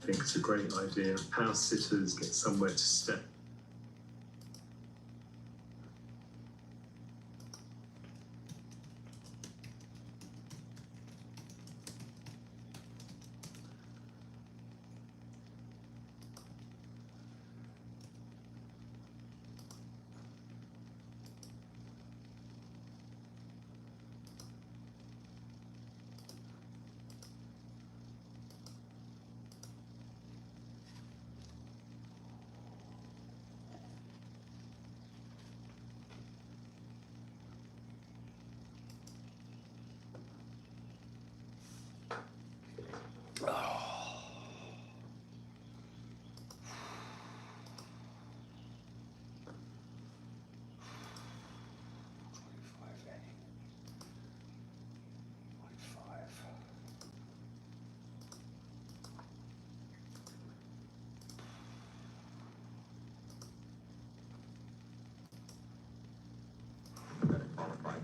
I think it's a great idea. House sitters get somewhere to stay.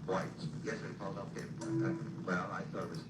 Whites. Yes, it falls off him. Well, I thought it was.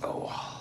Oh.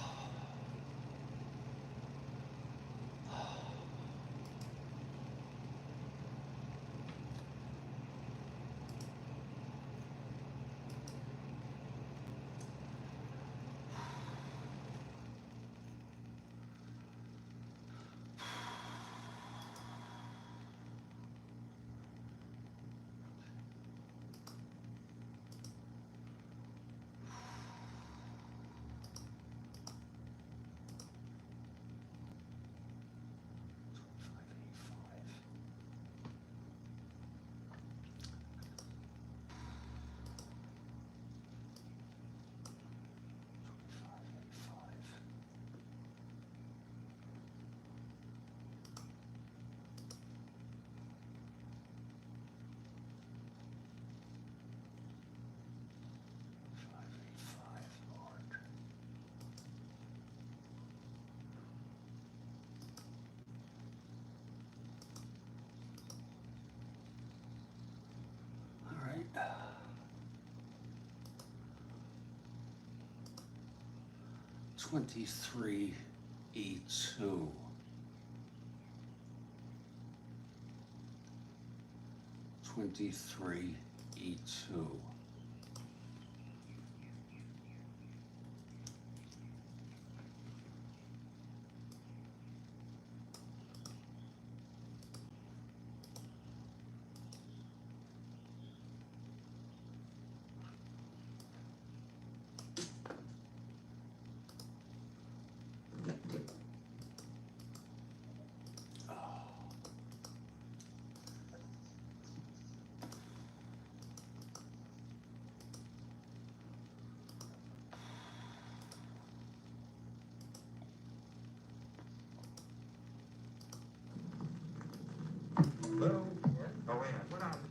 All right. 23E2. 23E2. Hello? Oh, wait, what happened?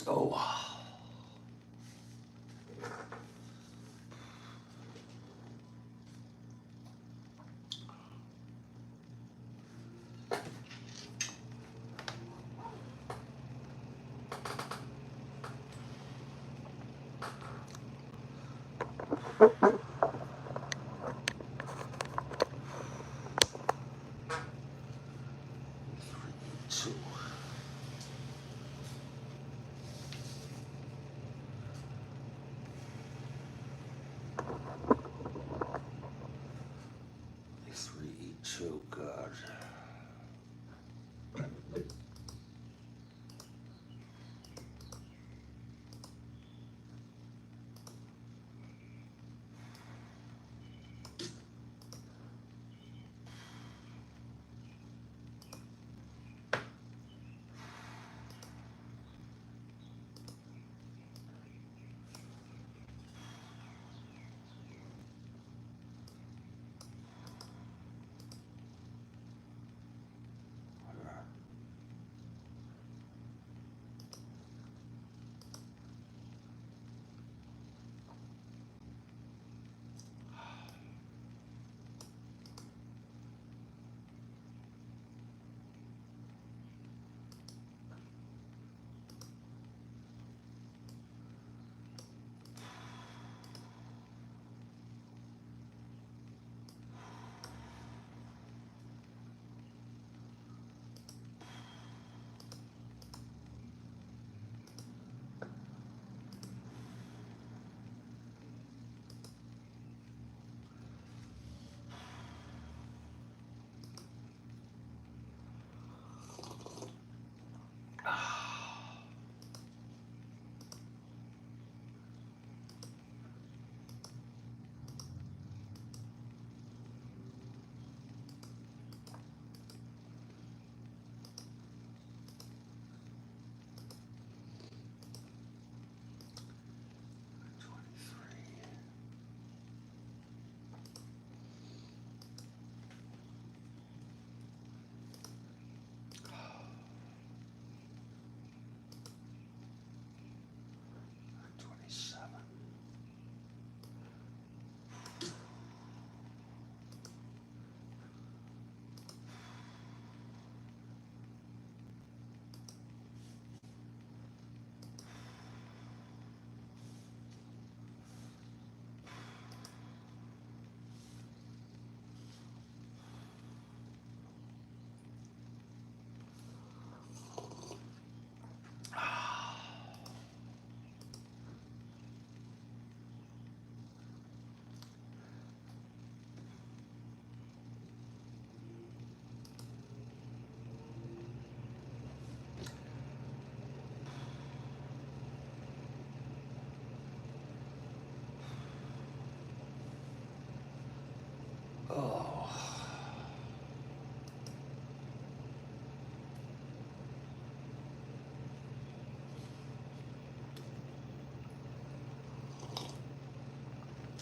Oh. Two. Three, two, good.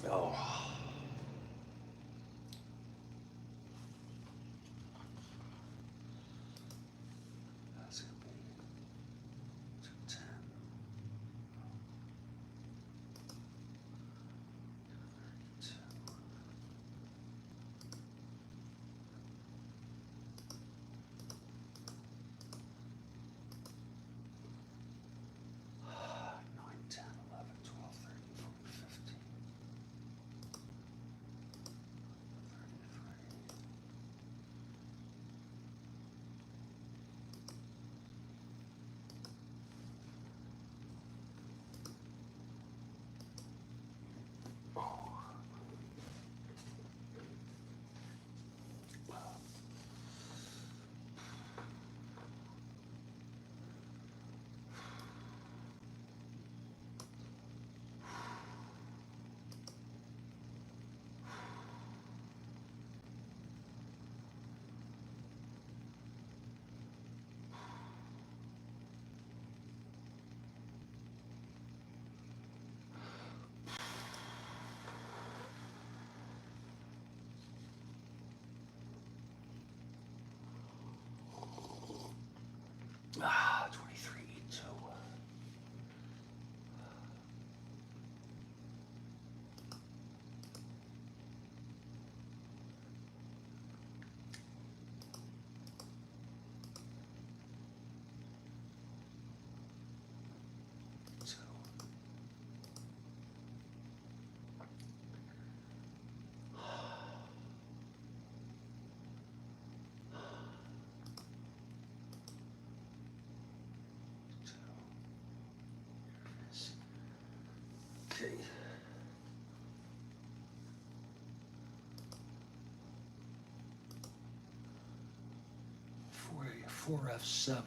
Oh. That's gonna be 210. Nine, 10, 11, 12, 13, 14, 15. 33. Ah, 23, 2. 2. 2. Okay. 4F7.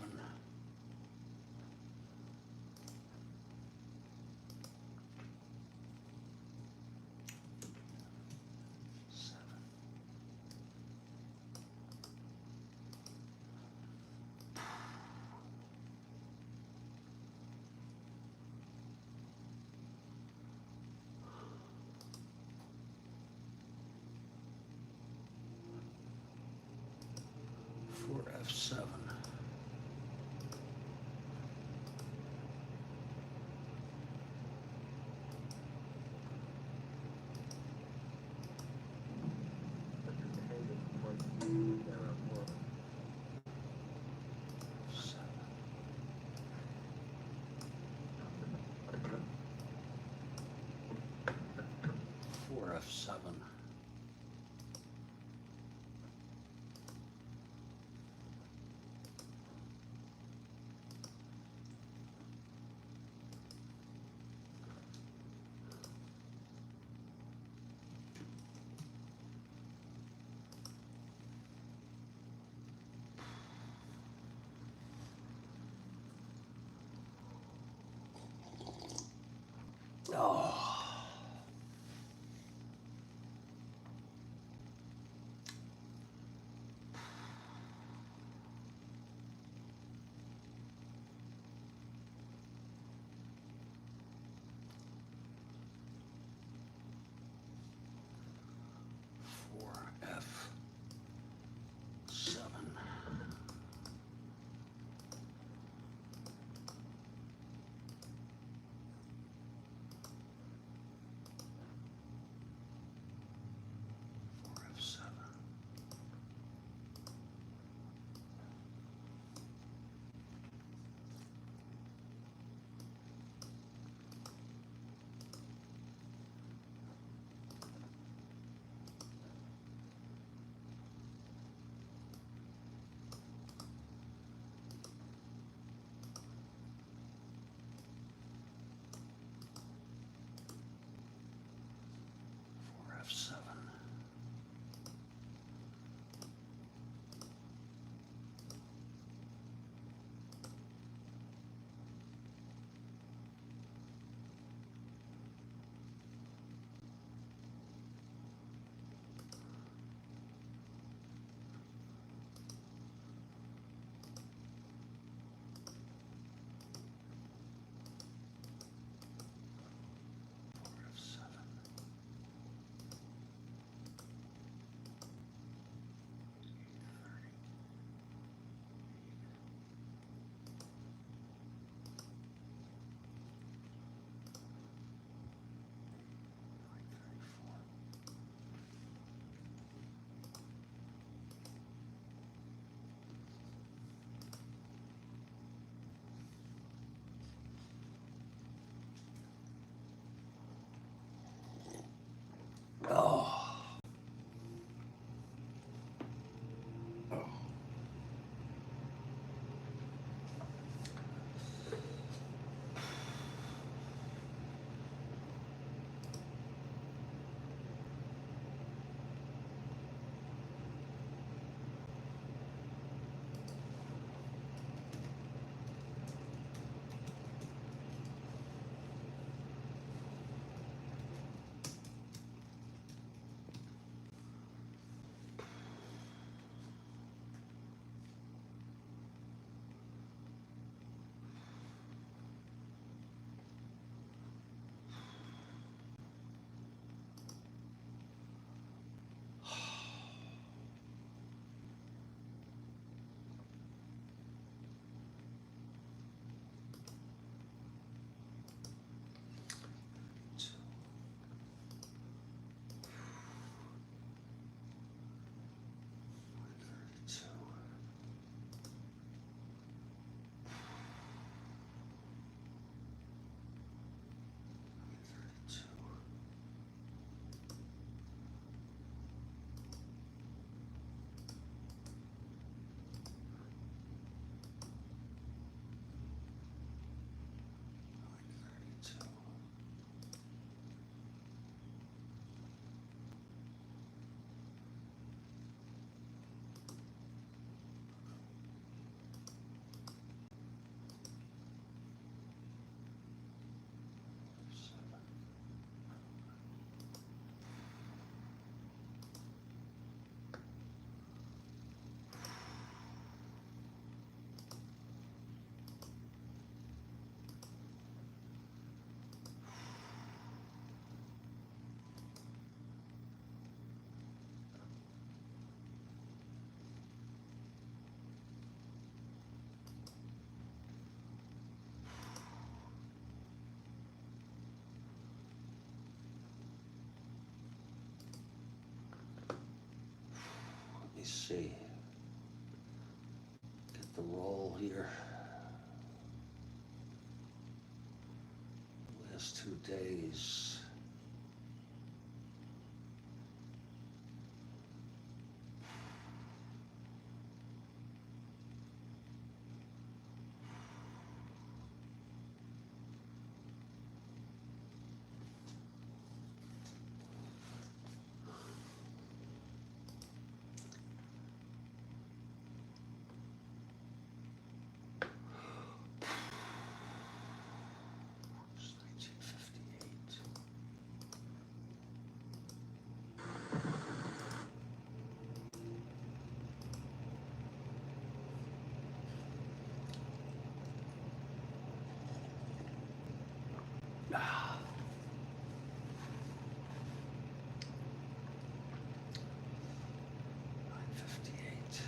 4F7. 4F7. 4F7. me see. Get the roll here. Last 2 days. It's 1958. Ah. 9:58.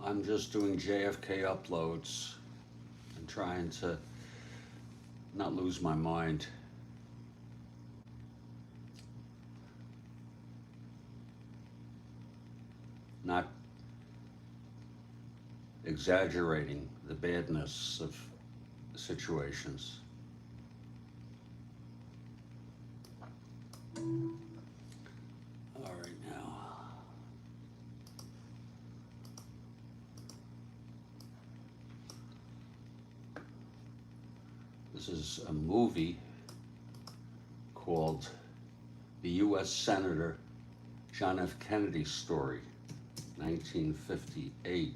I'm just doing JFK uploads and trying to not lose my mind. Not exaggerating the badness of situations. All right, now. This is a movie called The U.S. Senator John F. Kennedy Story, 1958.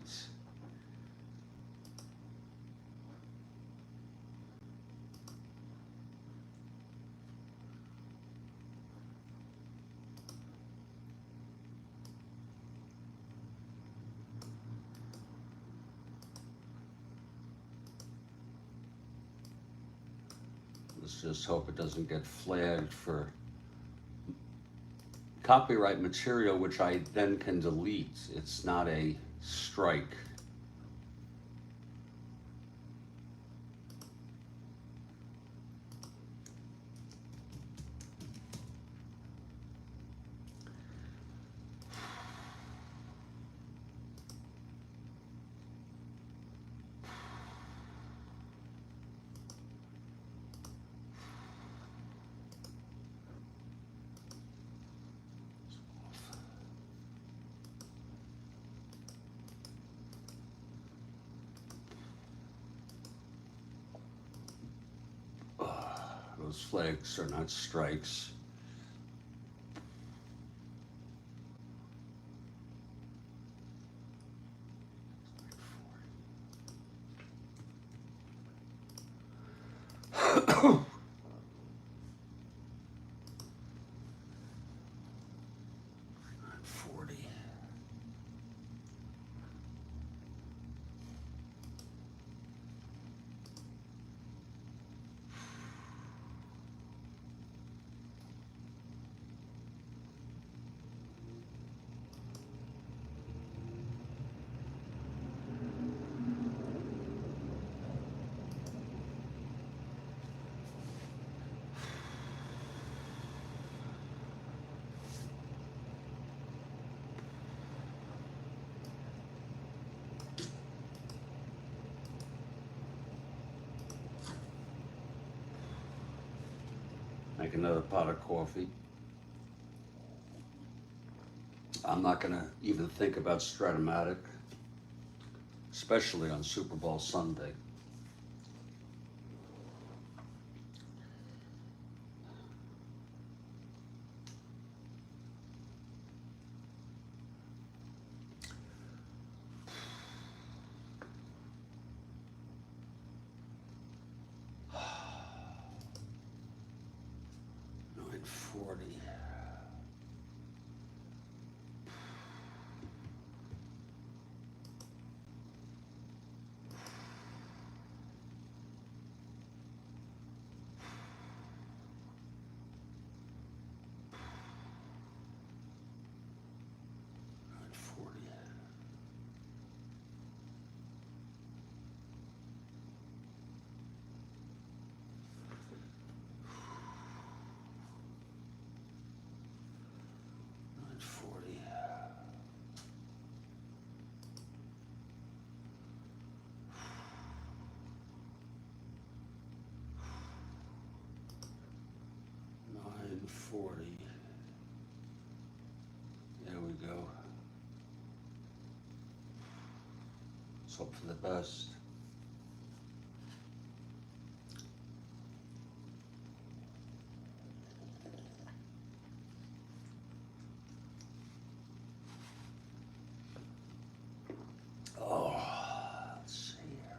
Let's just hope it doesn't get flagged for copyright material, which I then can delete. It's not a strike. Those flags are not strikes. Make another pot of coffee. I'm not gonna even think about Strat-O-Matic, especially on Super Bowl Sunday. 40. There we go. Let's hope for the best. Oh, let's see here.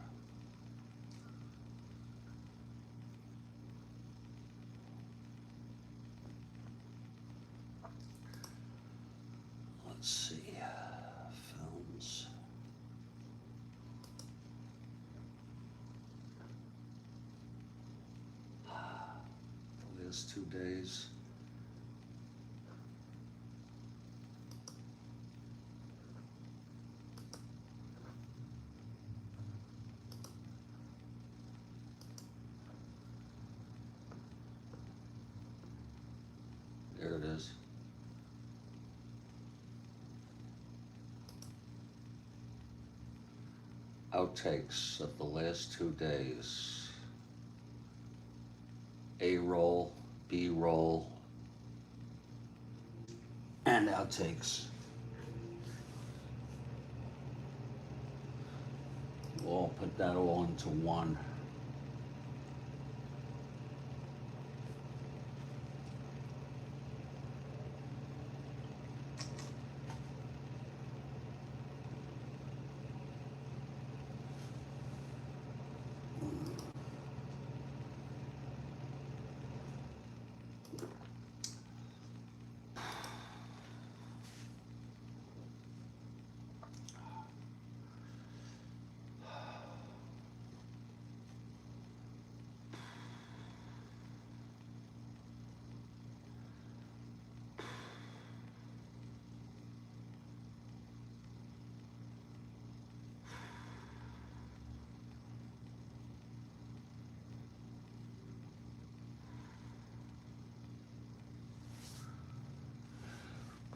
Let's see. Films. The last 2 days. There it is. Outtakes of the last 2 days. A roll, B roll, and outtakes. We'll put that all into one.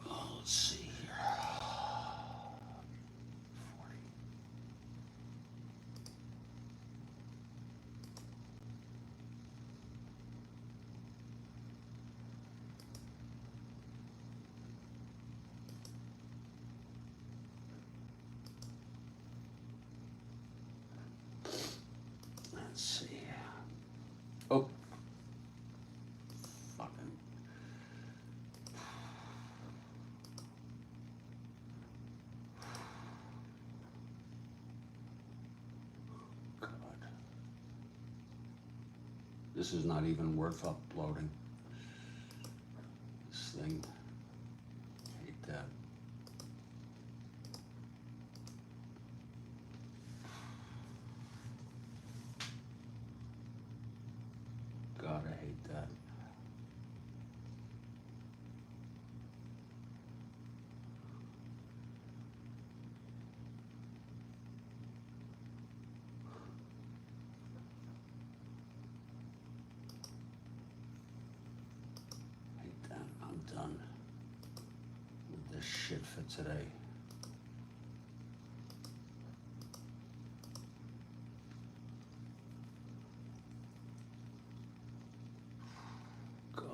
Let's see here. 40. Let's see. Oh. Fucking. God. This is not even worth uploading. This thing. Hate that. God, I hate that. Hate that. I'm done with this shit for today. God.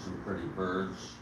some pretty birds.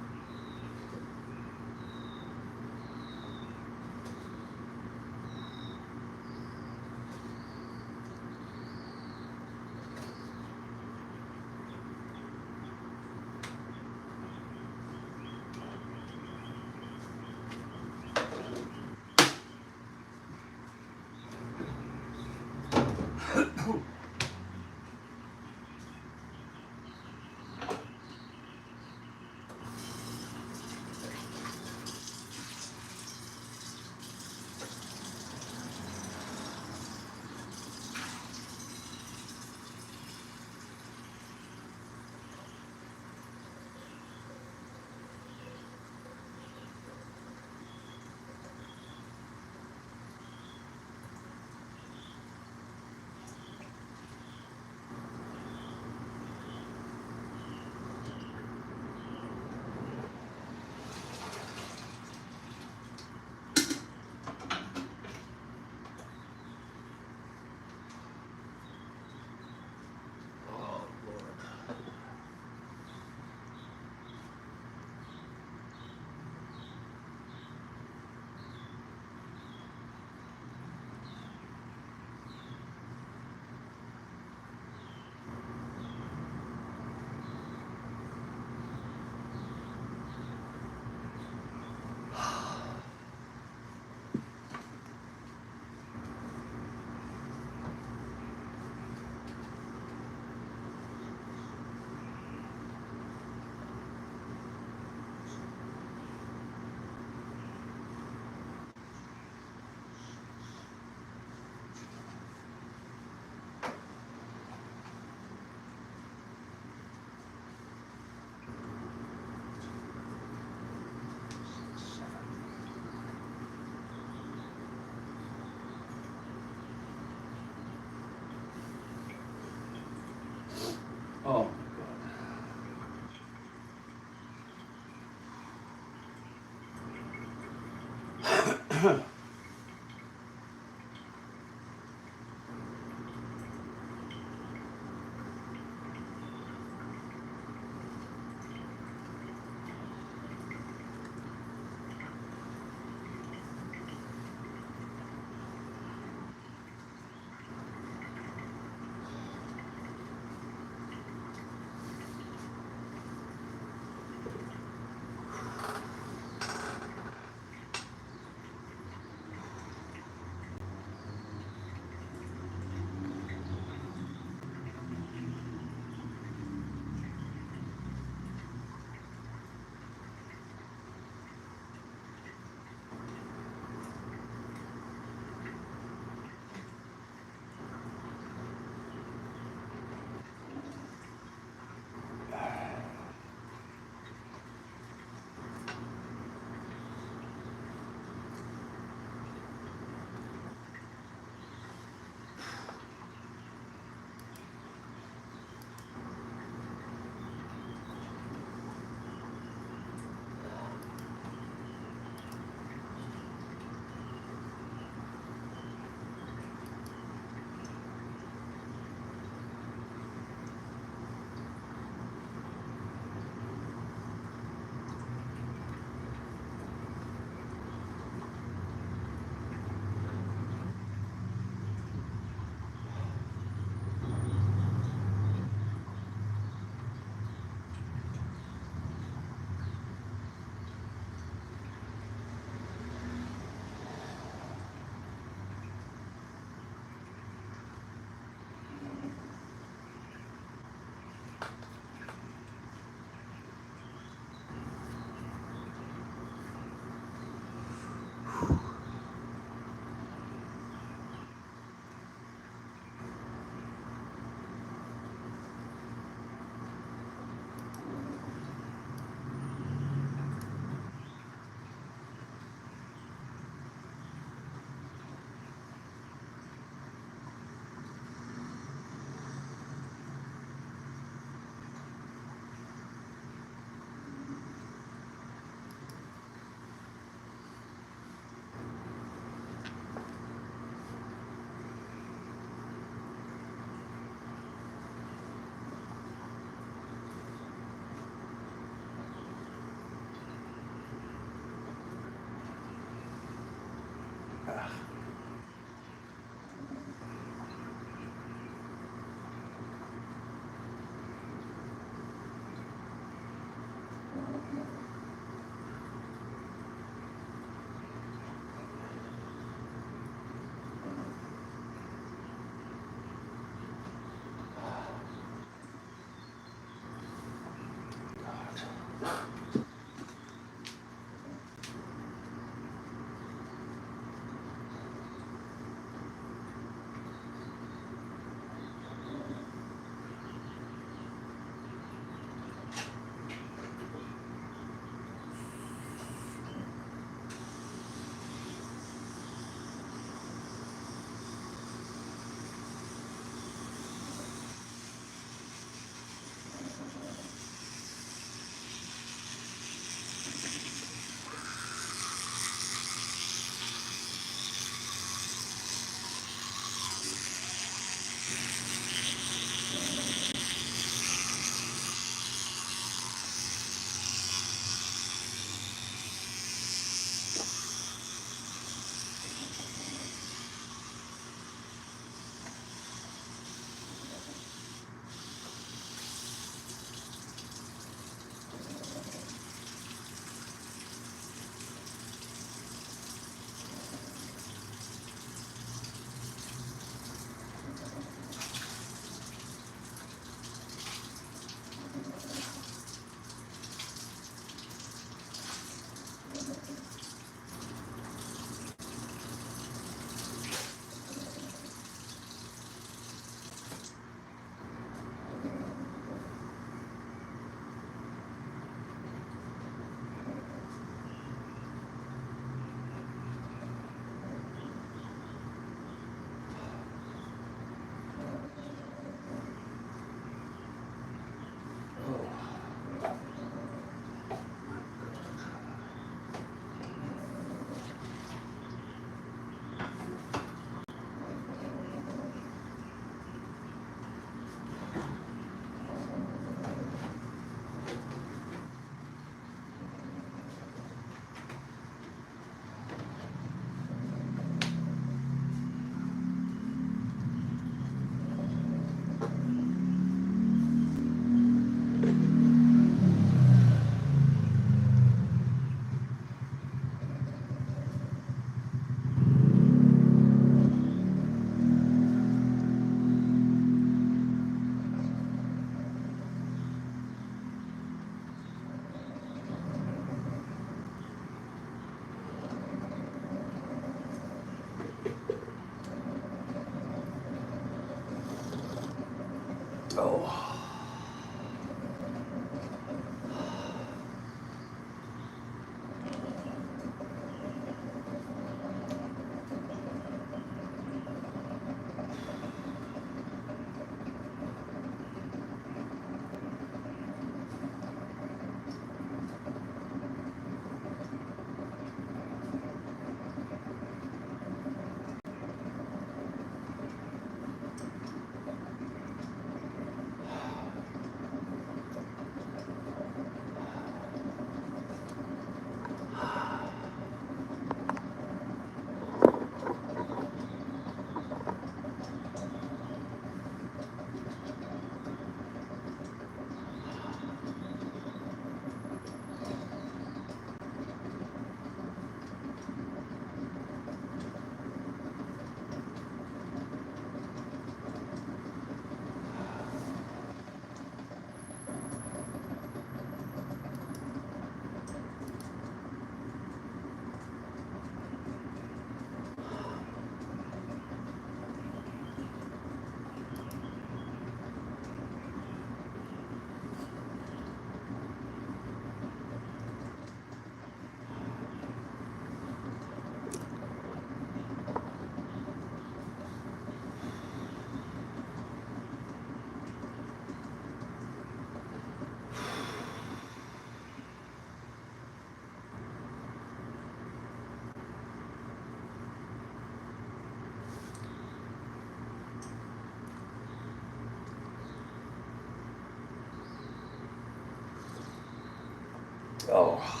Oh.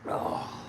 Oh.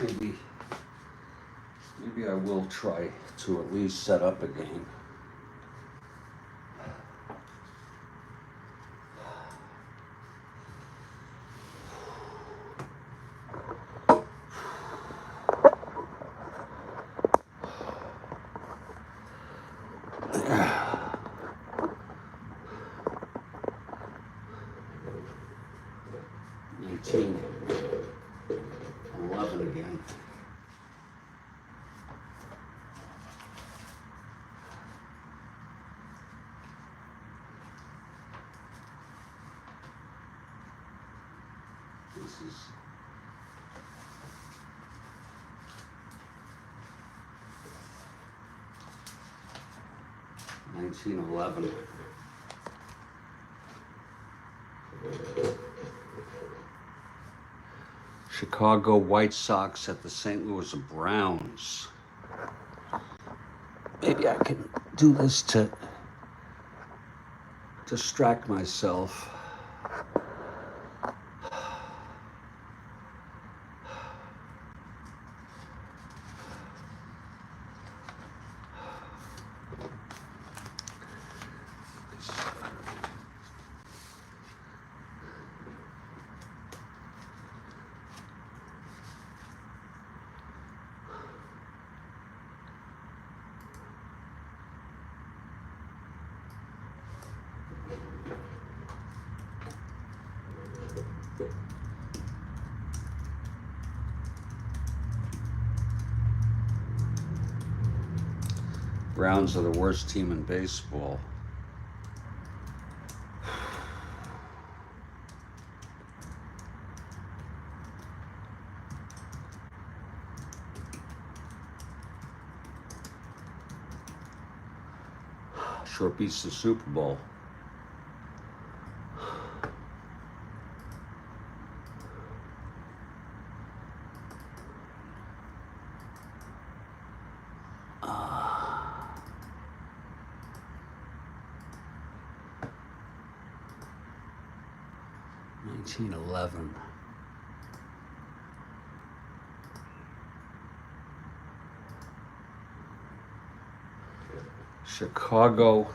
Maybe I will try to at least set up a game. Team 11 again. This is 1911. Chicago White Sox at the St. Louis Browns. Maybe I can do this to distract myself. Browns are the worst team in baseball. Sure beats the Super Bowl. Uh, 1911. Chicago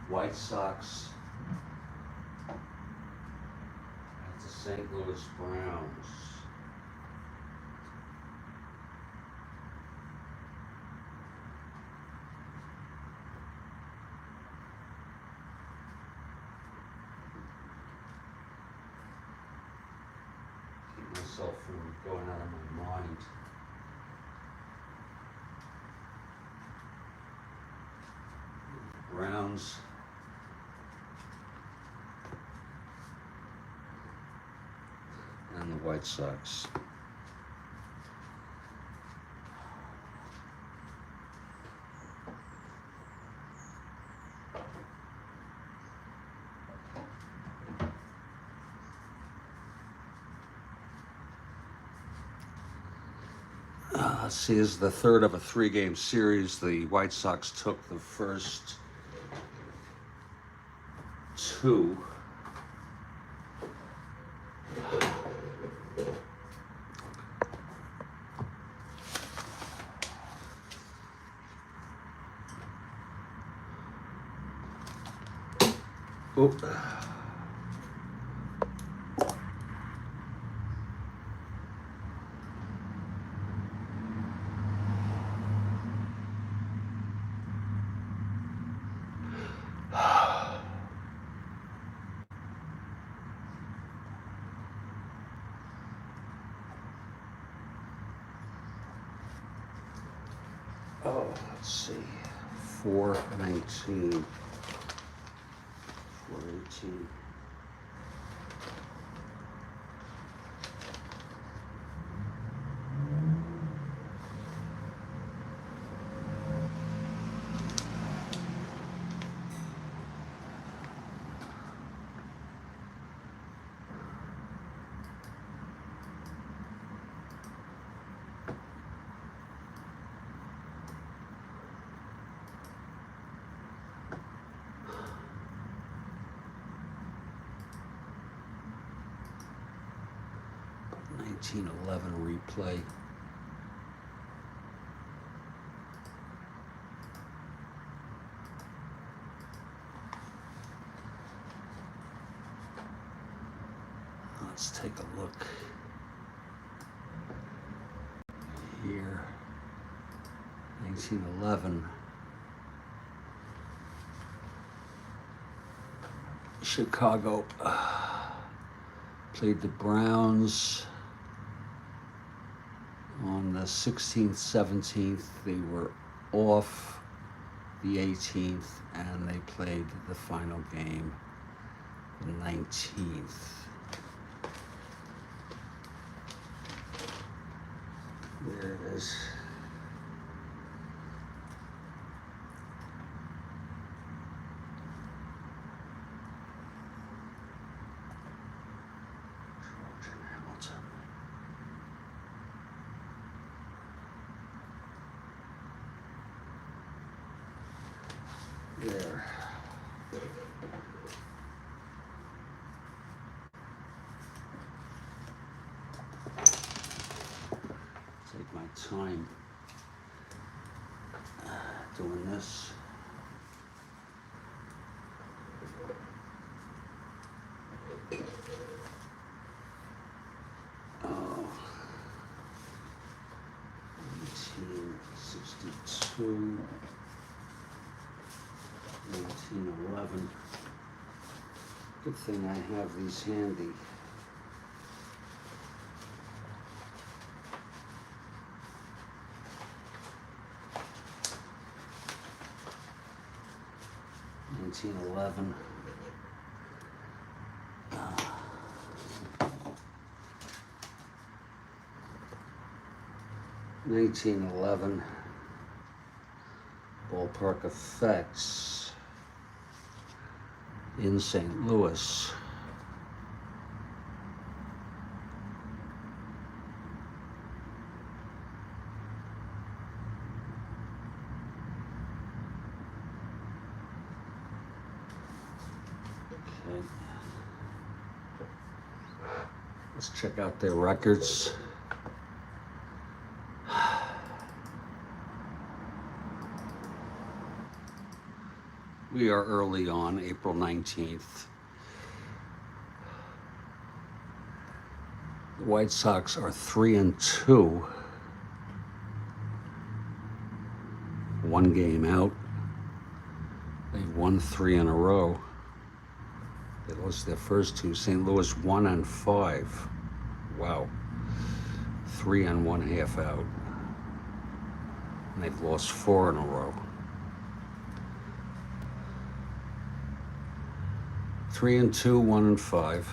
White Sox at the St. Louis Browns. Keep myself from going out of my mind. Browns and the White Sox. Let's see, this is the third of a three-game series. The White Sox took the first two. Oh. Oh, let's see. 419. 418. 1911 replay. Let's take a look here. 1911. Chicago played the Browns on the 16th, 17th. They were off the 18th, and they played the final game the 19th. There it is. There. Take my time doing this. Oh, 1962. 1911. Good thing I have these handy. $1911. 1911. Ballpark effects in St. Louis. Okay. Let's check out their records. We are early on, April 19th. The White Sox are 3-2. One game out. They've won 3 in a row. They lost their first 2. St. Louis 1-5. Wow. 3 1/2 out. And they've lost 4 in a row. 3-2, 1-5.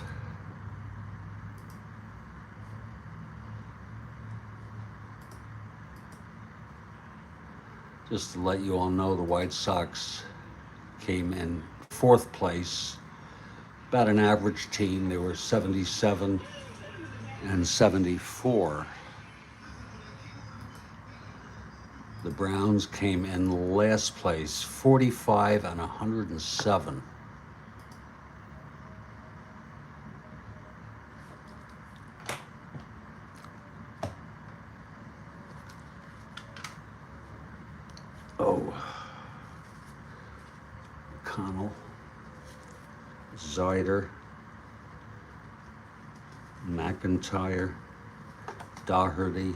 Just to let you all know, the White Sox came in 4th place. About an average team. They were 77 and 74. The Browns came in last place, 45 and 107. Oh, Connell, Zyder, McIntyre, Doherty,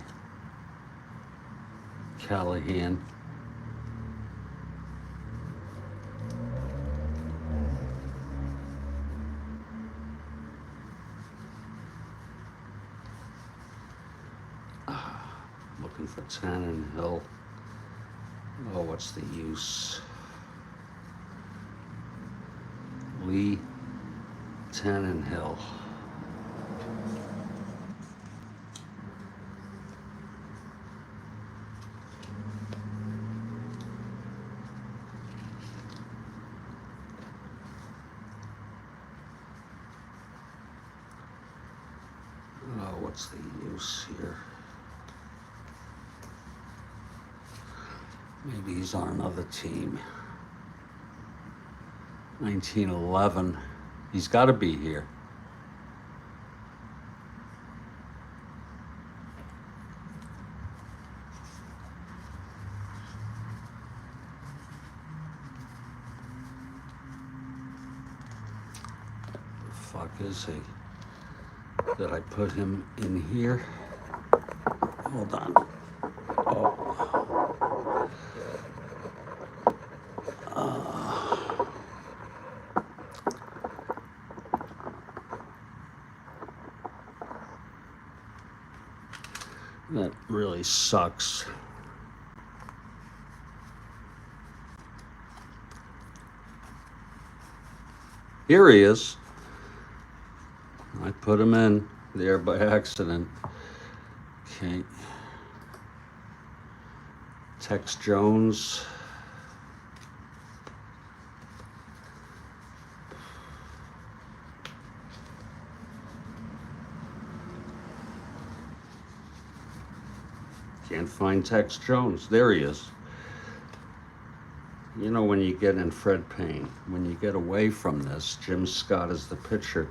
Callahan, looking for Tannenhill. Oh, what's the use? Lee Tannenhill. Oh, what's the use here? Maybe he's on another team. 1911. He's got to be here. fuck is he? Did I put him in here? Hold on. Oh. That really sucks. Here he is. I put him in there by accident. Okay. Tex Jones. Can't find Tex Jones. There he is. You know, when you get in Fred Payne, when you get away from this, Jim Scott is the pitcher.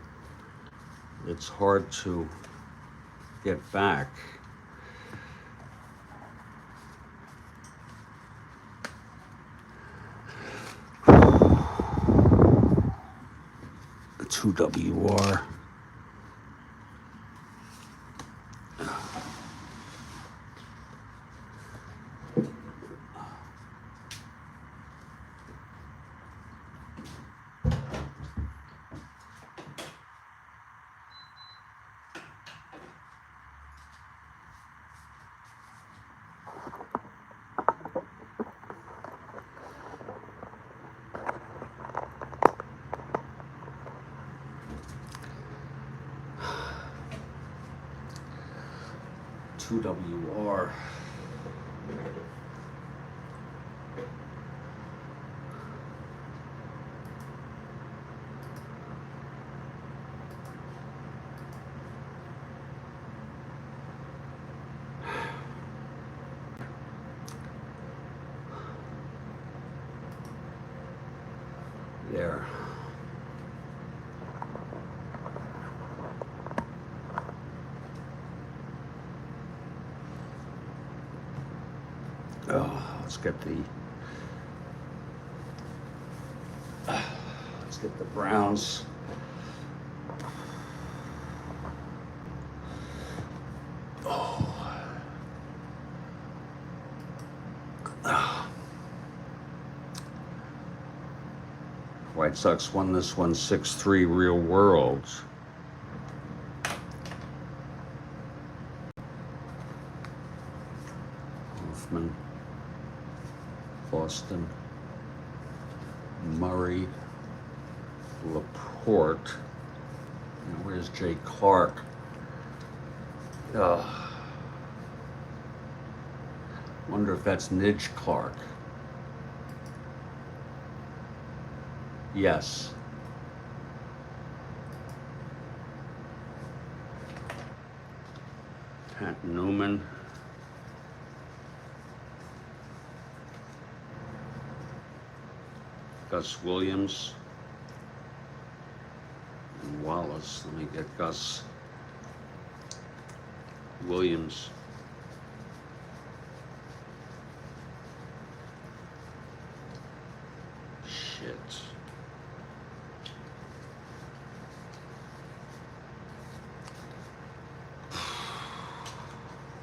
It's hard to get back. The 2WR. WR. There. Oh, let's get the Browns. White Sox won this one 6-3 real world. Hoffman, Boston, Murray, Laporte. Now where's Jay Clark? Wonder if that's Nidge Clark. Yes. Pat Newman. Gus Williams. And Wallace. Let me get Gus Williams. Shit.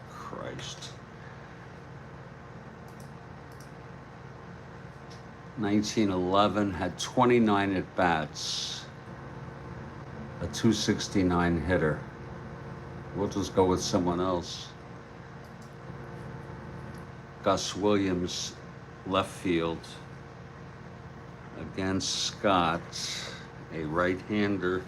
Christ. 1911 had 29 at bats, a 269 hitter. We'll just go with someone else. Gus Williams, left field, against Scott, a right-hander.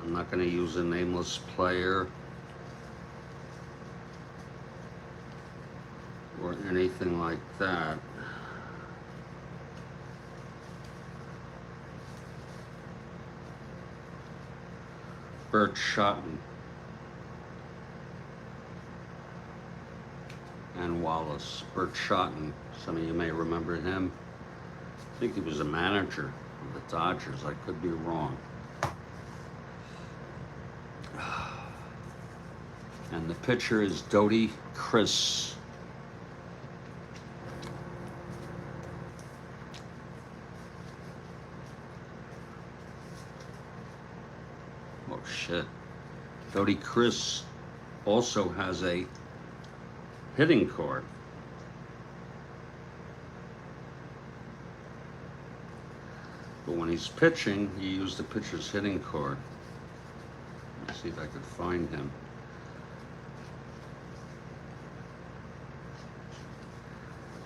I'm not going to use a nameless player or anything like that. Bert Shotton and Wallace. Bert Shotton, some of you may remember him. I think he was a manager of the Dodgers. I could be wrong. And the pitcher is Dodie Chris. Cody Chris also has a hitting card. But when he's pitching, he used the pitcher's hitting card. Let's see if I could find him.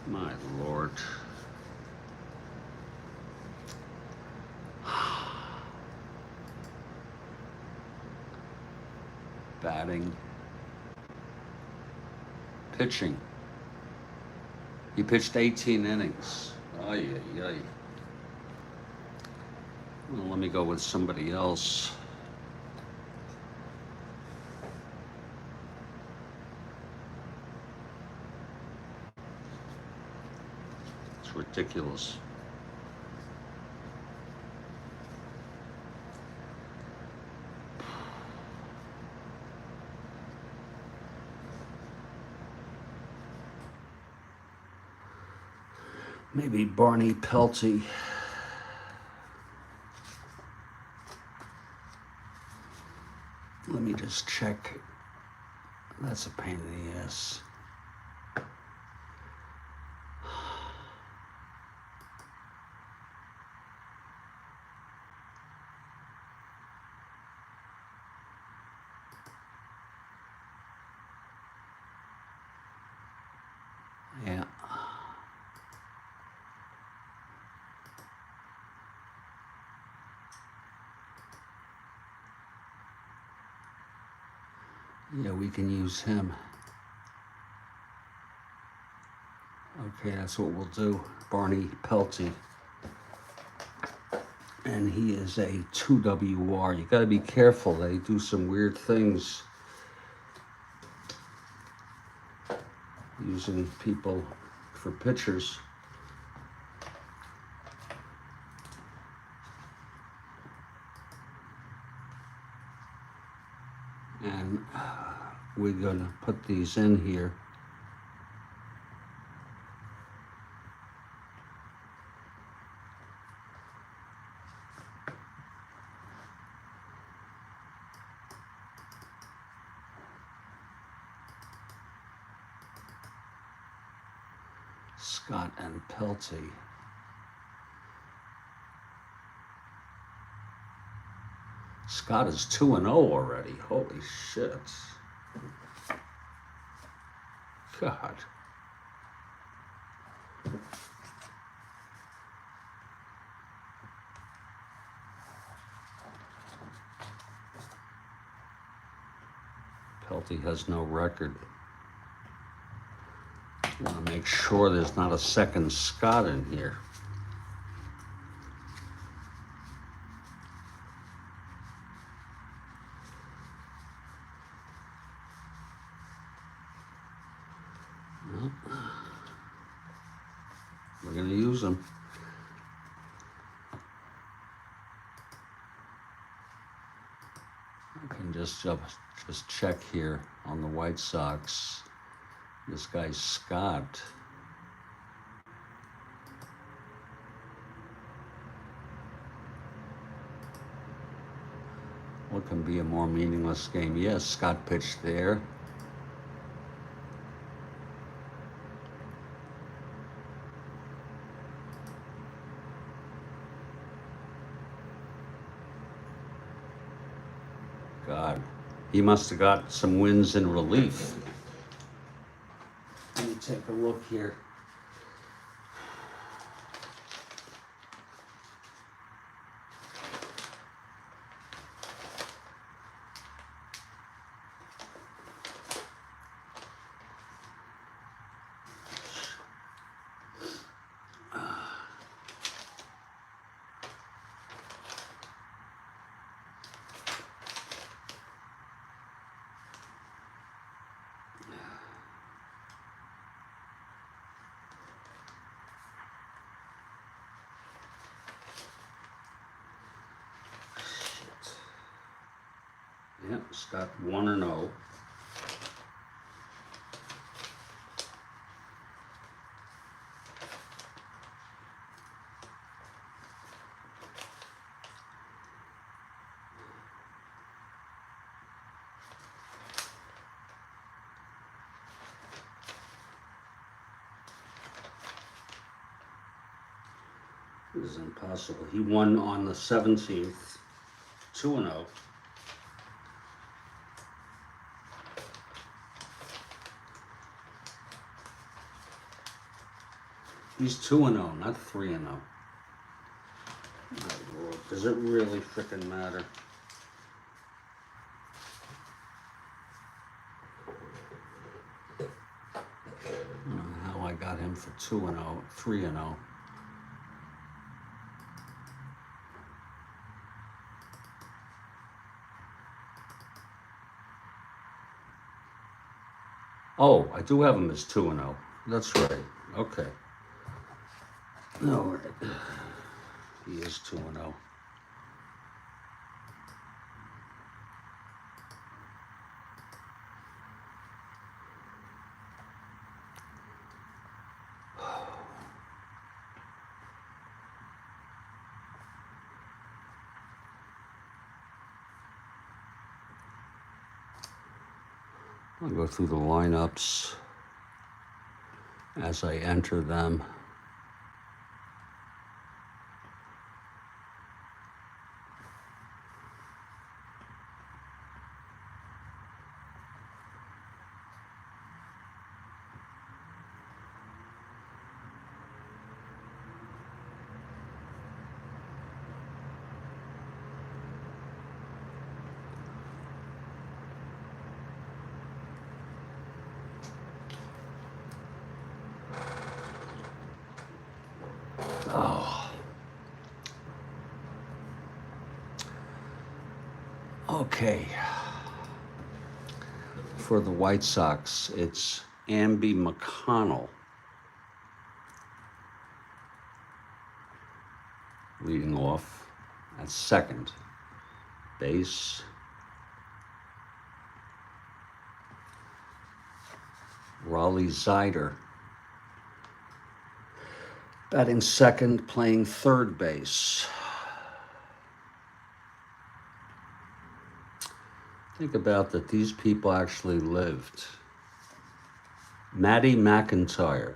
My Lord. Batting. Pitching. He pitched 18 innings. Ay, ay, ay. Well, let me go with somebody else. It's ridiculous. Maybe Barney Pelty. Let me just check. That's a pain in the ass. Yeah. Yeah, we can use him. Okay, that's what we'll do. Barney Pelty. And he is a 2WR. You got to be careful. They do some weird things using people for pitchers. And we're going to put these in here. Scott and Pelty. Scott is 2-0 already. Holy shit. God. Pelty has no record. I want to make sure there's not a second Scott in here. Well, we're going to use them. I can just check here on the White Sox. This guy's Scott. What can be a more meaningless game? Yes, Scott pitched there. God, he must have got some wins in relief. Let me take a look here. Yep, Scott 1-0. This is impossible. He won on the 17th, 2-0. He's 2-0, not 3-0. My Lord, does it really frickin' matter? I don't know how I got him for 2-0, 3-0. Oh, I do have him as 2-0. That's right. Okay. No, he is 2-0. I'll go through the lineups as I enter them. Oh. Okay. For the White Sox, it's Amby McConnell leading off at second base. Raleigh Zeider batting second, playing third base. Think about that these people actually lived. Matty McIntyre.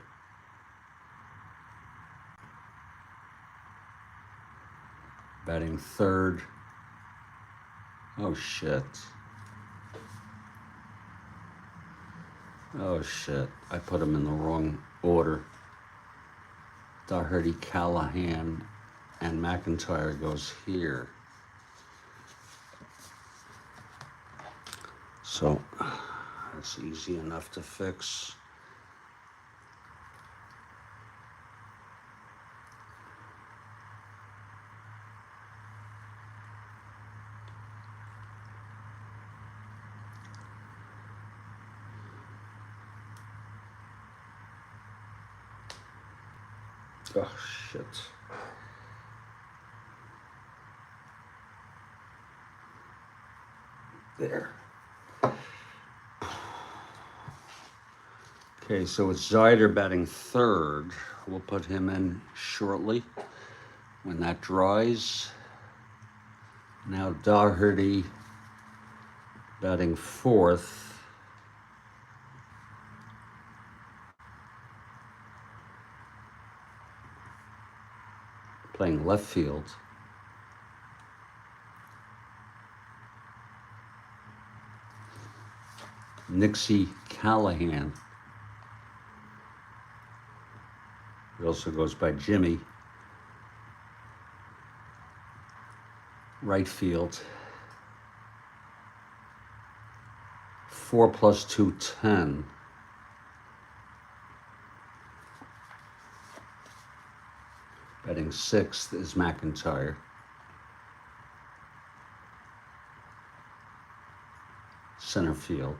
Batting third. Oh shit. Oh shit. I put him in the wrong order. Daugherty, Callahan, and McIntyre goes here. So that's easy enough to fix. Oh, shit. There. Okay, so it's Zeider batting third. We'll put him in shortly when that dries. Now Daugherty batting fourth. Playing left field. Nixie Callahan. He also goes by Jimmy. Right field. 4 plus 2, 10. Batting sixth is McIntyre. Center field.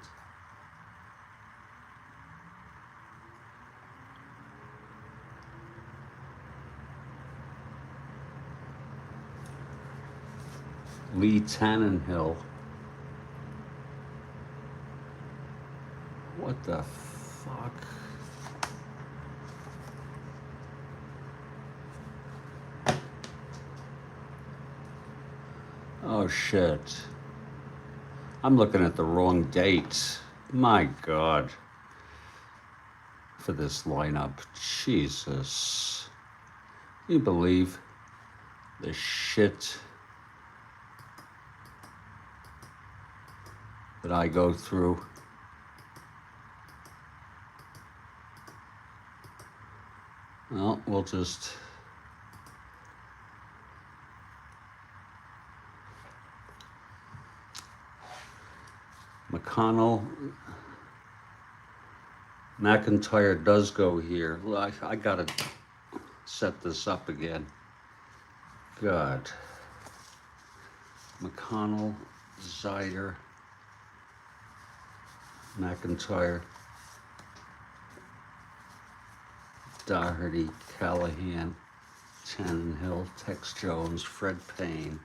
Lee Tannenhill. What the fuck? Oh shit. I'm looking at the wrong date. My God. For this lineup. Jesus. Can you believe? the shit that I go through. Well, we'll just McIntyre does go here. I gotta set this up again. God. McConnell, Zider, McIntyre, Doherty, Callahan, Tannenhill, Tex Jones, Fred Payne,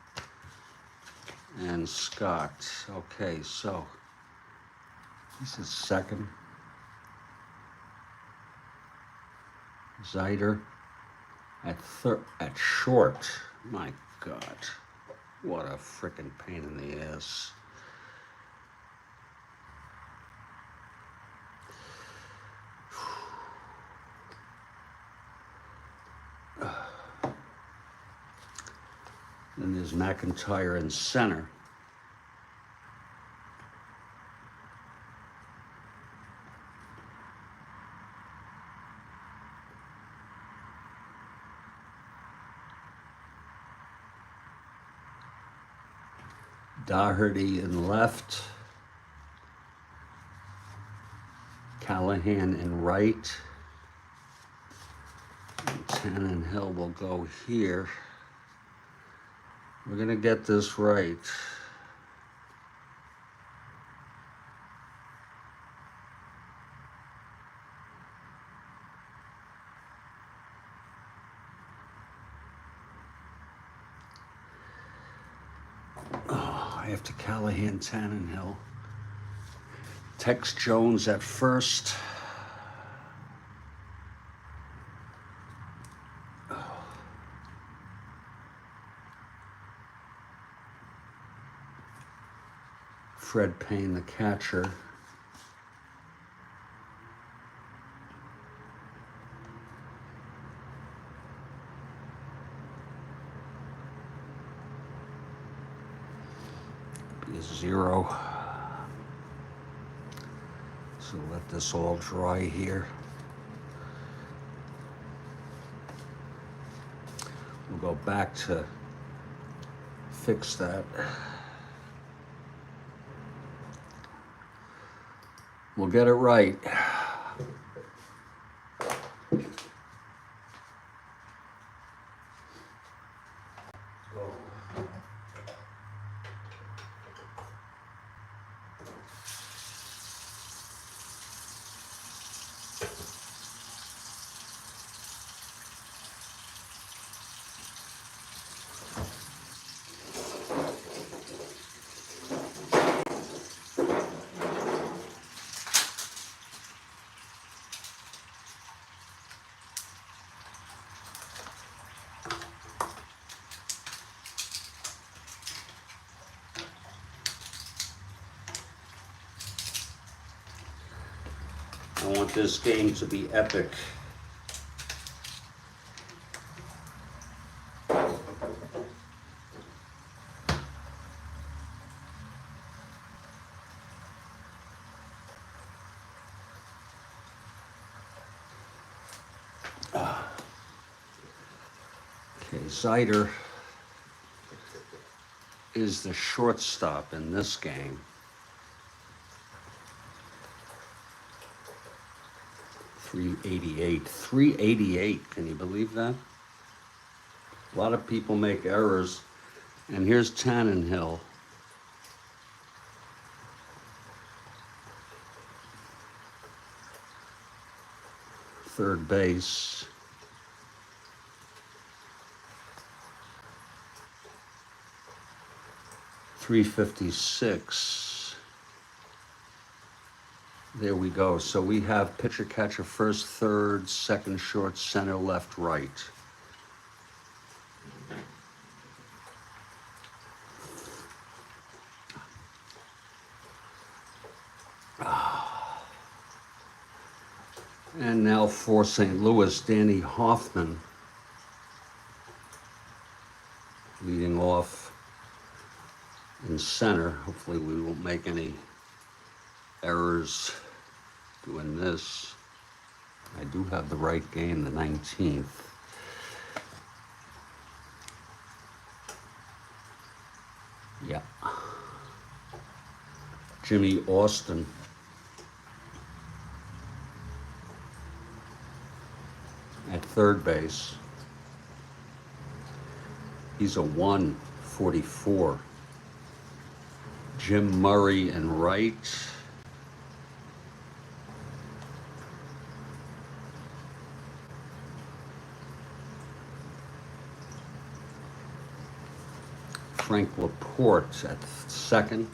and Scott. Okay, so this is second. Zider at short. My God, what a frickin' pain in the ass. Then there's McIntyre in center. Doherty in left. Callahan in right. And Tannenhill will go here. We're gonna get this right. After Callahan, Tannenhill. Tex Jones at first. Fred Payne, the catcher. Be a 0. So let this all dry here. We'll go back to fix that. We'll get it right. I want this game to be epic. Okay, Zider is the shortstop in this game. 388. 388. Can you believe that? A lot of people make errors. And here's Tannenhill. Third base. .356. There we go. So we have pitcher, catcher, first, third, second, short, center, left, right. And now for St. Louis, Danny Hoffman. in center. Hopefully we won't make any errors doing this. I do have the right game, the 19th. Yeah. Jimmy Austin. At third base. He's a 144. Jim Murray in right. Frank Laporte at second.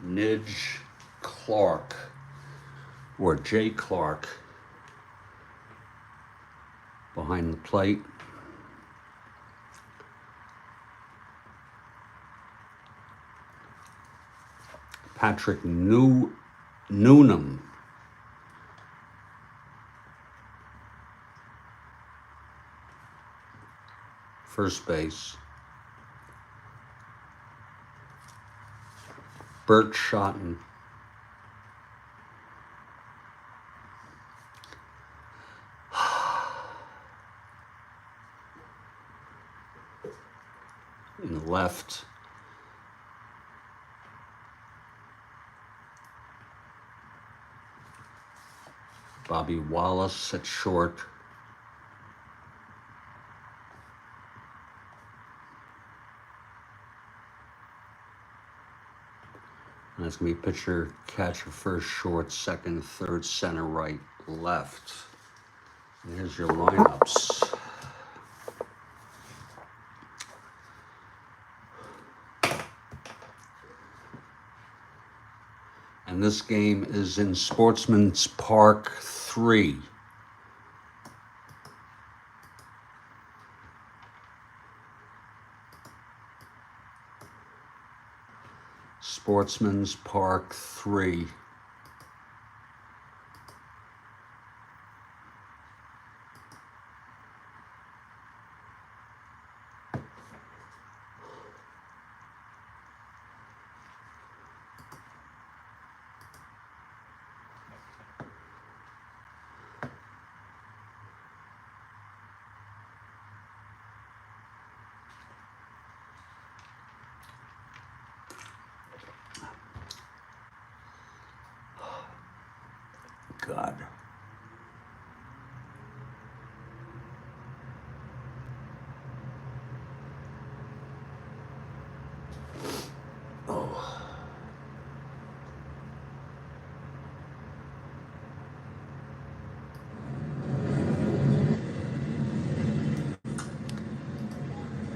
Nidge Clark, or Jay Clark, behind the plate. Patrick Noonan, first base. Bert Schotten, in the left. Bobby Wallace at short. And that's going to be pitcher, catcher, first, short, second, third, center, right, left. And here's your lineups. And this game is in Sportsman's Park 3. Sportsman's Park 3. God. Oh.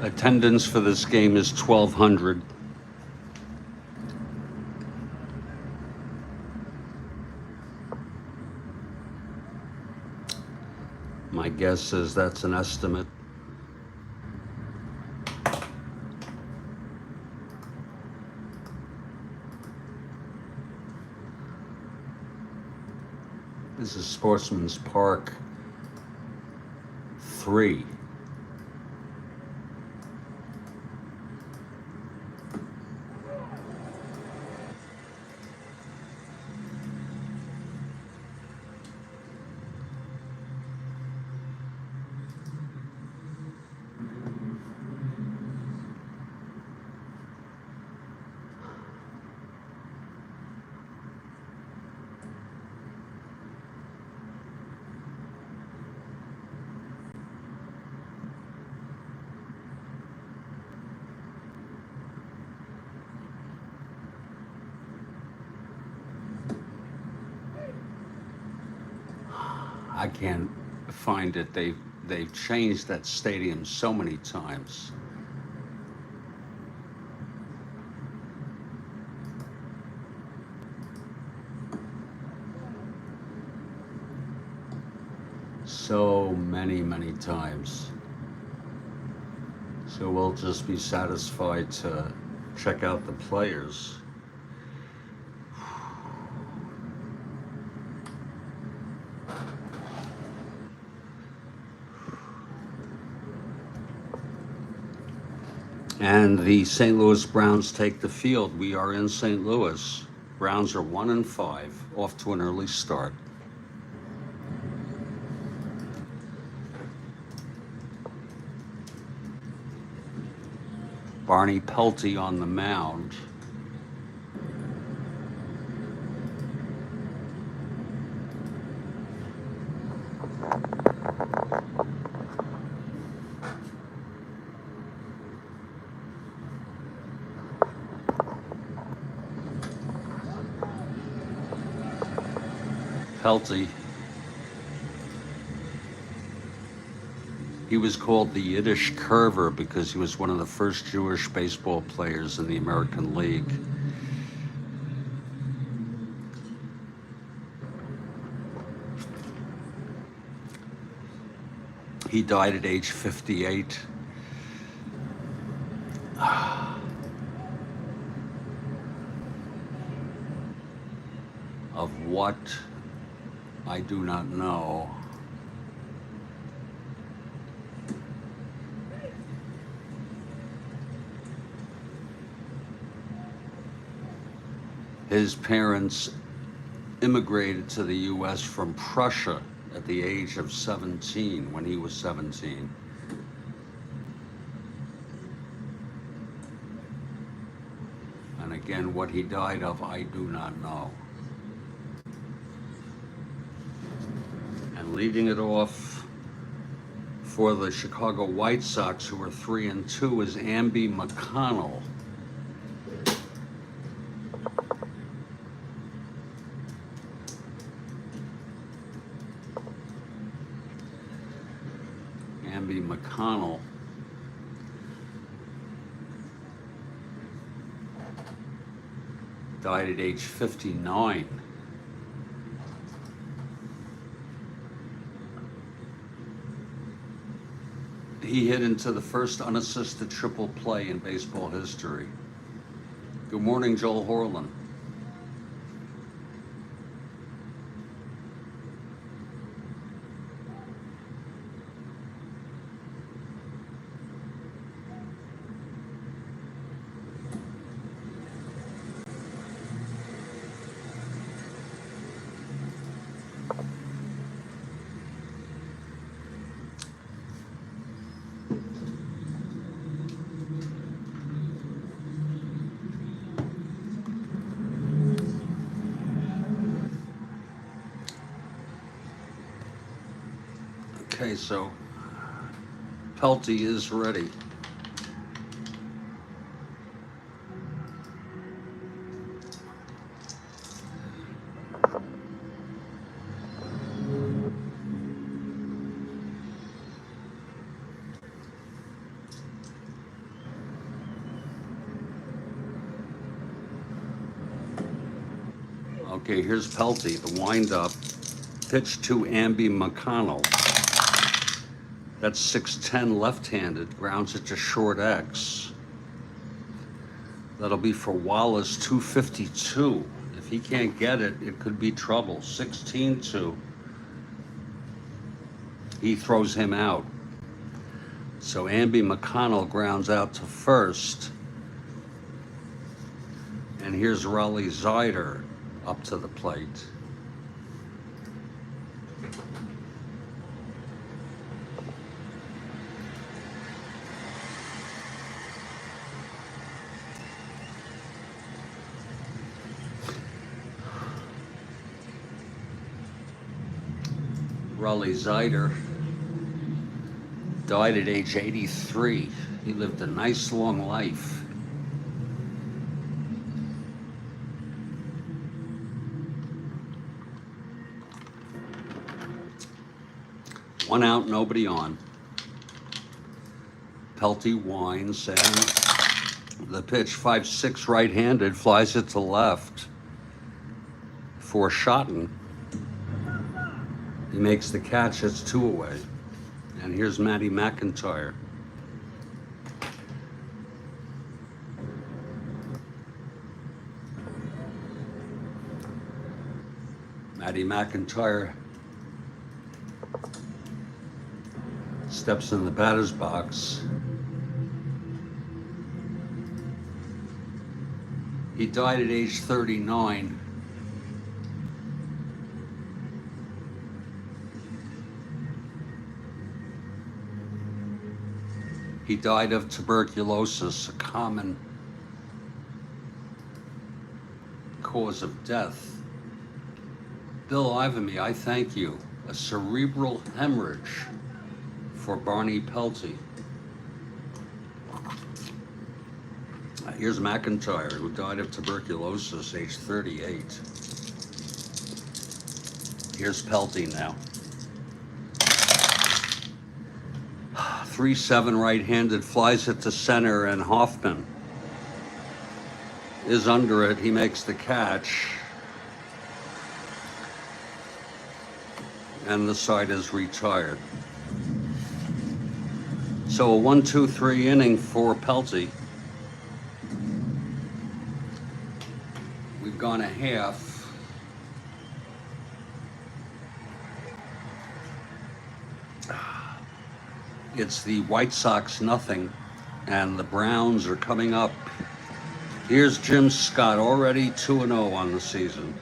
Attendance for this game is 1,200. My guess is that's an estimate. This is Sportsman's Park 3. I can't find it. They've changed that stadium so many times. so many times. So we'll just be satisfied to check out the players. And the St. Louis Browns take the field. We are in St. Louis. Browns are 1-5, off to an early start. Barney Pelty on the mound. Pelty. He was called the Yiddish Curver because he was one of the first Jewish baseball players in the American League. He died at age 58. Of what, I do not know. His parents immigrated to the U.S. from Prussia at the age of 17, when he was 17. And again, what he died of, I do not know. And leading it off for the Chicago White Sox, who are 3-2, is Amby McConnell. Amby McConnell. Died at age 59. He hit into the first unassisted triple play in baseball history. Good morning, Joel Horland. Okay, so Pelty is ready. Okay, here's Pelty, the windup. Pitch to Amby McConnell. That's 6'10", left-handed, grounds it to short X. That'll be for Wallace, 252. If he can't get it, it could be trouble. 16-2. He throws him out. So Amby McConnell grounds out to first. And here's Raleigh Zeider up to the plate. Raleigh Zeider died at age 83. He lived a nice long life. One out, nobody on. Pelty winds, and the pitch, 5-6 right-handed, flies it to left for Schotten. He makes the catch, it's 2 away. And here's Matty McIntyre. Matty McIntyre steps in the batter's box. He died at age 39. He died of tuberculosis, a common cause of death. Bill Ivamy, I thank you. A cerebral hemorrhage for Barney Pelty. Here's McIntyre, who died of tuberculosis, age 38. Here's Pelty now. 3-7 right-handed, flies it to center, and Hoffman is under it. He makes the catch. And the side is retired. So a 1-2-3 inning for Pelty. We've gone a half. It's the White Sox nothing, and the Browns are coming up. Here's Jim Scott, already 2-0 on the season.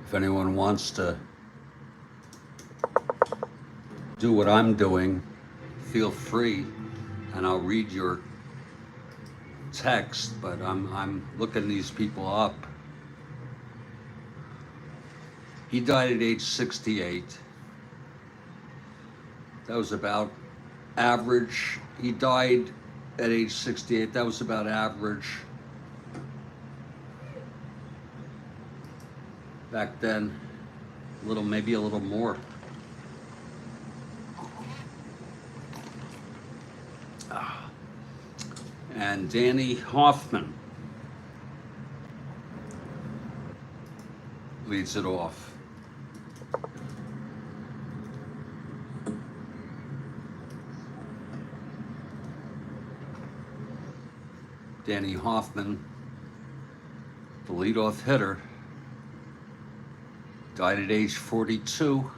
If anyone wants to do what I'm doing, feel free, and I'll read your text, but I'm looking these people up. He died at age 68. That was about average. He died at age 68. That was about average. Back then, maybe a little more. And Danny Hoffman leads it off. Danny Hoffman, the leadoff hitter, died at age 42.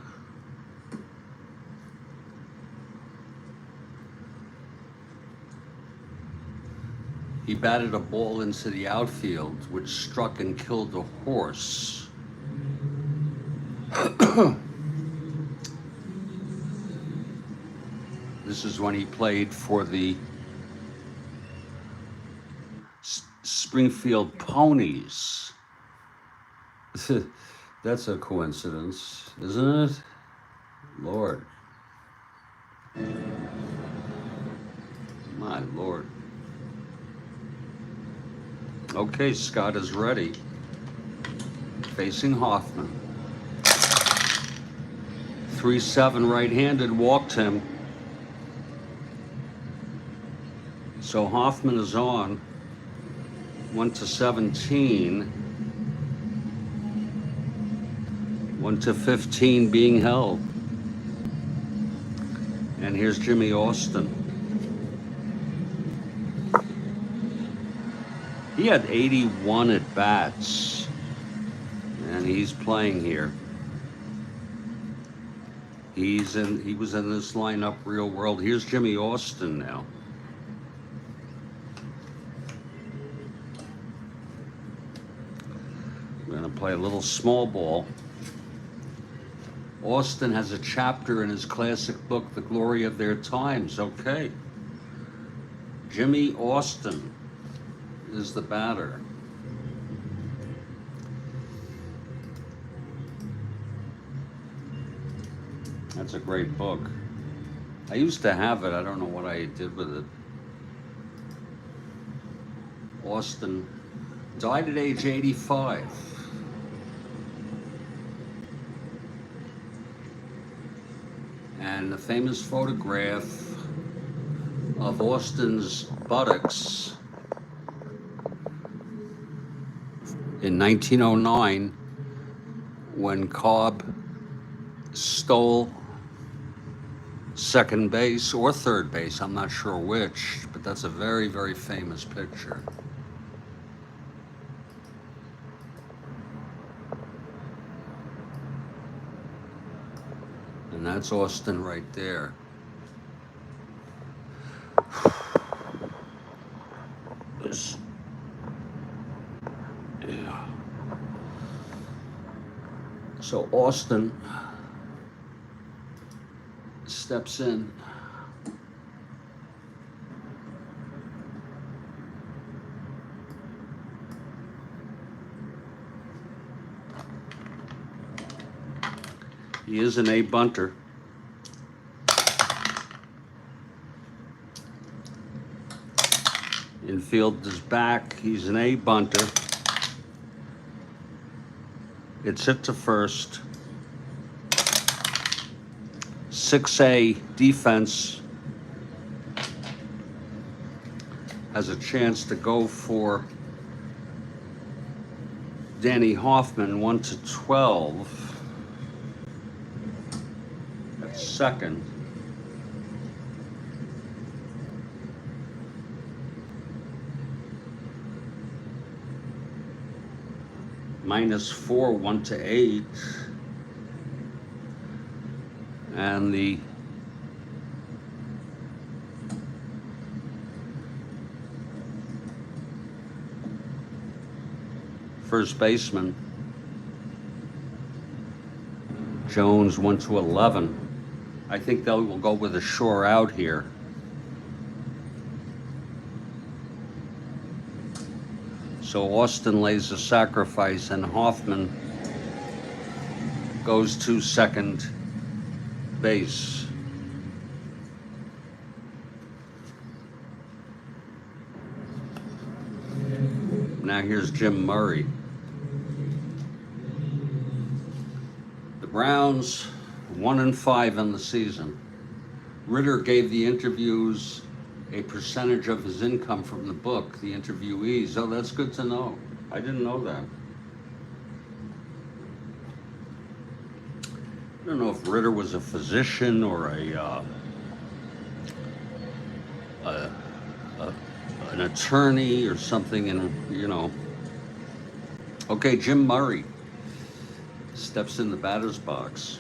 He batted a ball into the outfield, which struck and killed a horse. This is when he played for the Springfield Ponies. That's a coincidence, isn't it? Lord. My Lord. Okay, Scott is ready. Facing Hoffman. 3-7 right-handed, walked him. So Hoffman is on. 1-17. 1-15 being held. And here's Jimmy Austin. He had 81 at bats, and he's playing here. He was in this lineup, real world. Here's Jimmy Austin now. We're gonna play a little small ball. Austin has a chapter in his classic book, The Glory of Their Times. Okay. Jimmy Austin is the batter. That's a great book. I used to have it. I don't know what I did with it. Austin died at age 85. And the famous photograph of Austin's buttocks in 1909 when Cobb stole second base or third base, I'm not sure which, but that's a very, very famous picture. And that's Austin right there. This, yeah. So Austin steps in. He is an A bunter. Infield is back. He's an A bunter. It's hit to first. 6A defense has a chance to go for Danny Hoffman, 1-12 at second. -4, 1-8. And the first baseman, Jones, 1-11. I think they will go with a shore out here. So Austin lays a sacrifice and Hoffman goes to second base. Now here's Jim Murray. The Browns 1-5 in the season. Ritter gave the interviews a percentage of his income from the book, the interviewees. Oh, that's good to know. I didn't know that. I don't know if Ritter was a physician or an attorney or something, and Okay, Jim Murray steps in the batter's box.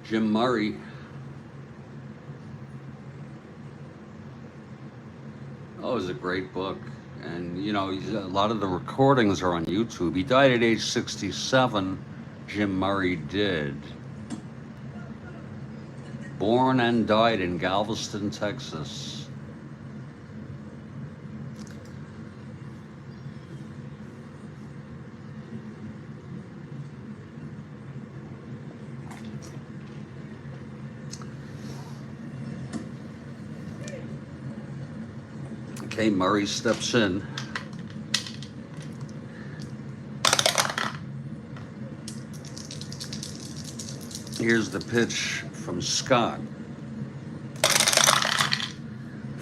Jim Murray it was a great book, and a lot of the recordings are on YouTube. He died at age 67. Jim Murray did. Born and died in Galveston, Texas. Okay, Murray steps in. Here's the pitch from Scott.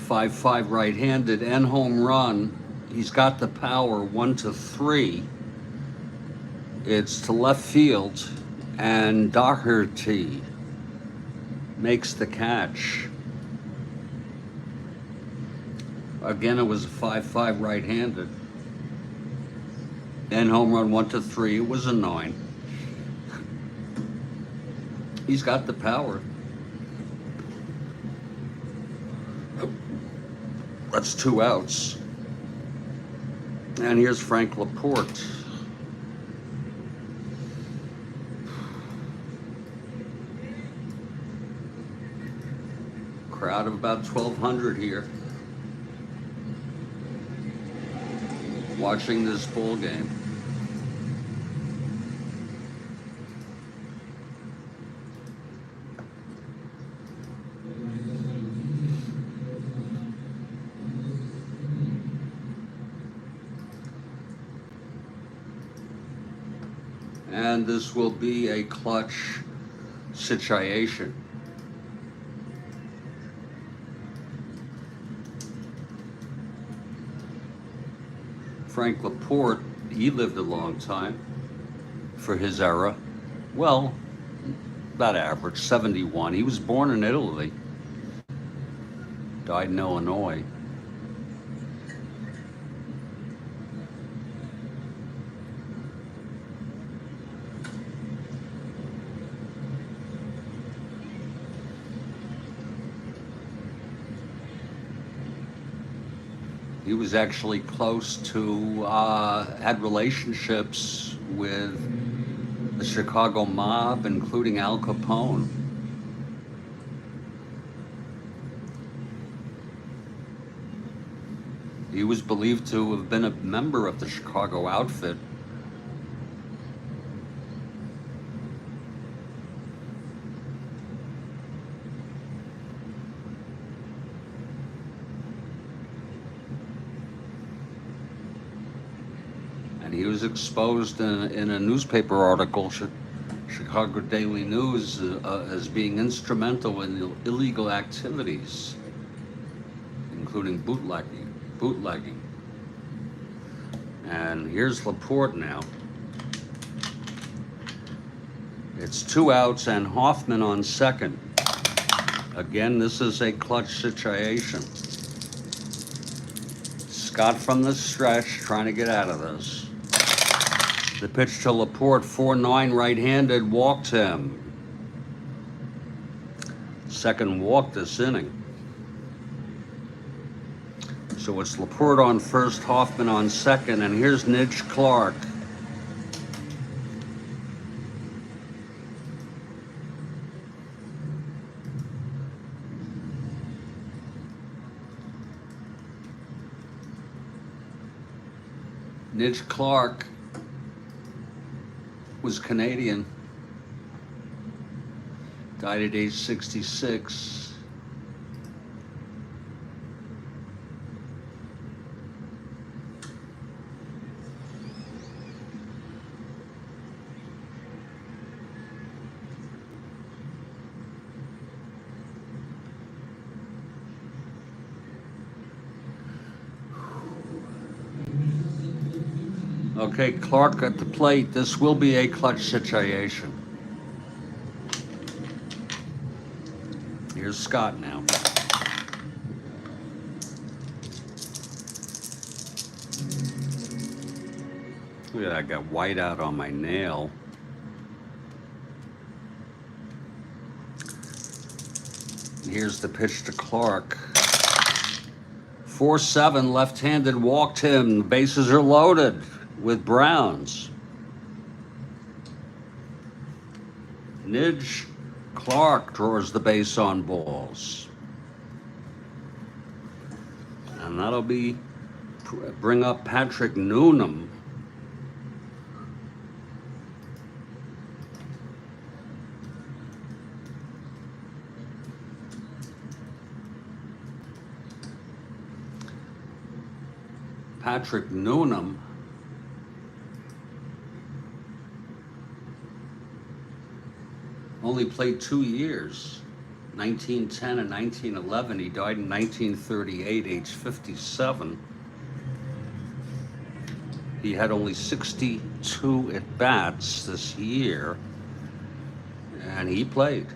5-5 right-handed and home run. He's got the power, 1-3. It's to left field, and Doherty makes the catch. Again, it was a 5-5 right-handed. And home run 1-3. It was a 9. He's got the power. That's 2 outs. And here's Frank Laporte. Crowd of about 1,200 here, watching this ball game. and this will be a clutch situation. Frank Laporte, he lived a long time for his era. Well, about average, 71. He was born in Italy, died in Illinois. He was actually close to, had relationships with the Chicago mob, including Al Capone. He was believed to have been a member of the Chicago outfit. And he was exposed in a newspaper article, Chicago Daily News, as being instrumental in illegal activities, including bootlegging. And here's Laporte now. It's 2 outs and Hoffman on second. Again, this is a clutch situation. Scott from the stretch trying to get out of this. The pitch to Laporte, 4-9 right-handed, walked him. Second walk this inning. So it's Laporte on first, Hoffman on second, and here's Nidge Clark. Nidge Clark was Canadian, died at age 66. Okay, Clark at the plate. This will be a clutch situation. Here's Scott now. Look at that, I got white out on my nail. Here's the pitch to Clark. 4-7, left-handed, walked him. The bases are loaded with Browns. Nidge Clark draws the base on balls. And that'll bring up Patrick Noonan. Patrick Noonan only played 2 years, 1910 and 1911. He died in 1938, age 57. He had only 62 at-bats this year, and he played.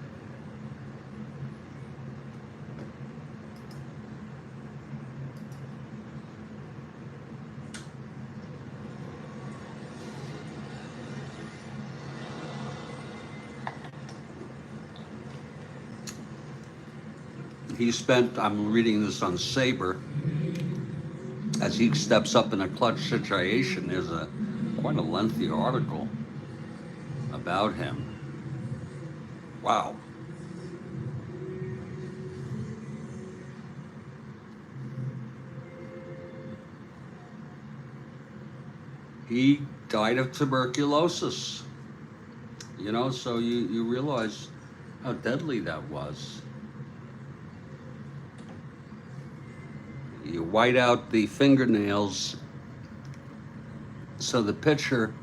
He spent, I'm reading this on Saber, as he steps up in a clutch situation. There's quite a lengthy article about him. Wow. He died of tuberculosis. You know, so you realize how deadly that was. You white out the fingernails so the pitcher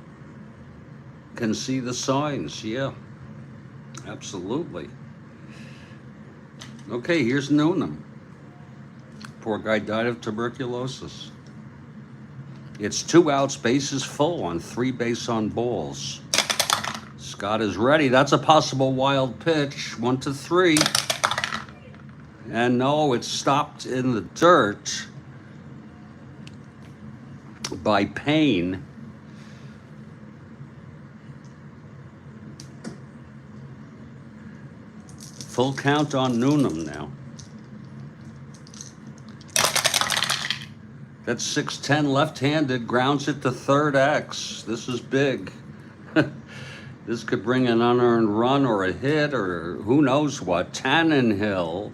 can see the signs. Yeah, absolutely. Okay, here's Noonan. Poor guy died of tuberculosis. It's 2 outs, bases full on 3 base on balls. Scott is ready. That's a possible wild pitch. 1-3. And no, it's stopped in the dirt by Payne. Full count on Noonan now. That's 6-10 left-handed, grounds it to third X. This is big. This could bring an unearned run or a hit or who knows what. Tannenhill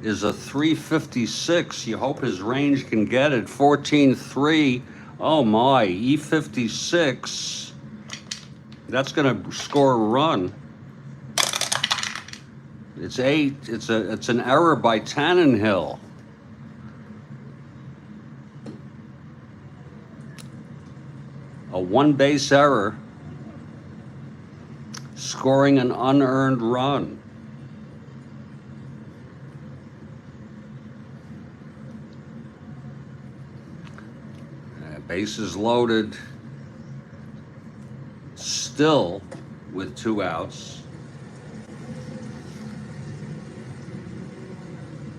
is a 356. You hope his range can get it. 14-3. Oh my, E56. That's gonna score a run. It's 8. It's an error by Tannenhill. A 1-base error, scoring an unearned run. Bases loaded, still with 2 outs.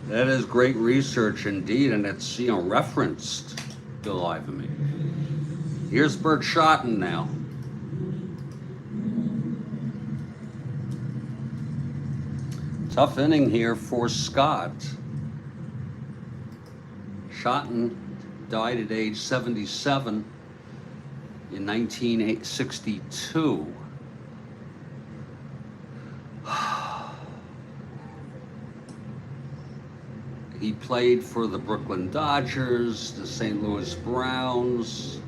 That is great research indeed, and it's, referenced. Go live with me. Here's Bert Schotten now. Tough inning here for Scott. Schotten died at age 77 in 1962. He played for the Brooklyn Dodgers, the St. Louis Browns,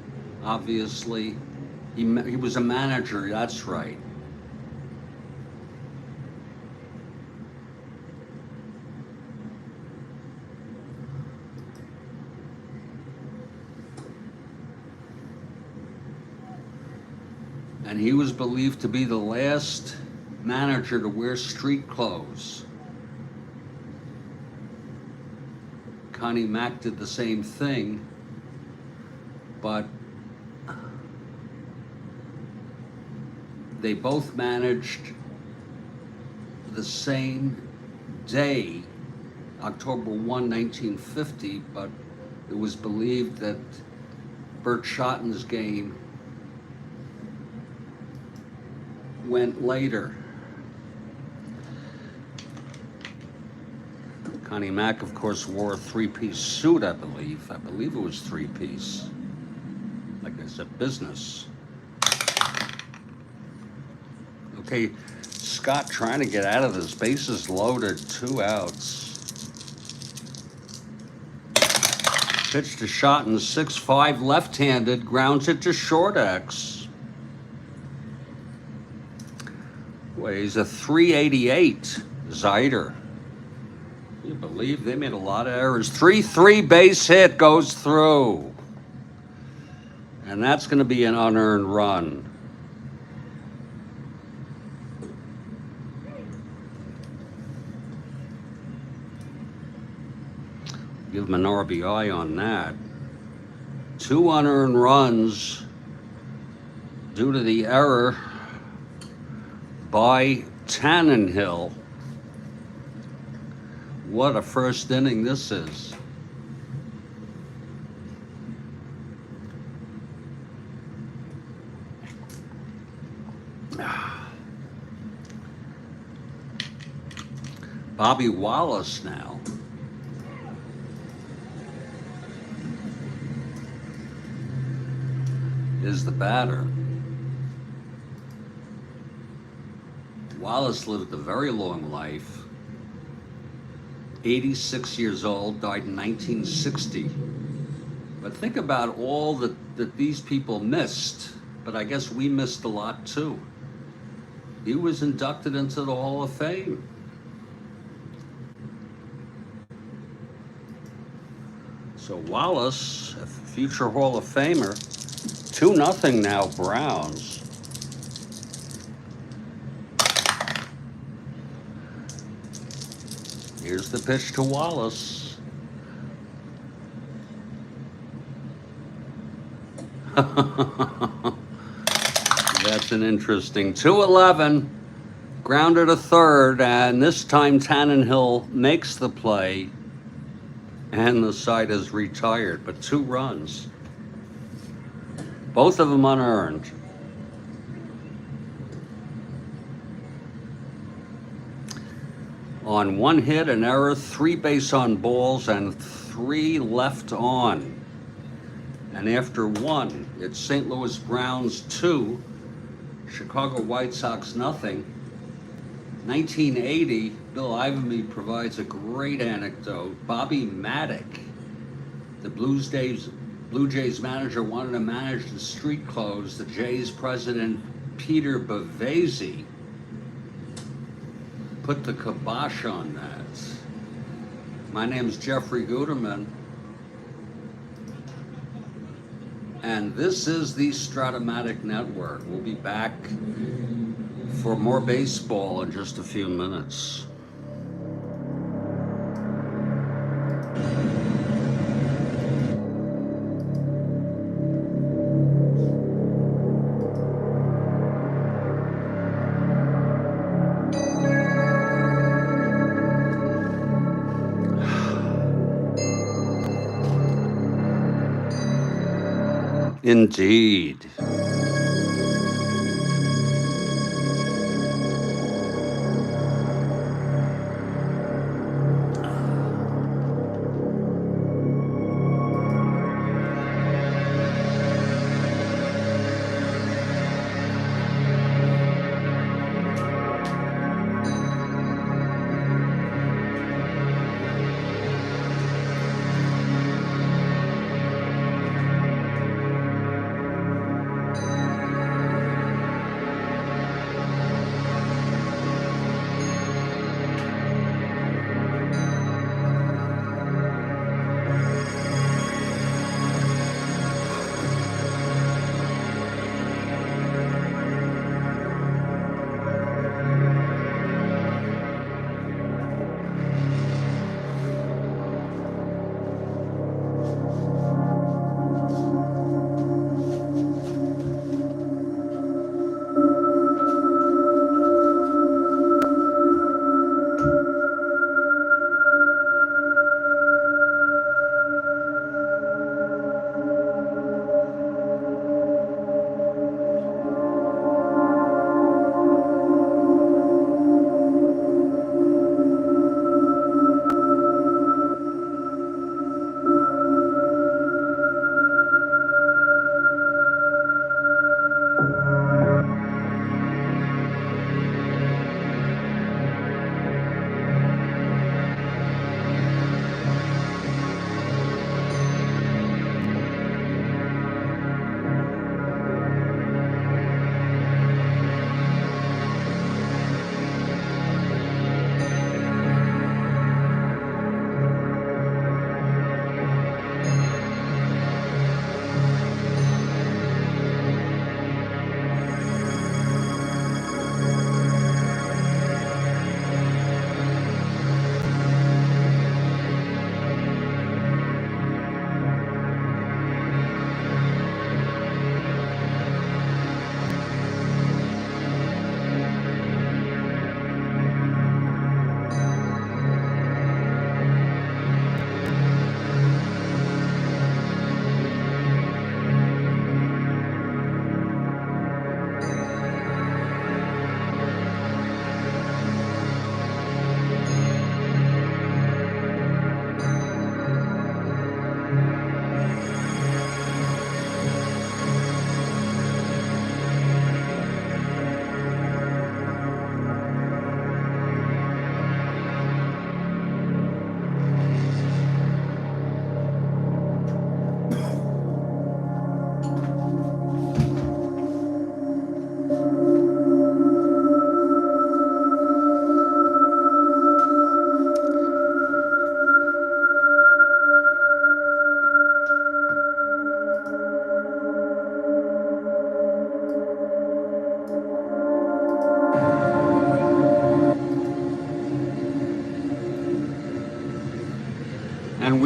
obviously. He was a manager, that's right. And he was believed to be the last manager to wear street clothes. Connie Mack did the same thing, but they both managed the same day, October 1, 1950, but it was believed that Bert Schotten's game went later. Connie Mack, of course, wore a 3-piece suit, I believe. I believe it was 3-piece. Like I said, business. Okay, Scott trying to get out of this. Bases loaded, 2 outs. Pitch to Schotten, 6'5", left-handed, grounds it to short X. Weighs a 388, Zeider. You believe they made a lot of errors. 3-3 base hit goes through. And that's going to be an unearned run. Give him an RBI on that. 2 unearned runs due to the error by Tannenhill. What a first inning this is. Bobby Wallace now. Is the batter. Wallace lived a very long life. 86 years old, died in 1960. But think about all that these people missed, but I guess we missed a lot too. He was inducted into the Hall of Fame. So Wallace, a future Hall of Famer, 2-0 now, Browns. Here's the pitch to Wallace. That's an interesting 2-11. Grounded to third, and this time Tannenhill makes the play, and the side is retired, but 2 runs. Both of them unearned. On 1 hit, an error, 3 base on balls, and 3 left on. And after 1, it's St. Louis Browns 2, Chicago White Sox nothing. 1980, Bill Ivanby provides a great anecdote. Bobby Matic, the Blue Jays manager, wanted to manage the street clothes. The Jays president, Peter Bavasi, put the kibosh on that. My name's Jeffrey Guterman, and this is the Strat-O-Matic Network. We'll be back for more baseball in just a few minutes. Indeed.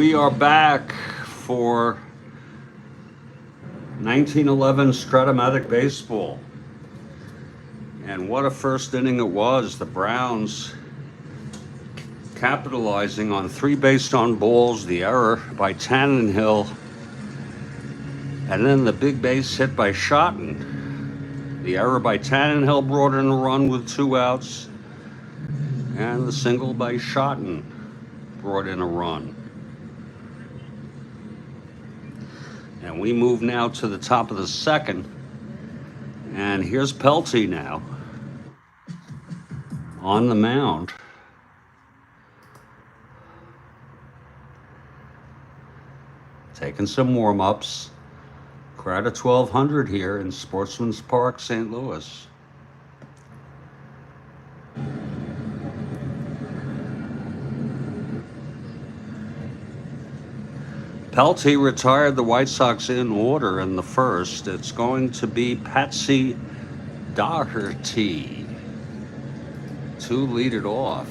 We are back for 1911 Strat-O-Matic baseball. And what a first inning it was. The Browns capitalizing on 3 base on balls, the error by Tannenhill, and then the big base hit by Schotten. The error by Tannenhill brought in a run with 2 outs, and the single by Schotten brought in a run. And we move now to the top of the second, and here's Pelty now on the mound. Taking some warm-ups. Crowd of 1,200 here in Sportsman's Park, St. Louis. Pelty retired the White Sox in order in the first. It's going to be Patsy Daugherty to lead it off.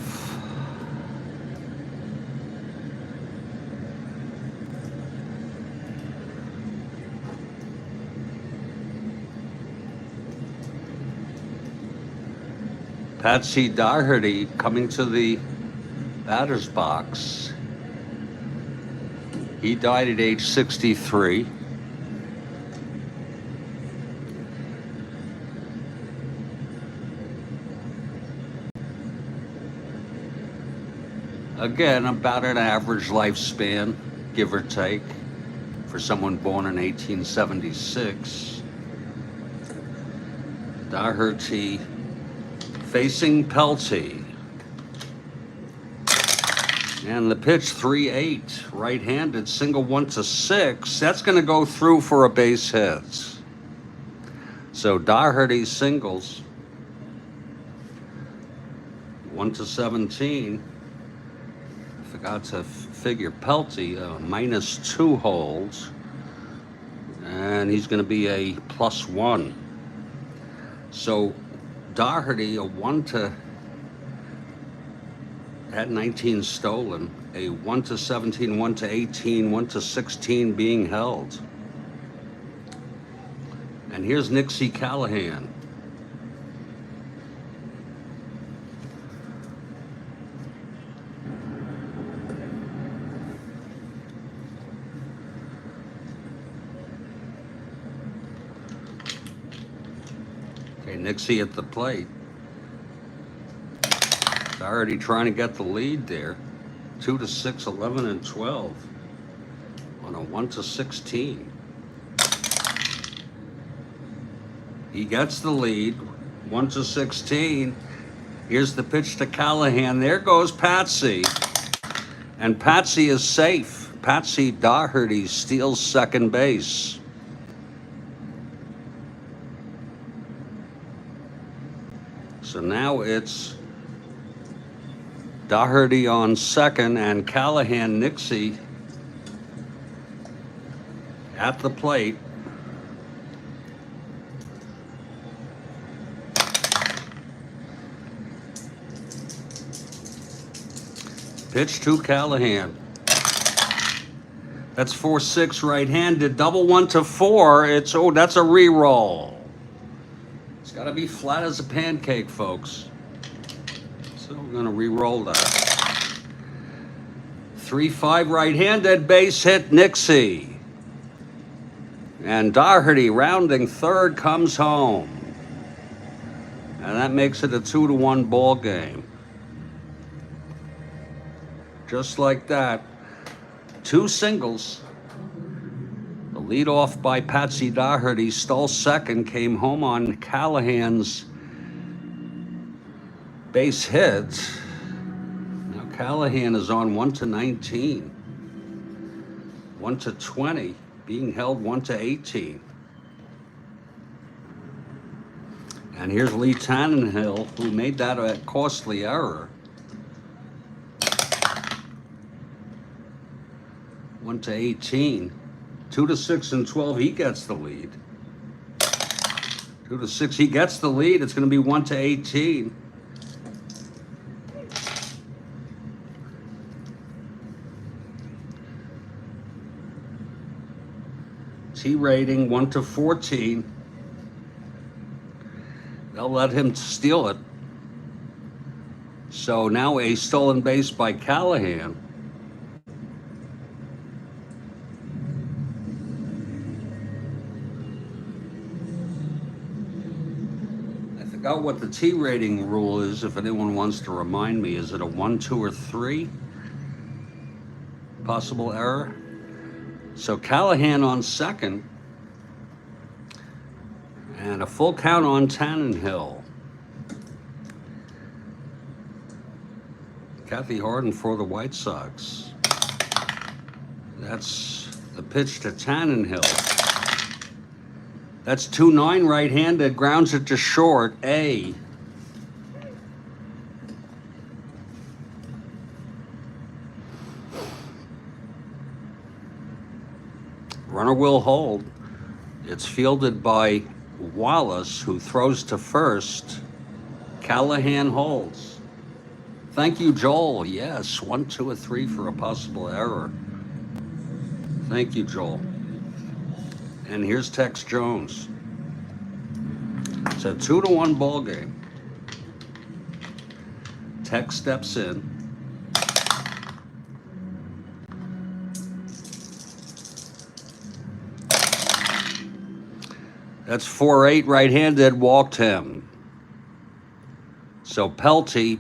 Patsy Daugherty coming to the batter's box. He died at age 63. Again, about an average lifespan, give or take, for someone born in 1876. Daugherty facing Pelty. And the pitch 3-8, right-handed, single 1-6. That's going to go through for a base hit. So Daugherty singles 1-17. Forgot to figure Pelty -2 holds, and he's going to be a +1. So Daugherty had 19 stolen, a 1-17, 1-18, 1-16 being held. And here's Nixie Callahan. Okay, Nixie at the plate. Already trying to get the lead there. 2-6, 11 and 12 on a 1-16. He gets the lead, 1-16. Here's the pitch to Callahan. There goes Patsy. And Patsy is safe. Patsy Daugherty steals second base. So now it's Daugherty on second and Callahan, Nixie at the plate. Pitch to Callahan. That's 4-6 right-handed, double 1-4. That's a re-roll. It's got to be flat as a pancake, folks. So we're going to re-roll that. 3-5 right-handed, base hit Nixie. And Daugherty rounding third comes home. And that makes it a 2-1 ball game. Just like that. 2 singles. The lead off by Patsy Daugherty, stole second, came home on Callahan's base hit. Now Callahan is on 1-19, 1-20, being held 1-18. And here's Lee Tannenhill, who made that a costly error. 1-18, 2-6 and 12. He gets the lead. 2-6. He gets the lead. It's going to be 1-18. T rating 1 to 14. They'll let him steal it. So now a stolen base by Callahan. I forgot what the T rating rule is, if anyone wants to remind me. Is it a 1, 2, or 3? Possible error. So Callahan on second. And a full count on Tannenhill. Kathy Harden for the White Sox. That's the pitch to Tannenhill. That's 2-9 right-handed, grounds it to short, A. Runner will hold. It's fielded by Wallace, who throws to first. Callahan holds. Thank you, Joel. Yes, 1, 2, or 3 for a possible error. Thank you, Joel. And here's Tex Jones. It's a 2-1 ball game. Tex steps in. That's 4-8 right-handed, walked him. So Pelty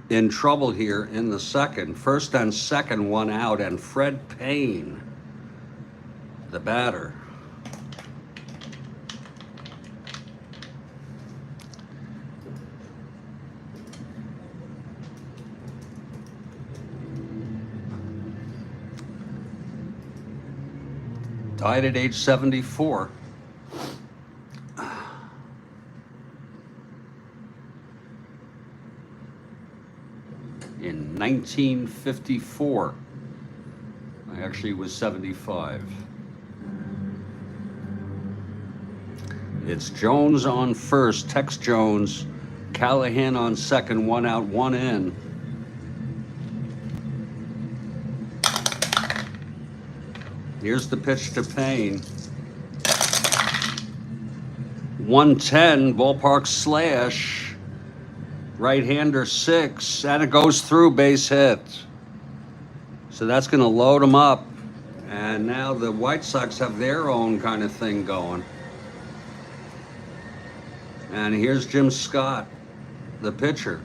in trouble here in the second. First and second, 1 out, and Fred Payne, the batter. Died at age 74. In 1954. I actually was 75. It's Jones on first, Tex Jones, Callahan on second, 1 out, 1 in. Here's the pitch to Payne. 110, ballpark slash. Right-hander 6, and it goes through, base hit. So that's going to load them up. And now the White Sox have their own kind of thing going. And here's Jim Scott, the pitcher.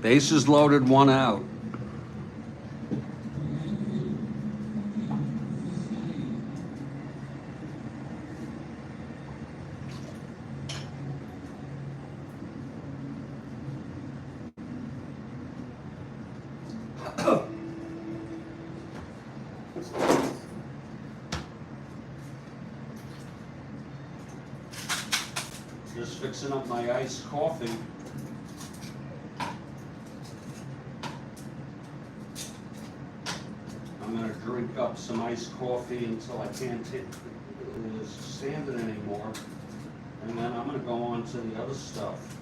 Bases loaded, 1 out. Just fixing up my iced coffee. I'm going to drink up some iced coffee until I can't stand it anymore. And then I'm going to go on to the other stuff.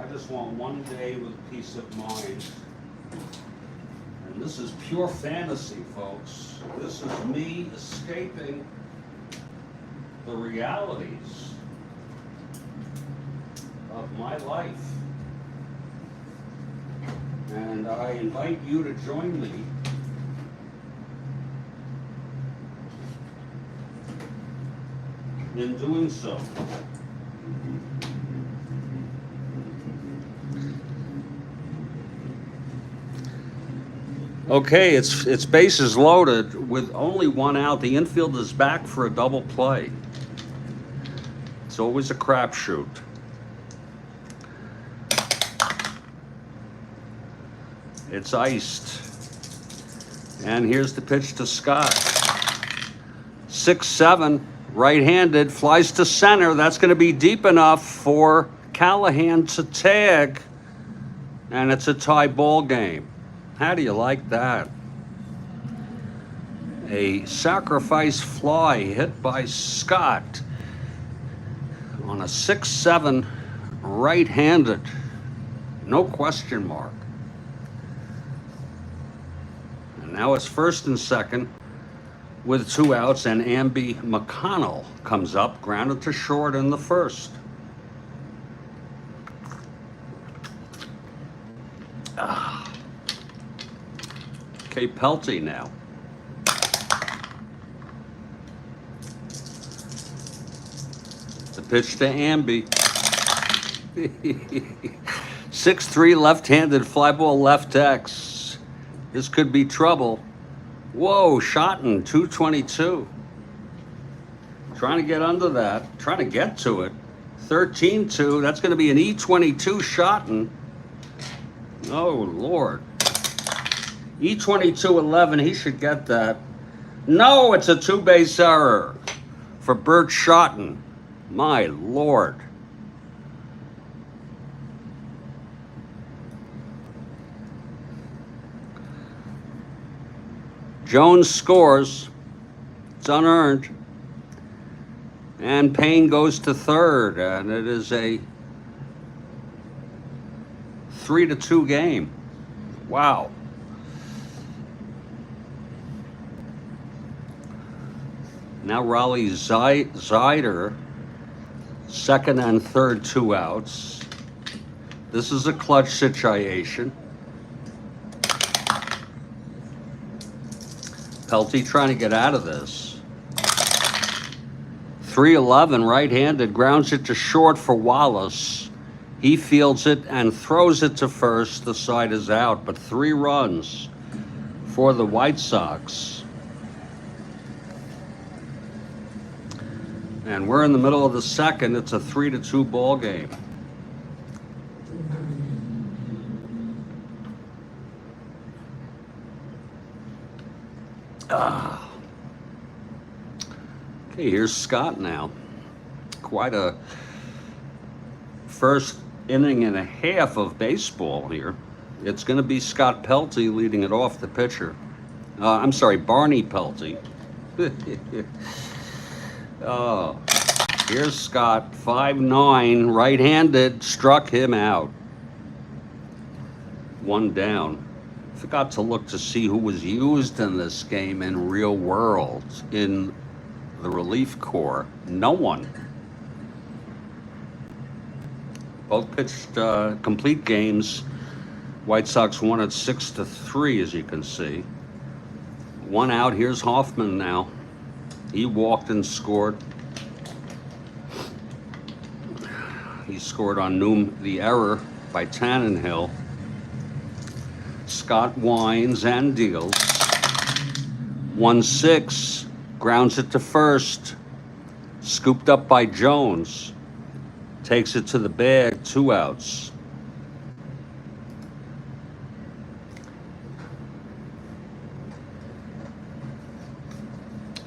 I just want one day with peace of mind. And this is pure fantasy, folks. This is me escaping the realities of my life. And I invite you to join me in doing so. Okay, it's bases loaded with only 1 out. The infield is back for a double play. It's always a crapshoot. It's iced. And here's the pitch to Scott. 6-7, right-handed, flies to center. That's going to be deep enough for Callahan to tag. And it's a tie ball game. How do you like that? A sacrifice fly hit by Scott on a 6-7 right-handed. No question mark. Now it's first and second with 2 outs, and Amby McConnell comes up, grounded to short in the first. Okay, Pelty now. The pitch to Amby. 6-3 left-handed fly ball left X. This could be trouble. Whoa, Schotten, 222. Trying to get under that, trying to get to it. 13-2, that's going to be an E22 Schotten. Oh, Lord. E22-11, he should get that. No, it's a 2-base error for Bert Schotten. My Lord. Jones scores. It's unearned. And Payne goes to third, and it is a 3-2 game. Wow. Now Raleigh Zeider, second and third, 2 outs. This is a clutch situation. Pelty trying to get out of this. 3-11, right-handed, grounds it to short for Wallace. He fields it and throws it to first. The side is out, but 3 runs for the White Sox. And we're in the middle of the second. It's a 3-2 ball game. Okay, here's Scott now. Quite a first inning and a half of baseball here. It's going to be Scott Pelty leading it off, the pitcher. I'm sorry, Barney Pelty. Oh, here's Scott, 5'9", right-handed, struck him out. 1 down. Forgot to look to see who was used in this game in real world, in the relief corps. No one. Both pitched complete games. White Sox won at 6-3, as you can see. 1 out. Here's Hoffman now. He walked and scored. He scored on the error by Tannenhill. Scott winds and deals. 1-6, grounds it to first. Scooped up by Jones. Takes it to the bag, 2 outs.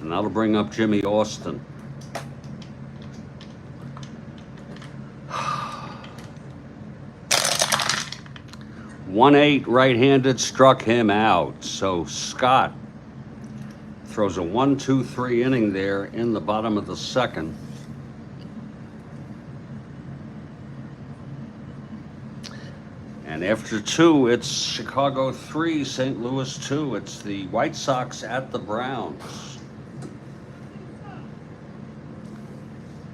And that'll bring up Jimmy Austin. 1-8, right-handed, struck him out. So Scott throws a 1-2-3 inning there in the bottom of the second. And after 2, it's Chicago 3, St. Louis 2. It's the White Sox at the Browns.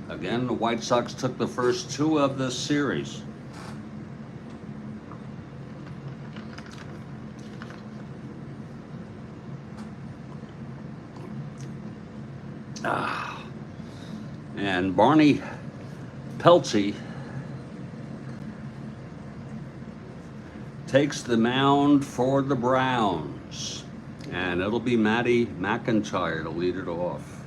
Again, the White Sox took the first 2 of this series. And Barney Pelty takes the mound for the Browns. And it'll be Matty McIntyre to lead it off.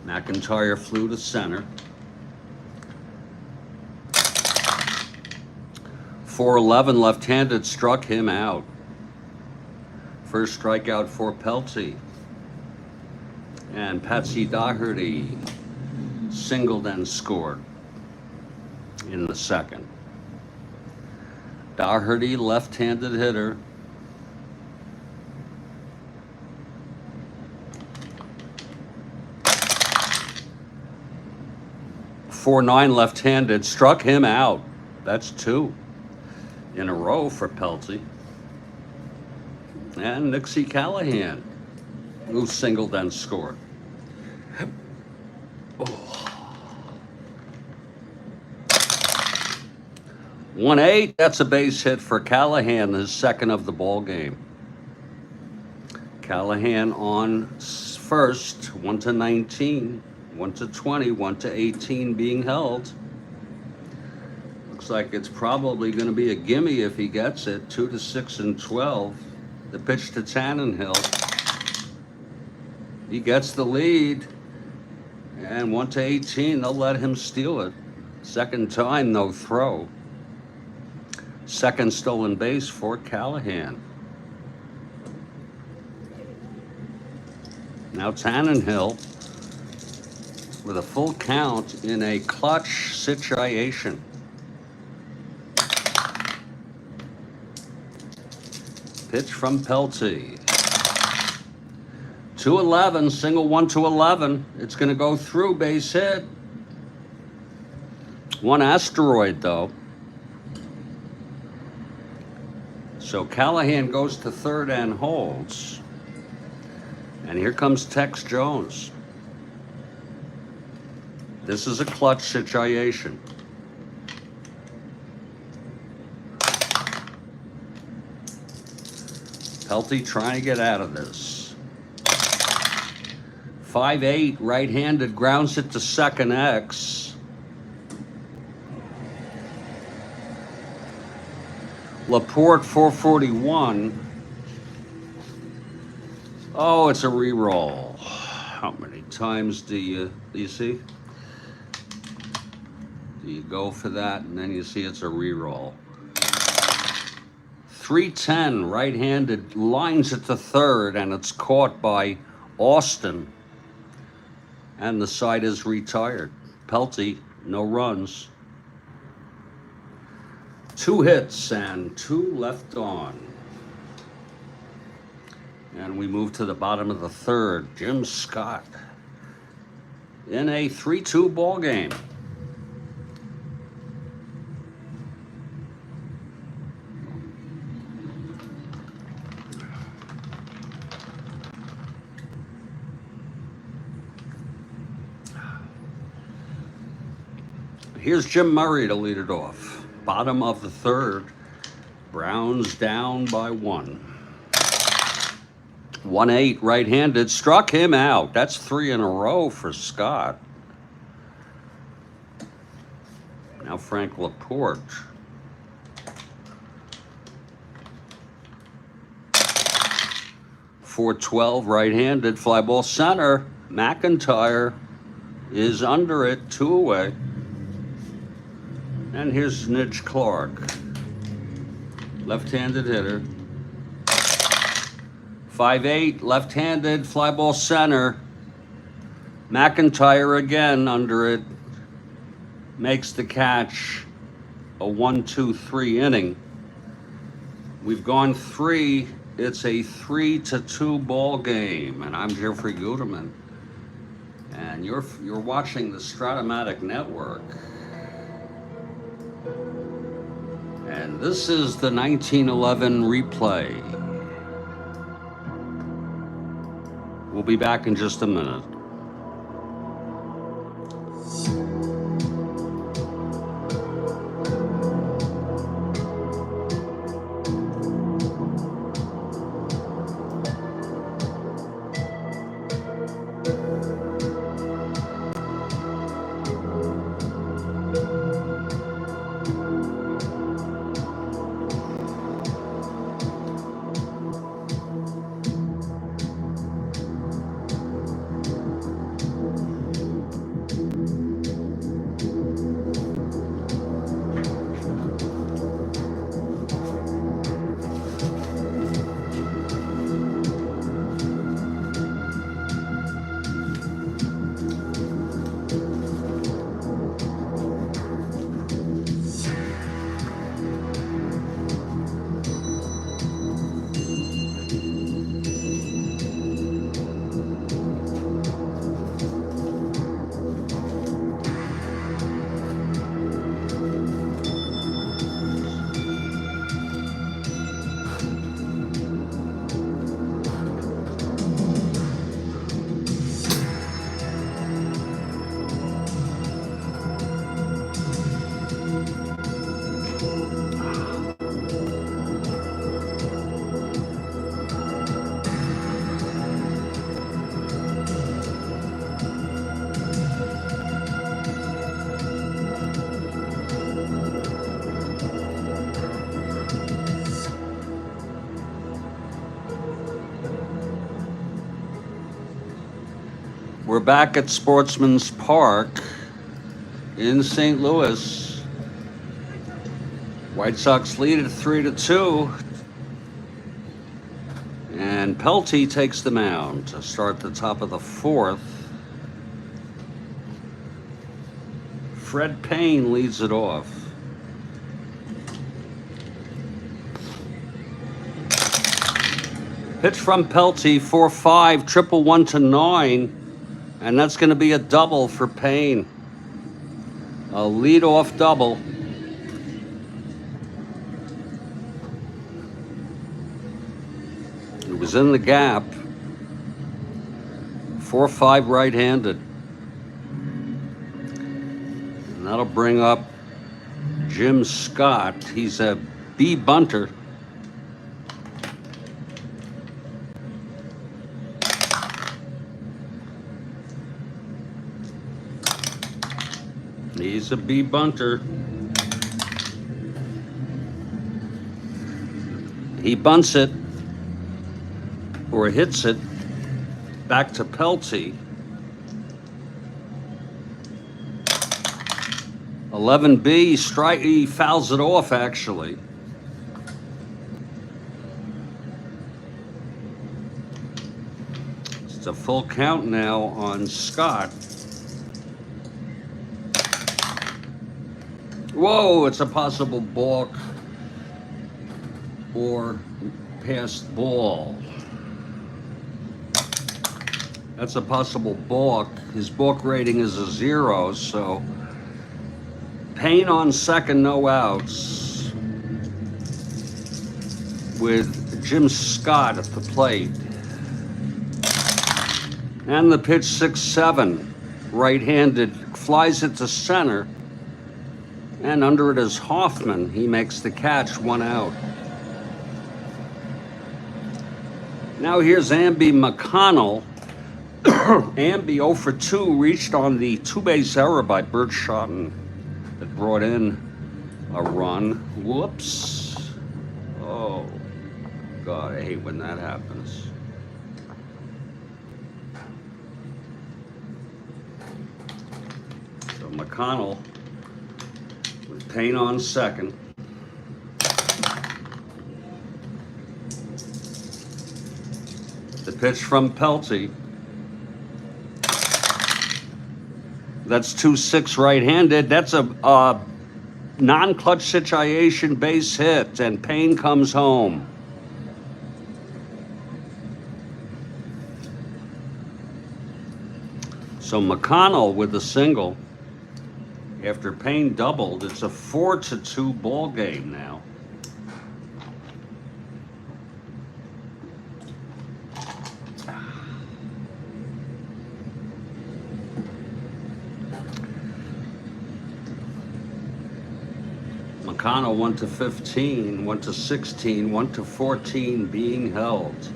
McIntyre flew to center. 4-11, left-handed, struck him out. First strikeout for Pelty. And Patsy Daugherty singled and scored in the second. Daugherty, left-handed hitter. .49 left-handed, struck him out. That's 2 in a row for Pelty. And Nixie Callahan, who singled and scored. 1-8, that's a base hit for Callahan, his second of the ball game. Callahan on first, 1-19, 1-20, 1-18 being held. Looks like it's probably going to be a gimme if he gets it. 2-6 and 12. The pitch to Tannenhill. He gets the lead. And 1-18, they'll let him steal it. Second time, no throw. Second stolen base for Callahan. Now Tannenhill with a full count in a clutch situation. Pitch from Pelty. 2-11, single 1-11. It's going to go through, base hit. One asteroid, though. So Callahan goes to third and holds. And here comes Tex Jones. This is a clutch situation. Pelty trying to get out of this. 5-8, right-handed, grounds it to second X. Laporte 441. Oh, it's a re-roll. How many times do you see? Do you go for that and then you see it's a re-roll? 310, right-handed, lines it to third, and it's caught by Austin. And the side is retired. Pelty, no runs. 2 hits and 2 left on. And we move to the bottom of the third. Jim Scott in a 3-2 ball game. Here's Jim Murray to lead it off. Bottom of the third. Browns down by 1. 1-8, right-handed, struck him out. That's 3 in a row for Scott. Now Frank Laporte. .412, right-handed, fly ball center. McIntyre is under it, 2 away. And here's Nidge Clark, left-handed hitter. 5-8, left-handed, fly ball center. McIntyre again under it. Makes the catch. A 1-2-3 inning. We've gone 3. It's a 3-2 ball game, and I'm Jeffrey Guterman. And you're watching the Strat-O-Matic Network. And this is the 1911 replay. We'll be back in just a minute. We're back at Sportsman's Park in St. Louis. White Sox lead at 3-2. And Pelty takes the mound to start the top of the fourth. Fred Payne leads it off. Pitch from Pelty, 4-5, triple 1-9, and that's going to be a double for Payne. A leadoff double. It was in the gap. 4-5 right-handed. And that'll bring up Jim Scott. He's a B bunter. He's a B bunter. He bunts it or hits it back to Pelty. 11B strike. He fouls it off actually. It's a full count now on Scott. Whoa, it's a possible balk or passed ball. That's a possible balk. His balk rating is a 0, so Payne on second, no outs, with Jim Scott at the plate. And the pitch 6-7, right-handed, flies it to center. And under it is Hoffman. He makes the catch, 1 out. Now here's Amby McConnell. Amby 0 for 2 reached on the 2-base error by Bert Schotten that brought in a run. Whoops. Oh, God, I hate when that happens. So McConnell, Payne on second. The pitch from Pelty. That's 2-6 right-handed. That's a non-clutch situation base hit, and Payne comes home. So McConnell with the single. After Payne doubled, it's a 4-2 ball game now. McConnell 1-15, 1-16, 1-14 being held.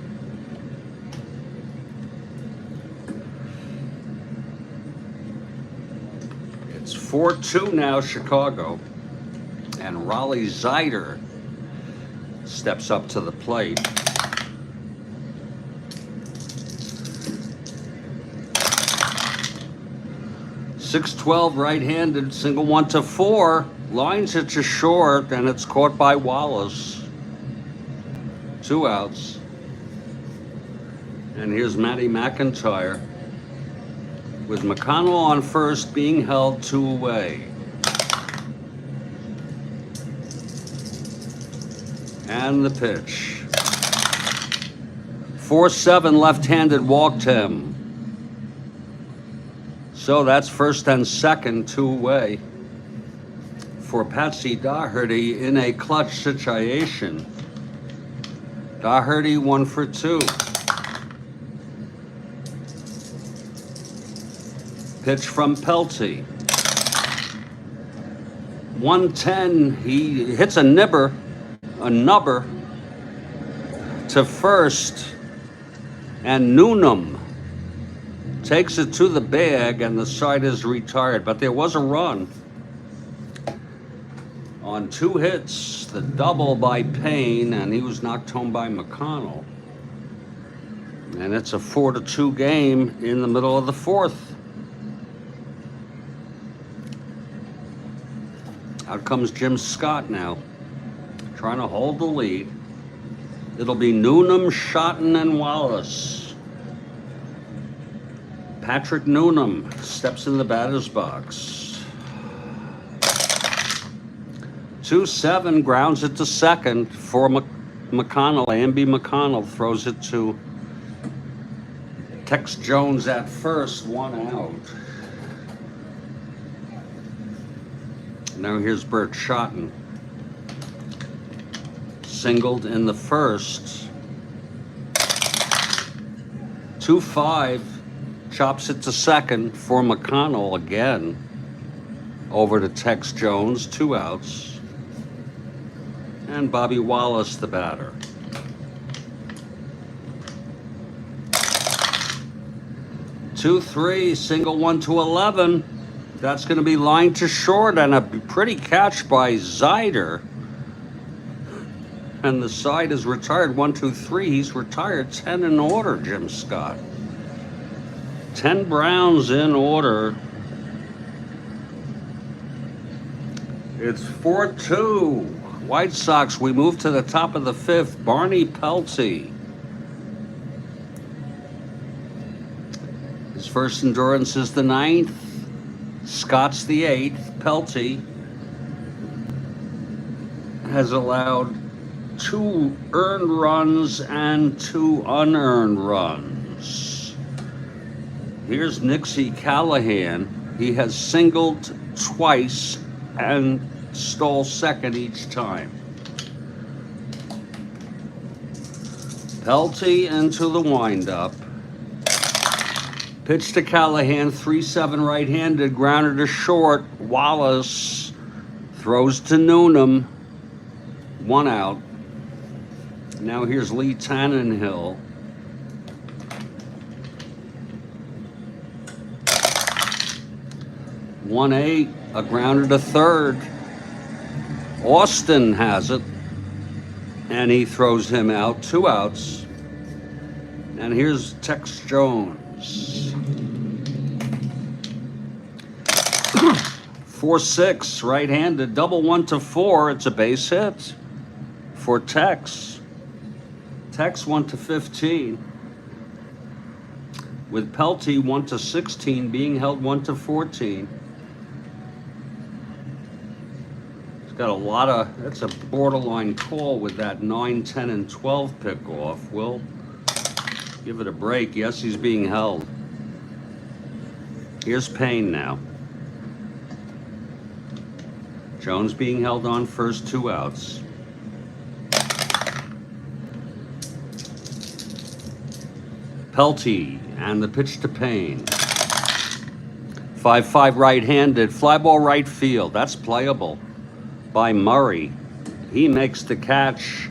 It's 4-2 now, Chicago. And Raleigh Zeider steps up to the plate. .612 right-handed, single 1-4. Lines it to short, and it's caught by Wallace. 2 outs. And here's Matty McIntyre, with McConnell on first, being held 2 away. And the pitch. 4-7 left-handed, walked him. So that's first and second, 2 away for Patsy Daugherty in a clutch situation. Daugherty 1 for 2. Pitch from Pelty. 110, he hits a nubber to first, and Noonan takes it to the bag, and the side is retired. But there was a run on 2 hits, the double by Payne, and he was knocked home by McConnell. And it's a 4-2 game in the middle of the fourth. Out comes Jim Scott now, trying to hold the lead. It'll be Newnham, Shotton, and Wallace. Patrick Newnham steps in the batter's box. 2-7, grounds it to second for McConnell. Amby McConnell throws it to Tex Jones at first, 1 out. Now here's Bert Shotton. Singled in the first. 2-5, chops it to second for McConnell again. Over to Tex Jones, 2 outs. And Bobby Wallace, the batter. Two, 3, single 1 to 11. That's going to be line to short, and a pretty catch by Zeider. And the side is retired. 1, 2, 3. He's retired. 10 in order, Jim Scott. 10 Browns in order. It's 4-2. White Sox, we move to the top of the fifth. Barney Pelty. His first endurance is the 9th. Scott's the 8th. Pelty has allowed 2 earned runs and 2 unearned runs. Here's Nixie Callahan. He has singled twice and stole second each time. Pelty into the windup. Pitch to Callahan, 3-7 right-handed, grounded to short. Wallace throws to Newnham, 1 out. Now here's Lee Tannenhill. One 8, a grounder to third. Austin has it, and he throws him out, 2 outs. And here's Tex Jones. 4-6, right-handed, double 1 to 4. It's a base hit for Tex. Tex 1 to 15. With Pelty 1 to 16, being held 1 to 14. Got a lot of, that's a borderline call with that 9, 10, and 12 pickoff. We'll give it a break. Yes, he's being held. Here's Payne now. Jones being held on first, 2 outs. Pelty and the pitch to Payne. 5-5 right-handed, fly ball right field. That's playable by Murray. He makes the catch,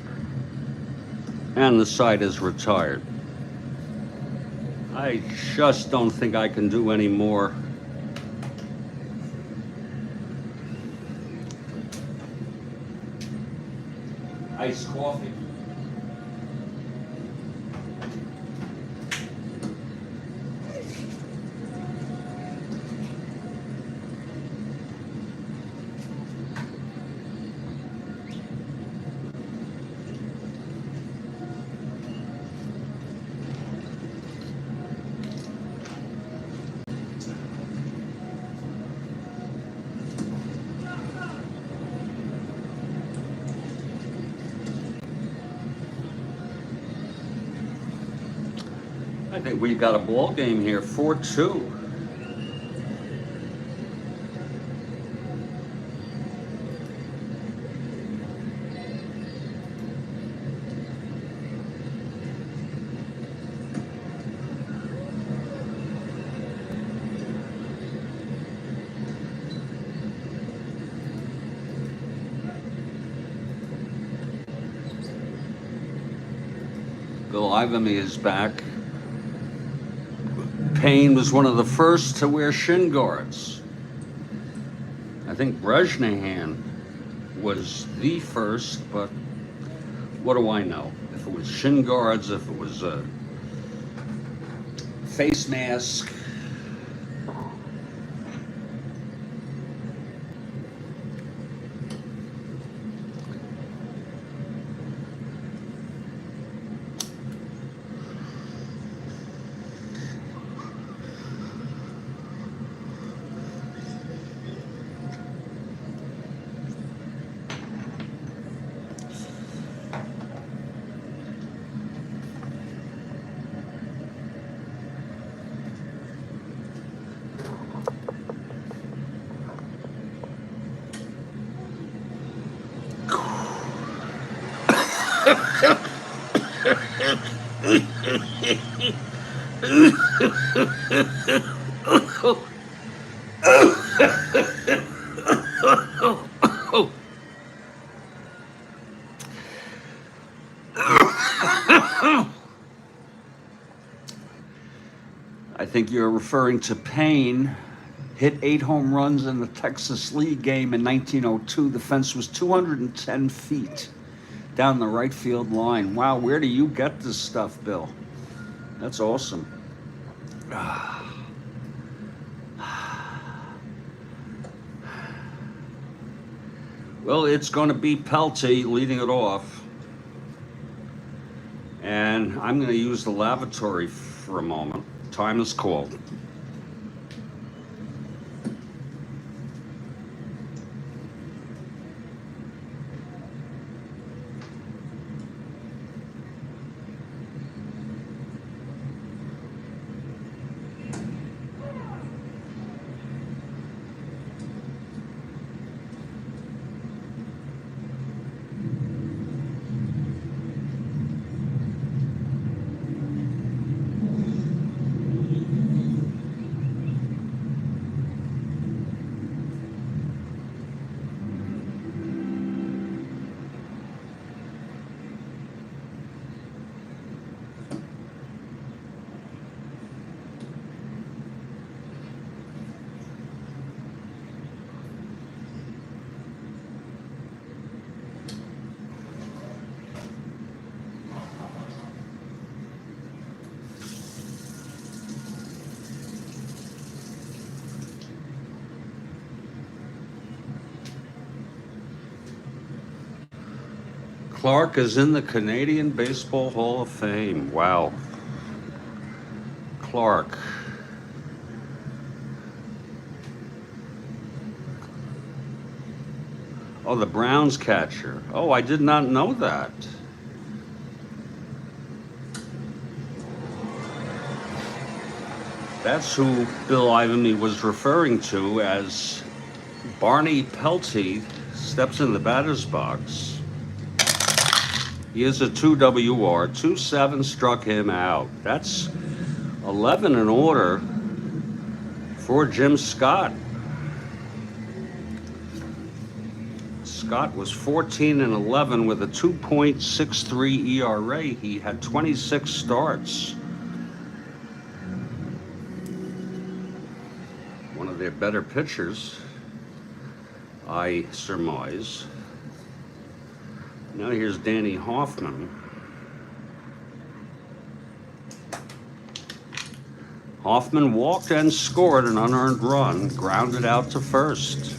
and the side is retired. I just don't think I can do any more. Iced coffee. I think we've got a ball game here, 4-2. Bill Ivamy is back. Payne was one of the first to wear shin guards. I think Bresnahan was the first, but what do I know? If it was shin guards, if it was face mask. I think you're referring to Payne. Hit 8 home runs in the Texas League game in 1902. The fence was 210 feet down the right field line. Wow, where do you get this stuff, Bill? That's awesome. Well, it's going to be Pelty leading it off. And I'm going to use the lavatory for a moment. Time is called. Clark is in the Canadian Baseball Hall of Fame. Wow. Clark. Oh, the Browns catcher. Oh, I did not know that. That's who Bill Ivany was referring to as Barney Pelty steps in the batter's box. He is a 2WR. 2-7 struck him out. That's 11 in order for Jim Scott. Scott was 14-11 with a 2.63 ERA. He had 26 starts. One of their better pitchers, I surmise. Now here's Danny Hoffman. Hoffman walked and scored an unearned run, grounded out to first.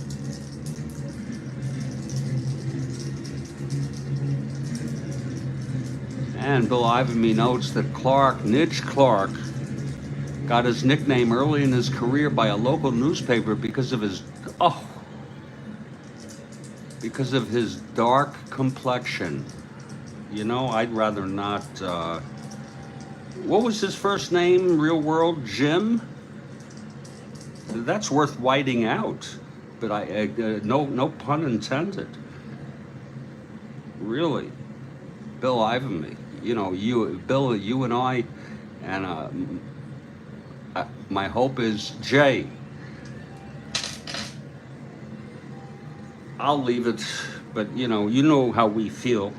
And Bill Ivany notes that Nitch Clark, got his nickname early in his career by a local newspaper because of his dark complexion. You know, I'd rather not. What was his first name, real world? Jim? That's worth whiting out, but no pun intended. Really, Bill Ivany. You know, Bill, you and I, and my hope is Jay. I'll leave it, but you know how we feel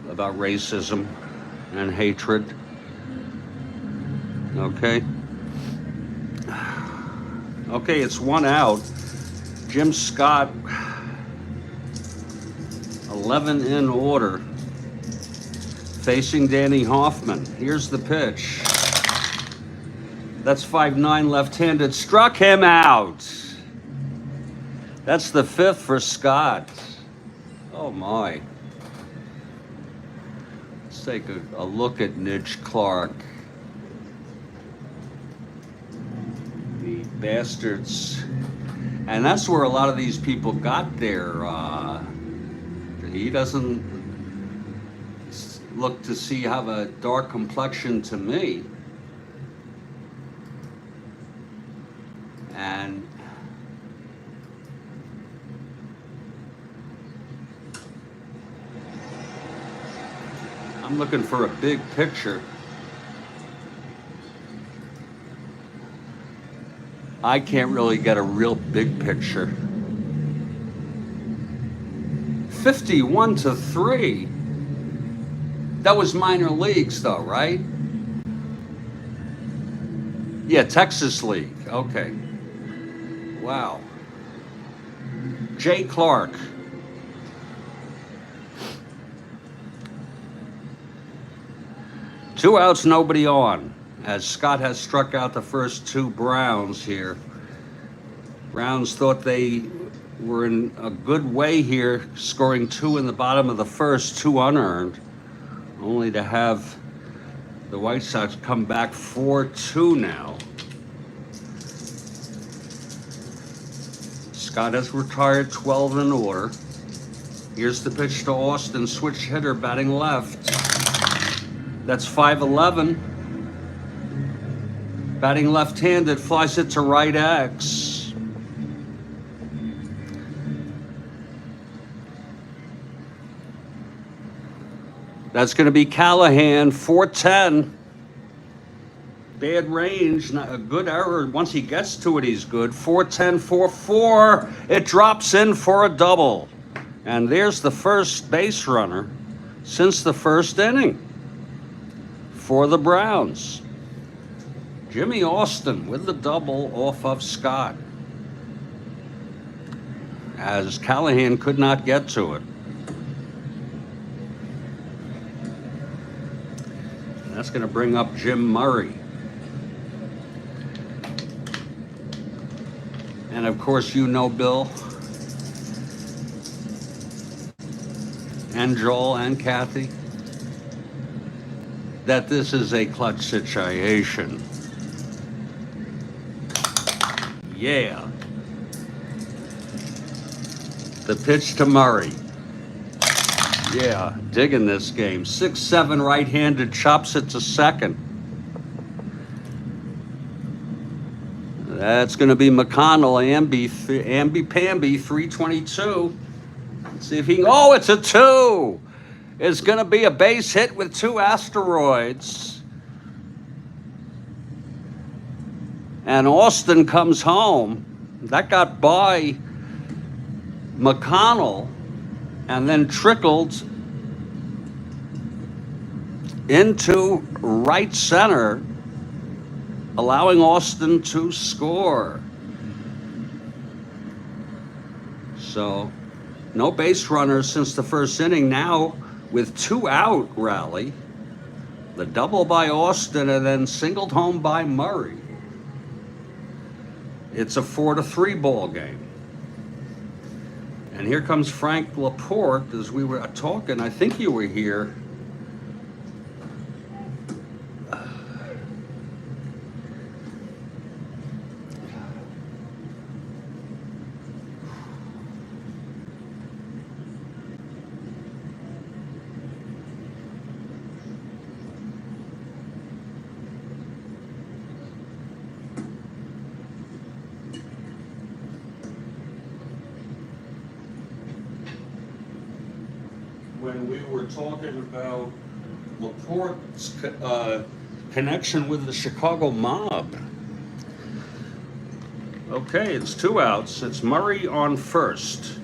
about racism and hatred. Okay? Okay, it's 1 out. Jim Scott, 11 in order, facing Danny Hoffman. Here's the pitch. That's 5-9 left-handed. Struck him out. That's the 5th for Scott. Oh my. Let's take a look at Nidge Clark. The bastards. And that's where a lot of these people got their, he doesn't look to see have a dark complexion to me. And I'm looking for a big picture. I can't really get a real big picture. 51-3. That was minor leagues though, right? Yeah, Texas League. Okay. Wow. Jay Clark. Two outs, nobody on, as Scott has struck out the first two Browns here. Browns thought they were in a good way here, scoring 2 in the bottom of the first, 2 unearned, only to have the White Sox come back 4-2 now. Scott has retired 12 in order. Here's the pitch to Austin, switch hitter, batting left. That's 5-11. Batting left-handed, flies it to right X. That's going to be Callahan, 4-10. Bad range, not a good error. Once he gets to it, he's good. 4-10, 4-4. It drops in for a double. And there's the first base runner since the first inning for the Browns. Jimmy Austin with the double off of Scott, as Callahan could not get to it. And that's going to bring up Jim Murray. And of course, you know, Bill and Joel and Kathy, that this is a clutch situation. Yeah. The pitch to Murray. Yeah, digging this game. 6-7 right-handed, chops it to second. That's going to be McConnell, amby-pamby, 322. Let's see if he can, oh, it's a 2. It's going to be a base hit with 2 asteroids. And Austin comes home. That got by McConnell and then trickled into right center, allowing Austin to score. So no base runners since the first inning. Now with 2 out rally, the double by Austin and then singled home by Murray. It's a 4-3 ball game. And here comes Frank Laporte, as we were talking. I think you were here. When we were talking about Laporte's connection with the Chicago mob. Okay, it's 2 outs. It's Murray on first.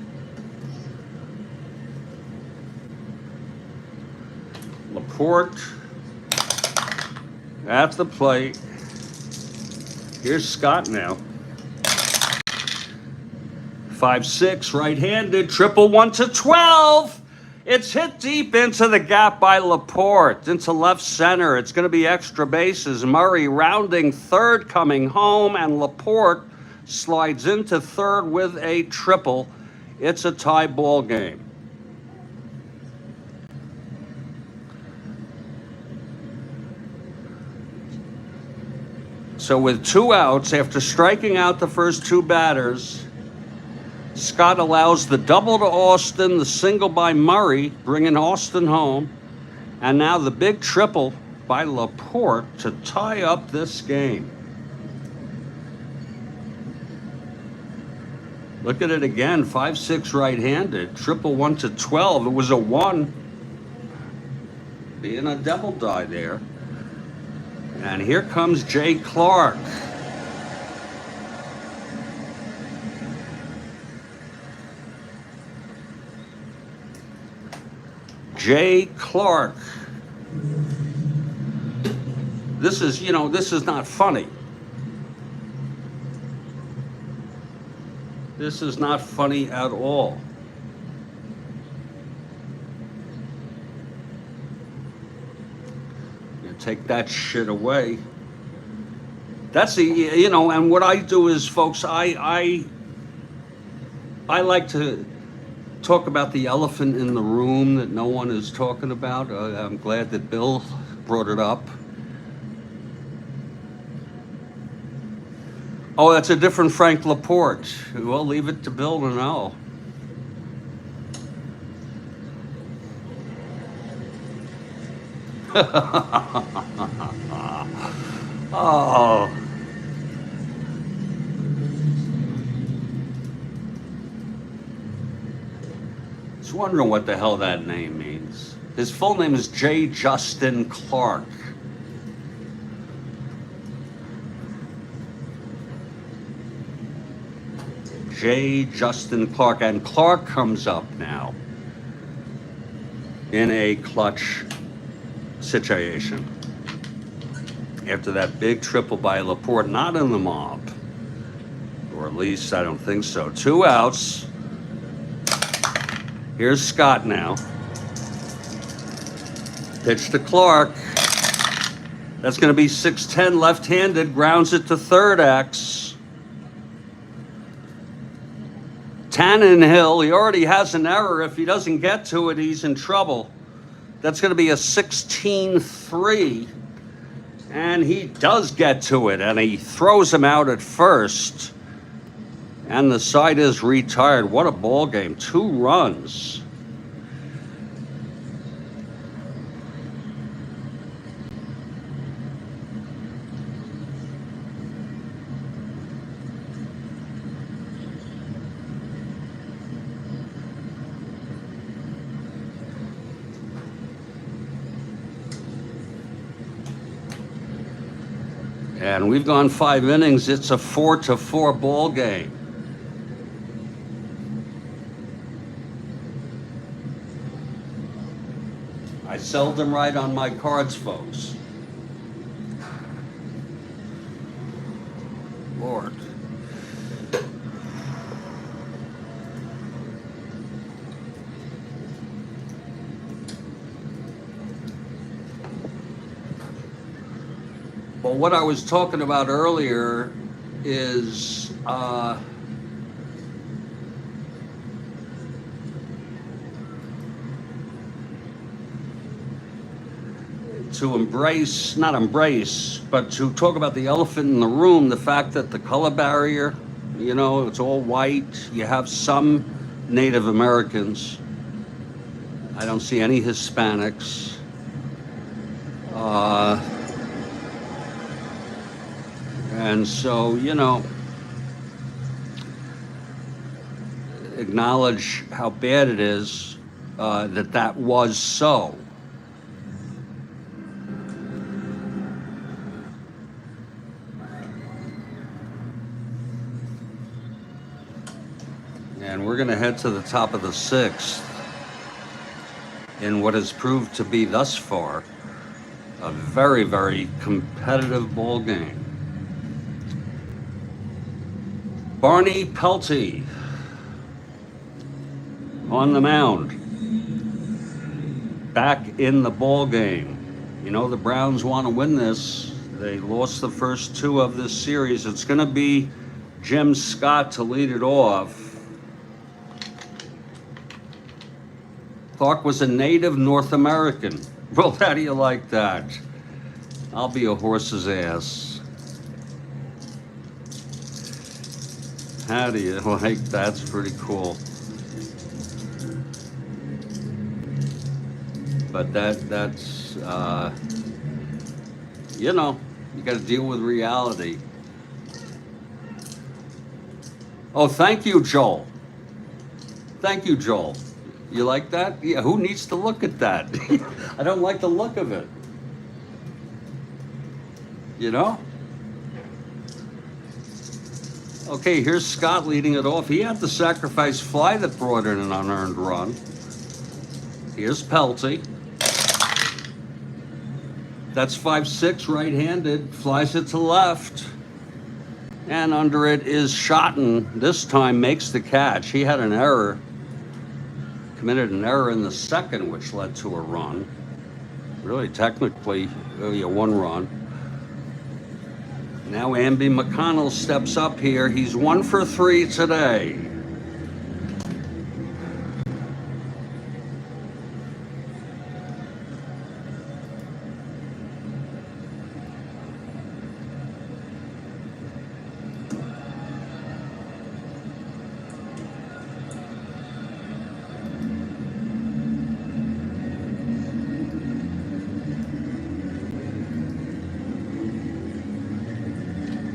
Laporte at the plate. Here's Scott now. 5-6, right-handed, triple 1-12. It's hit deep into the gap by Laporte, into left center. It's going to be extra bases. Murray rounding third, coming home, and Laporte slides into third with a triple. It's a tie ball game. So with 2 outs, after striking out the first 2 batters, Scott allows the double to Austin, the single by Murray, bringing Austin home, and now the big triple by Laporte to tie up this game. Look at it again, 5-6 right-handed, triple 1 to 12. It was a 1, being a double die there. And here comes Jay Clark. Jay Clark. This is, this is not funny. This is not funny at all. Take that shit away. That's the, and what I do is, folks, I like to talk about the elephant in the room that no one is talking about. I'm glad that Bill brought it up. Oh, that's a different Frank Laporte. Well, leave it to Bill to know. Oh. Just wondering what the hell that name means. His full name is J. Justin Clark. J. Justin Clark. And Clark comes up now in a clutch situation after that big triple by Laporte, not in the mob, or at least I don't think so. 2 outs. Here's Scott now. Pitch to Clark. That's going to be 6-10 left-handed, grounds it to third X. Tannenhill, he already has an error. If he doesn't get to it, he's in trouble. That's going to be a 16-3, and he does get to it, and he throws him out at first, and the side is retired. What a ball game. 2 runs. And we've gone 5 innings. It's a 4-4 ball game. I seldom write on my cards, folks. Lord. Well, what I was talking about earlier is to embrace, not embrace, but to talk about the elephant in the room, the fact that the color barrier, it's all white. You have some Native Americans. I don't see any Hispanics. And so, acknowledge how bad it is that was so. And we're going to head to the top of the 6th in what has proved to be thus far a very, very competitive ball game. Barney Pelty on the mound. back in the ball game. You know, the Browns want to win this. They lost the first two of this series. It's going to be Jim Scott to lead it off. Clark was a native North American. Well, how do you like that? I'll be a horse's ass. How do you like that? That's pretty cool. But that's you know, you got to deal with reality. Oh, thank you, Joel. Thank you, Joel. You like that? Yeah, who needs to look at that? I don't like the look of it. You know? Okay, here's Scott leading it off. He had the sacrifice fly that brought in an unearned run. Here's Pelty. That's 5-6 right-handed, flies it to left. And under it is Schotten. This time makes the catch. He had an error, committed an error in the second, which led to a run. Really, technically, one run. Now Amby McConnell steps up here. He's 1 for 3 today.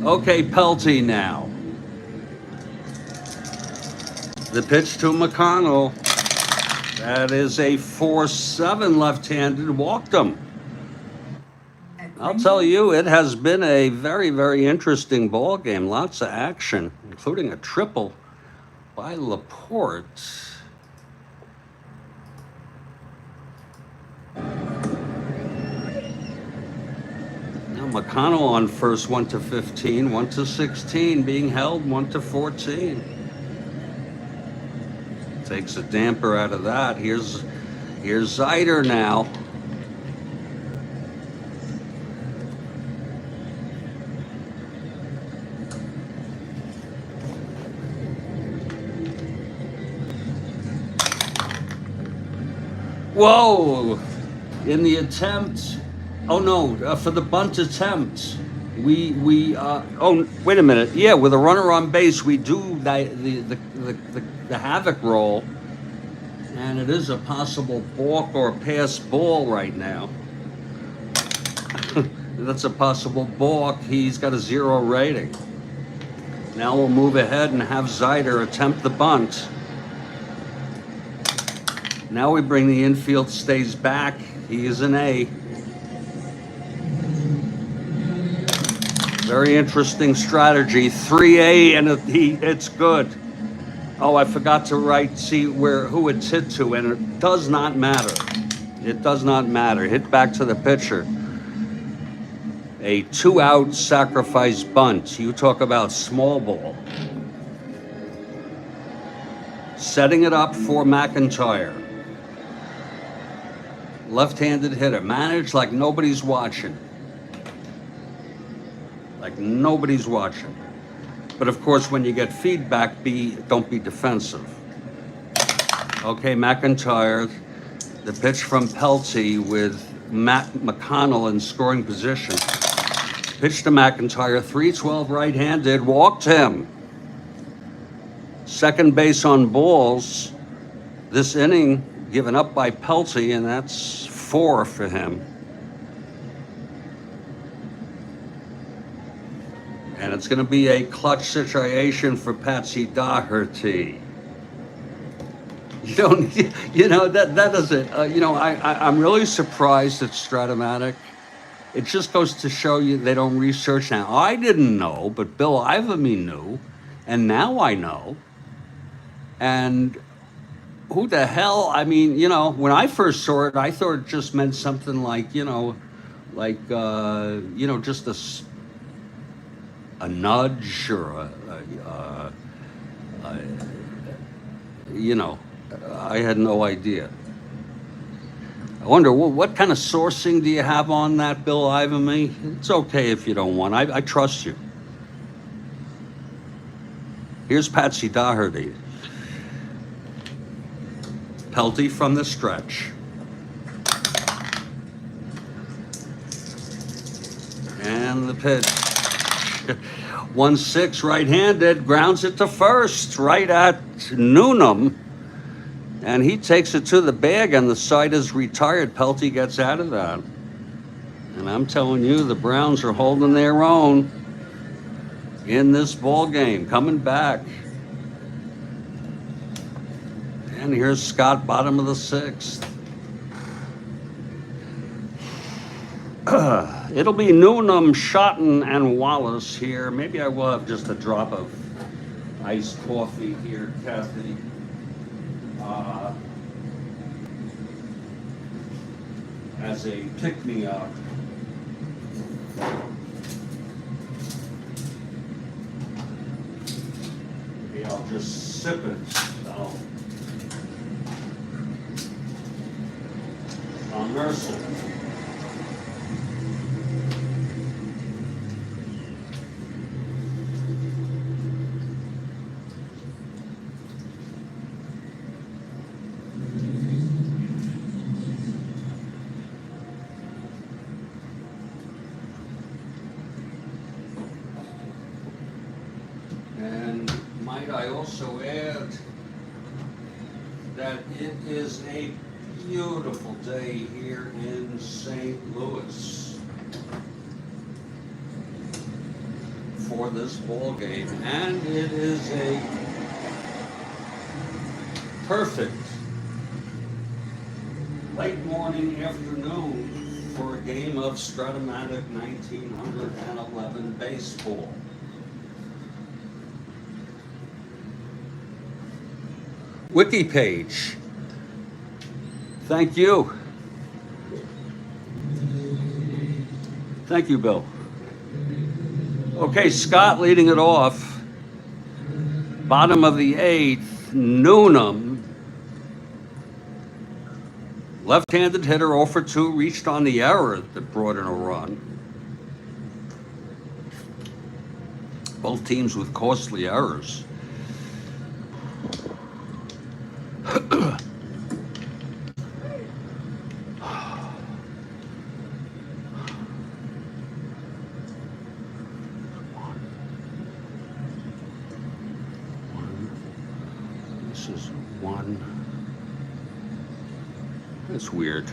Okay, Pelty now. The pitch to McConnell. That is a 4-7 left-handed, walked him. I'll tell you, it has been a very, very interesting ball game. Lots of action, including a triple by Laporte. McConnell on first, 1 to 15, 1 to 16, being held 1 to 14. Takes a damper out of that. Here's Zider now. Whoa! In the attempt. Oh no! For the bunt attempt, oh, wait a minute. Yeah, with a runner on base, we do the havoc roll, and it is a possible balk or pass ball right now. That's a possible balk. He's got a 0 rating. Now we'll move ahead and have Zider attempt the bunt. Now we bring the infield stays back. He is an A. Very interesting strategy. 3A, and it's good. Oh, I forgot to see who it's hit to, and it does not matter. It does not matter. Hit back to the pitcher. A 2-out sacrifice bunt. You talk about small ball. Setting it up for McIntyre. Left-handed hitter. Managed like nobody's watching. Like nobody's watching. But of course, when you get feedback, don't be defensive. Okay, McIntyre, the pitch from Pelty with Matt McConnell in scoring position. Pitch to McIntyre, 3-12 right-handed, walked him. Second base on balls. This inning given up by Pelty, and that's 4 for him. And it's going to be a clutch situation for Patsy Daugherty. That doesn't, I'm really surprised at Strat-O-Matic. It just goes to show you they don't research now. I didn't know, but Bill Ivamy knew, and now I know. And who the hell, when I first saw it, I thought it just meant something like, just a nudge or I had no idea. wonder, what kind of sourcing do you have on that, Bill Ivanme? It's okay if you don't want. I trust you. Here's Patsy Daugherty. Pelty from the stretch. And the pitch. 1-6 right-handed, grounds it to first, right at Noonan. And he takes it to the bag, and the side is retired. Pelty gets out of that. And I'm telling you, the Browns are holding their own in this ball game, coming back. And here's Scott, bottom of the sixth. It'll be Noonan, Shotton, and Wallace here. Maybe I will have just a drop of iced coffee here, Kathy. As a pick-me-up. Maybe I'll just sip it. So. Mercer. And might I also add that it is a beautiful day here in St. Louis for this ball game, and it is a perfect late morning afternoon for a game of Strat-O-Matic 1911 baseball. Wiki page. Thank you. Thank you, Bill. Okay, Scott leading it off. Bottom of the eighth, Noonan. Left-handed hitter, 0 for 2, reached on the error that brought in a run. Both teams with costly errors. This is 1. That's weird.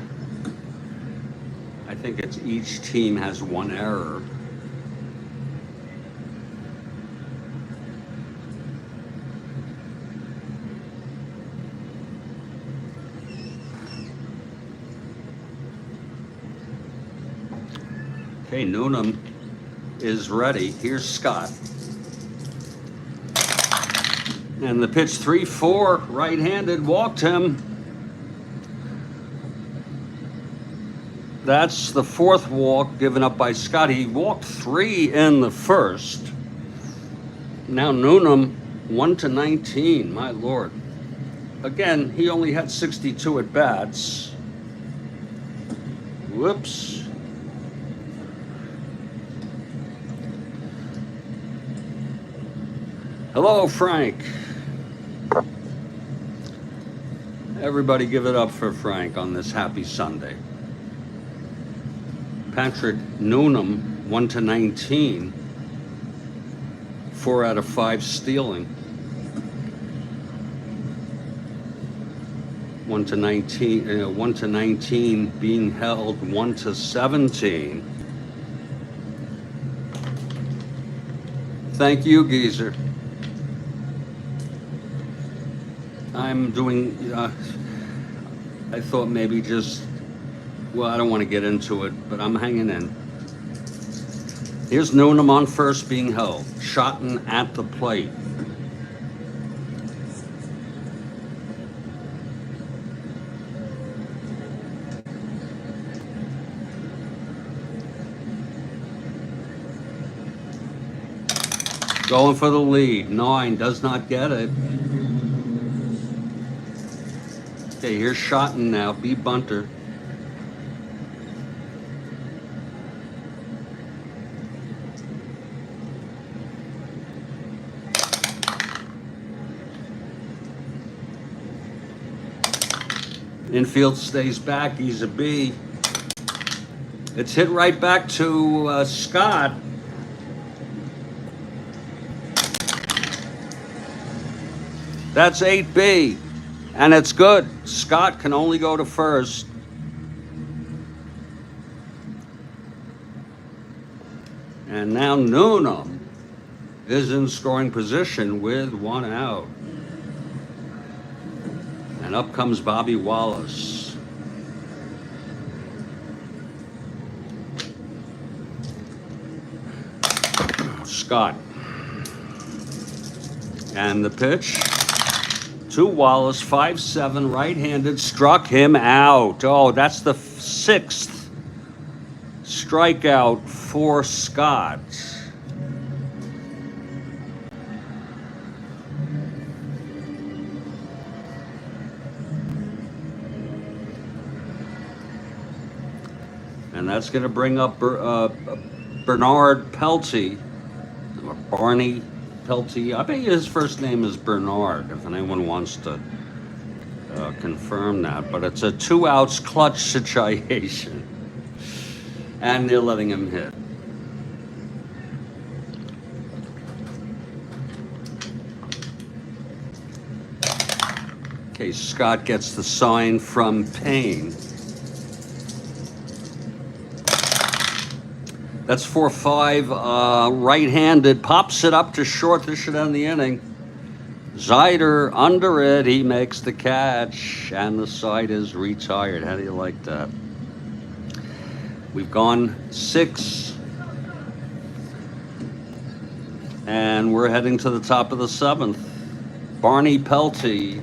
I think it's each team has 1 error. Okay, Noonan is ready. Here's Scott. And the pitch 3-4, right-handed, walked him. That's the 4th walk given up by Scott. He walked 3 in the first. Now Noonan, 1-19, my Lord. Again, he only had 62 at bats. Whoops. Hello, Frank. Everybody give it up for Frank on this happy Sunday. Patrick Noonan, 1-19. 4 out of 5 stealing. 1-19 being held 1-17. Thank you, Geezer. I'm doing, I thought maybe just, well, I don't want to get into it, but I'm hanging in. Here's Noonan on first being held. Shotton at the plate. Going for the lead. 9 does not get it. Okay, here's Shotton now. B bunter. Infield stays back. He's a B. It's hit right back to Scott. That's 8B. And it's good. Scott can only go to first. And now Noonan is in scoring position with 1 out. And up comes Bobby Wallace. Scott. And the pitch to Wallace, 5-7, right-handed, struck him out. Oh, that's the 6th strikeout for Scott. And that's going to bring up Bernard Pelty, or Barney Pelty. I bet his first name is Bernard, if anyone wants to confirm that. But it's a 2-outs clutch situation. And they're letting him hit. Okay, Scott gets the sign from Payne. That's 4-5, right-handed, pops it up to short. This should end the inning. Zeider under it, he makes the catch, and the side is retired. How do you like that? We've gone 6, and we're heading to the top of the 7th. Barney Pelty.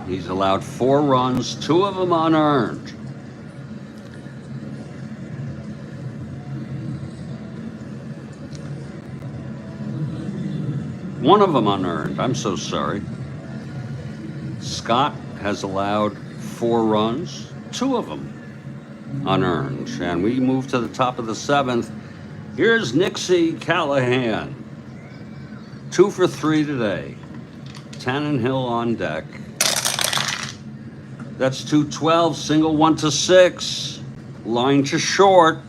He's allowed 4 runs, 2 of them unearned. One of them unearned. I'm so sorry. Scott has allowed 4 runs, 2 of them unearned. And we move to the top of the 7th. Here's Nixie Callahan. 2 for 3 today. Tannenhill on deck. That's 2-12, single 1-6. Line to short.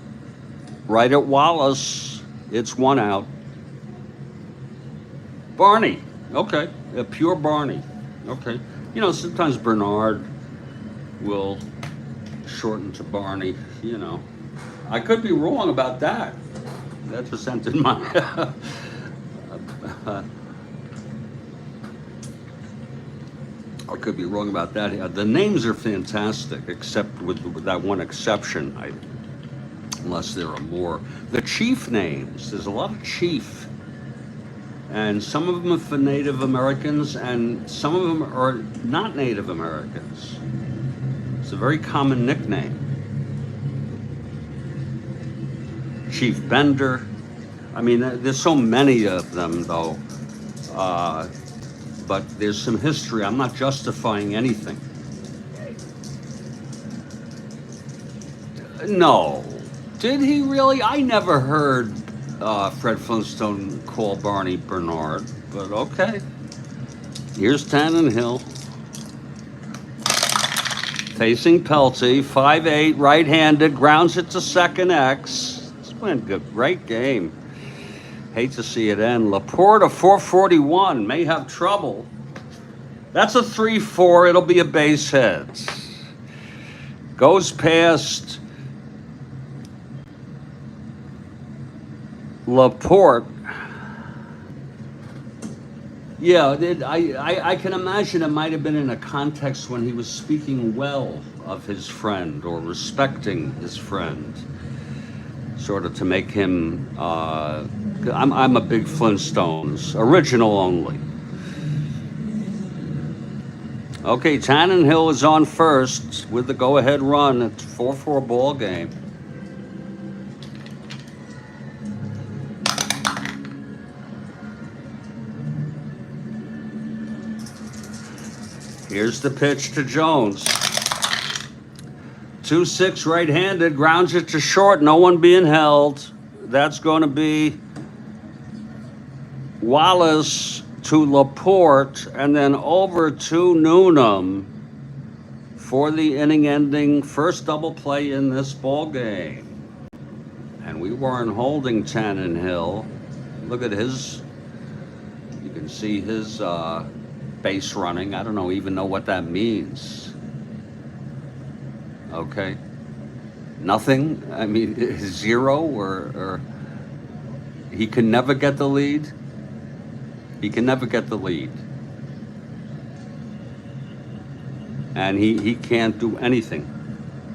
Right at Wallace. It's 1 out. Barney. Okay. A pure Barney. Okay. You know, sometimes Bernard will shorten to Barney, you know. I could be wrong about that. That just entered my... I could be wrong about that. The names are fantastic, except with that one exception, unless there are more. The chief names, there's a lot of chief. And some of them are for Native Americans, and some of them are not Native Americans. It's a very common nickname. Chief Bender. I mean, there's so many of them, though. But there's some history. I'm not justifying anything. No. Did he really? I never heard Fred Flintstone call Barney Bernard, but okay. Here's Tannenhill. Facing Pelty, 5'8", right-handed, grounds it to second X. It's been a great game. Hate to see it end. Laporte, a 441, may have trouble. That's a 3-4. It'll be a base hit. Goes past Laporte. Yeah, I can imagine it might have been in a context when he was speaking well of his friend or respecting his friend, sort of to make him. I'm a big Flintstones, original only. Okay, Tannenhill is on first with the go-ahead run. It's 4-4 ball game. Here's the pitch to Jones. 2-6 right-handed, grounds it to short, no one being held. That's going to be Wallace to Laporte, and then over to Noonan for the inning-ending first double play in this ball game. And we weren't holding Tannenhill. Look at his, you can see his base running. I don't even know what that means. Okay. Nothing? I mean, 0 or he can never get the lead? He can never get the lead. And he can't do anything.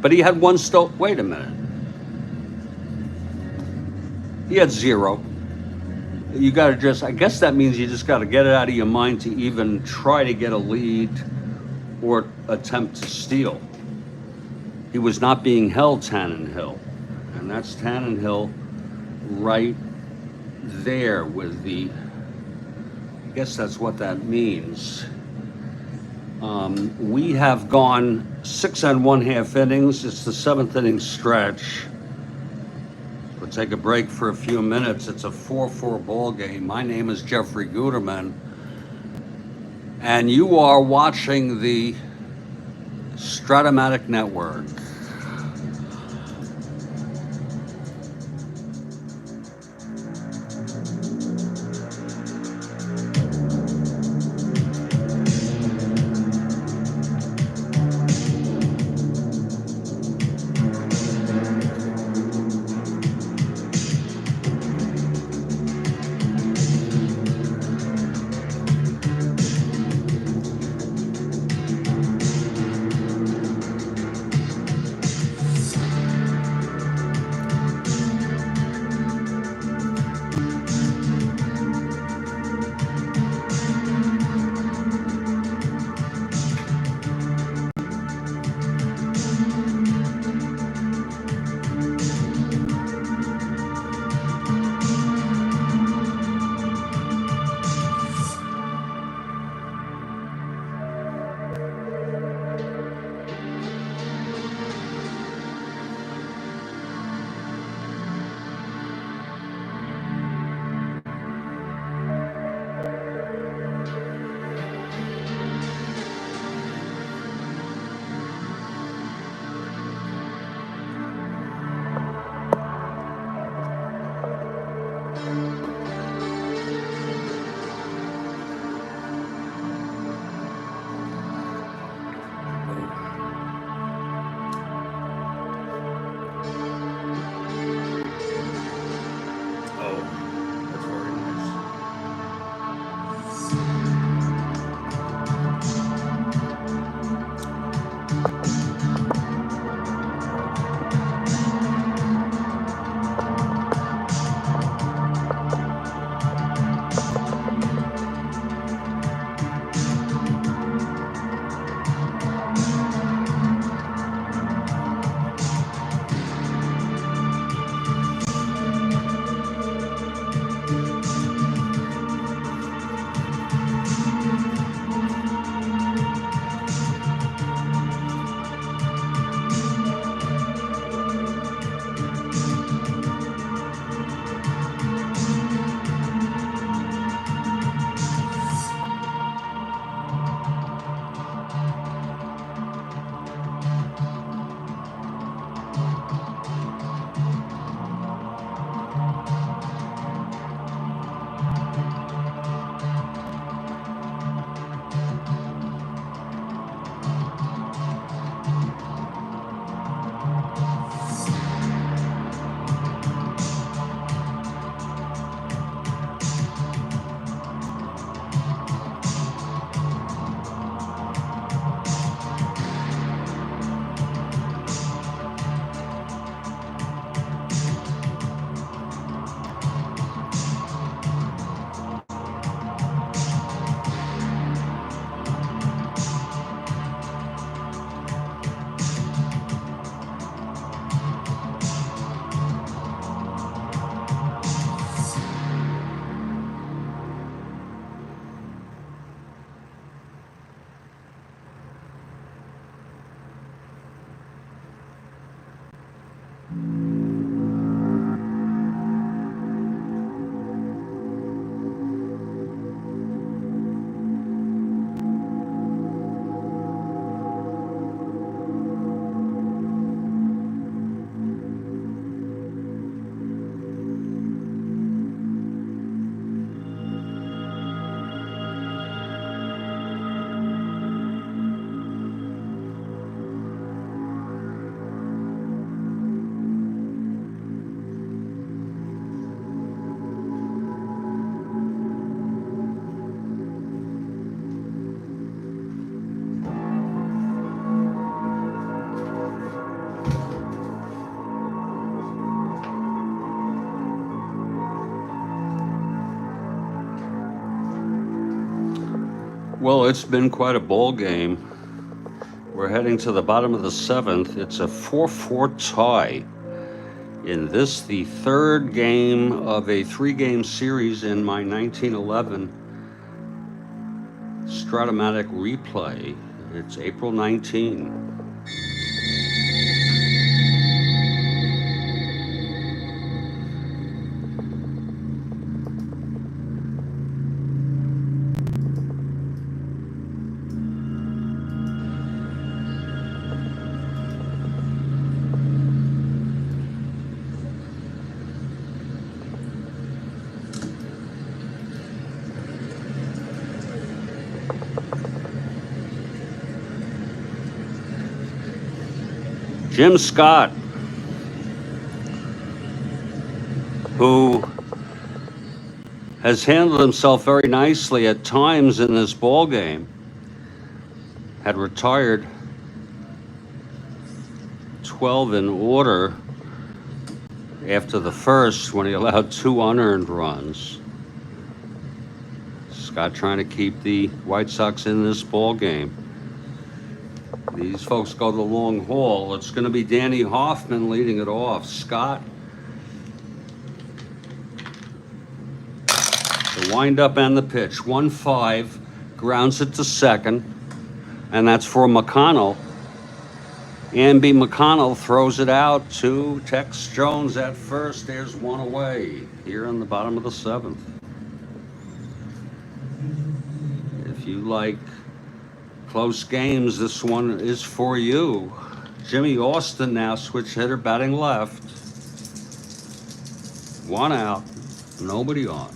But he had one wait a minute. He had 0. You got to just, I guess that means you just got to get it out of your mind to even try to get a lead or attempt to steal. He was not being held, Tannenhill. And that's Tannenhill right there with the, I guess that's what that means. We have gone 6 1/2 innings. It's the 7th inning stretch. We'll take a break for a few minutes. It's a 4-4 ball game. My name is Jeffrey Guterman, and you are watching the Strat-O-Matic Network. Well, it's been quite a ball game. We're heading to the bottom of the 7th. It's a 4-4 tie. In this, the third game of a 3-game series in my 1911 Strat-O-Matic replay. It's April 19. Jim Scott, who has handled himself very nicely at times in this ball game, had retired 12 in order after the first when he allowed 2 unearned runs. Scott trying to keep the White Sox in this ball game. These folks go the long haul. It's going to be Danny Hoffman leading it off. Scott. The windup and the pitch. 1-5. Grounds it to second. And that's for McConnell. Amby McConnell throws it out to Tex Jones at first. There's one away here in the bottom of the 7th. If you like close games, this one is for you. Jimmy Austin now switch hitter batting left. 1 out, nobody on.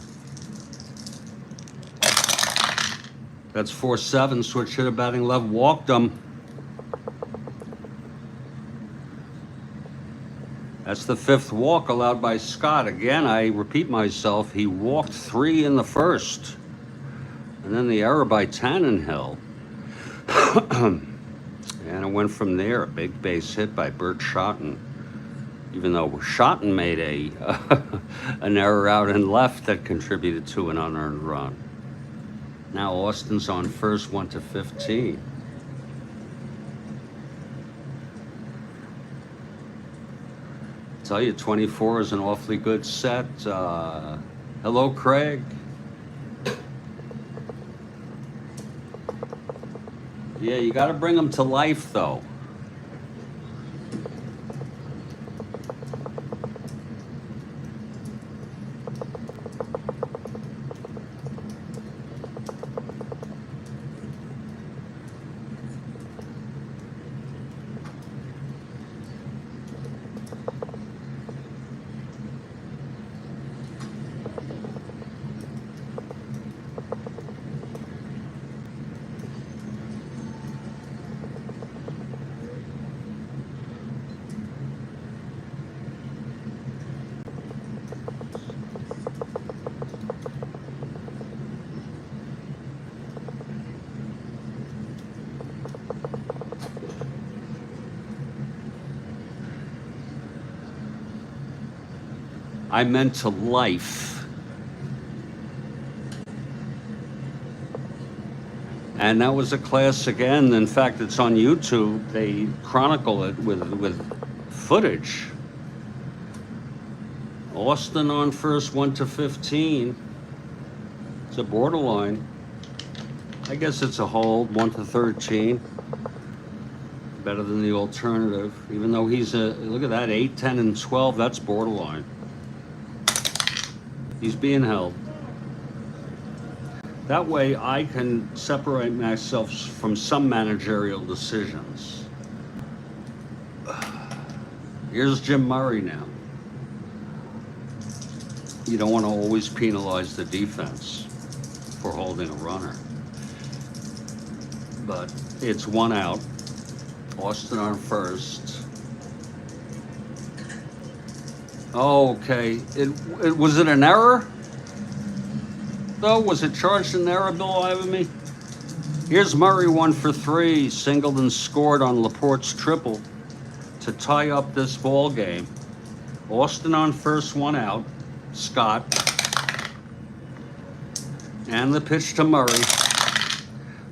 That's 4-7, switch hitter batting left, walked him. That's the 5th walk allowed by Scott. Again, I repeat myself, he walked 3 in the first. And then the error by Tannenhill. And it went from there. A big base hit by Bert Schotten. Even though Schotten made an error out in left that contributed to an unearned run. Now Austin's on first, 1-15. Tell you, 24 is an awfully good set. Hello, Craig. Yeah, you got to bring them to life, though. I meant to life. And that was a class again. In fact, it's on YouTube. They chronicle it with footage. Austin on first, 1-15. It's a borderline. I guess it's a hold, 1-13. Better than the alternative. Even though he's look at that, 8, 10, and 12, that's borderline. He's being held. That way I can separate myself from some managerial decisions. Here's Jim Murray now. You don't want to always penalize the defense for holding a runner. But it's 1 out. Austin on first. Oh, okay. Was it an error? Though, was it charged an error, Bill Ivamy? Here's Murray 1 for 3, singled and scored on Laporte's triple to tie up this ball game. Austin on first, 1 out. Scott. And the pitch to Murray.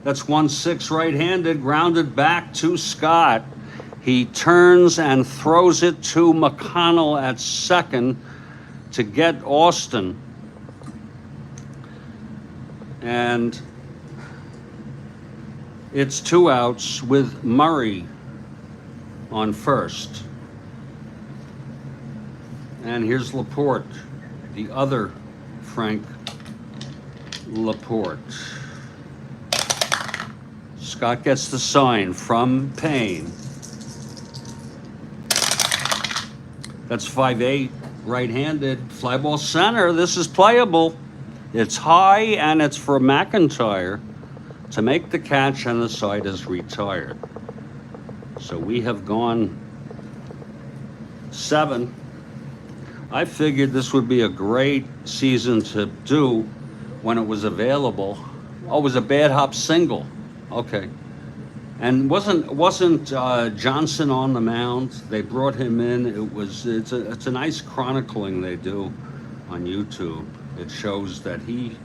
That's 1-6 right-handed, grounded back to Scott. He turns and throws it to McConnell at second to get Austin. And it's 2 outs with Murray on first. And here's Laporte, the other Frank Laporte. Scott gets the sign from Payne. That's 5-8, right-handed, fly ball center. This is playable. It's high and it's for McIntyre to make the catch, and the side is retired. So we have gone 7. I figured this would be a great season to do when it was available. Oh, it was a bad hop single. Okay. And wasn't Johnson on the mound? They brought him in. It's a nice chronicling they do on YouTube. It shows that he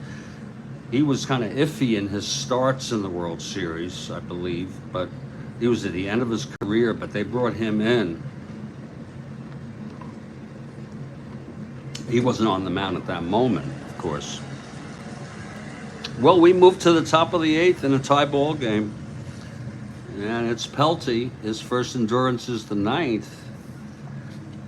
was kind of iffy in his starts in the World Series, I believe, but he was at the end of his career, but they brought him in. He wasn't on the mound at that moment, of course. Well, we moved to the top of the 8th in a tie ball game. And it's Pelty. His first endurance is the 9th.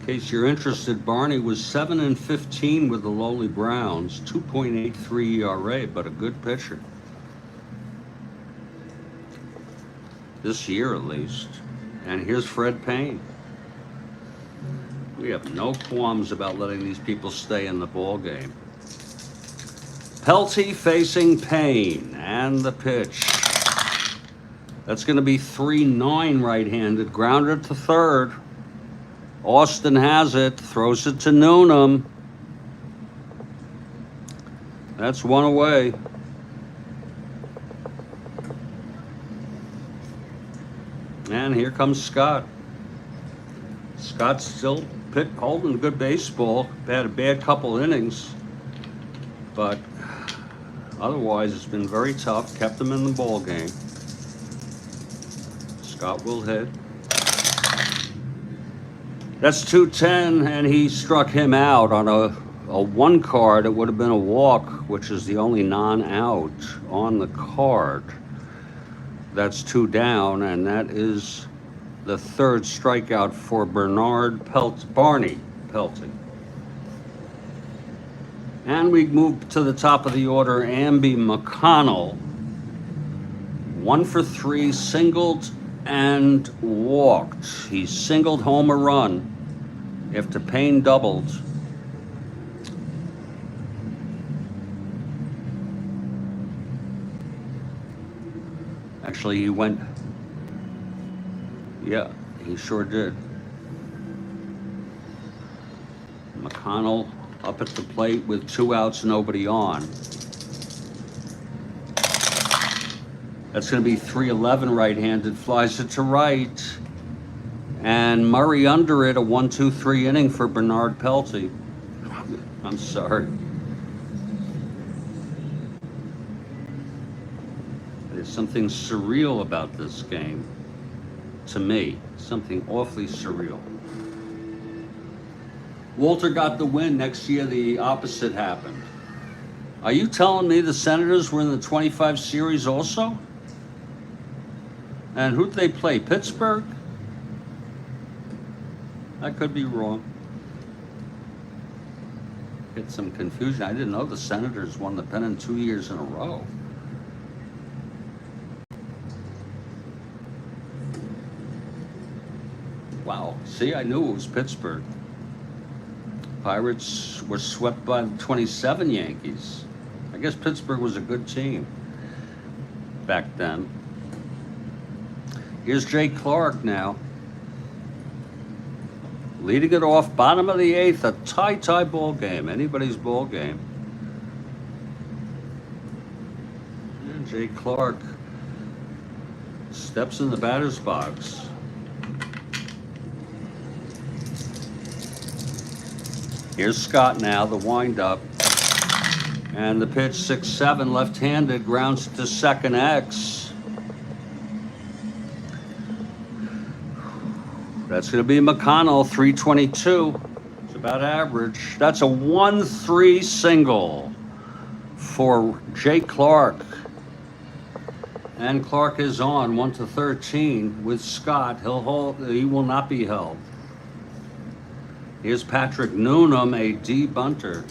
In case you're interested, Barney was 7-15 with the lowly Browns, 2.83 ERA, but a good pitcher. This year, at least. And here's Fred Payne. We have no qualms about letting these people stay in the ball game. Pelty facing Payne, and the pitch. That's going to be 3-9 right-handed, grounded to third. Austin has it, throws it to Noonan. That's 1 away. And here comes Scott. Scott's still holding good baseball. Had a bad couple innings, but otherwise it's been very tough. Kept him in the ball game. Scott will hit. That's 2-10, and he struck him out on a 1 card. It would have been a walk, which is the only non-out on the card. That's 2 down, and that is the 3rd strikeout for Barney Pelty. And we move to the top of the order. Amby McConnell, 1 for 3, singled and walked. He singled home a run after Payne doubled. Actually, he went, yeah, he sure did. McConnell up at the plate with 2 outs, nobody on. That's going to be 3-11 right-handed, flies it to right. And Murray under it, a 1-2-3 inning for Bernard Pelty. I'm sorry. There's something surreal about this game, to me. Something awfully surreal. Walter got the win. Next year, the opposite happened. Are you telling me the Senators were in the 25 series also? And who'd they play? Pittsburgh? I could be wrong. Get some confusion. I didn't know the Senators won the pennant 2 years in a row. Wow. See, I knew it was Pittsburgh. Pirates were swept by the 27 Yankees. I guess Pittsburgh was a good team back then. Here's Jay Clark now. Leading it off, bottom of the 8th, a tie ball game. Anybody's ball game. And Jay Clark steps in the batter's box. Here's Scott now, the windup. And the pitch 6-7 left-handed, grounds to second X. That's going to be McConnell, 322. It's about average. That's a 1-3 single for Jake Clark. And Clark is on 1-13 with Scott. He will not be held. Here's Patrick Noonan, a D bunter.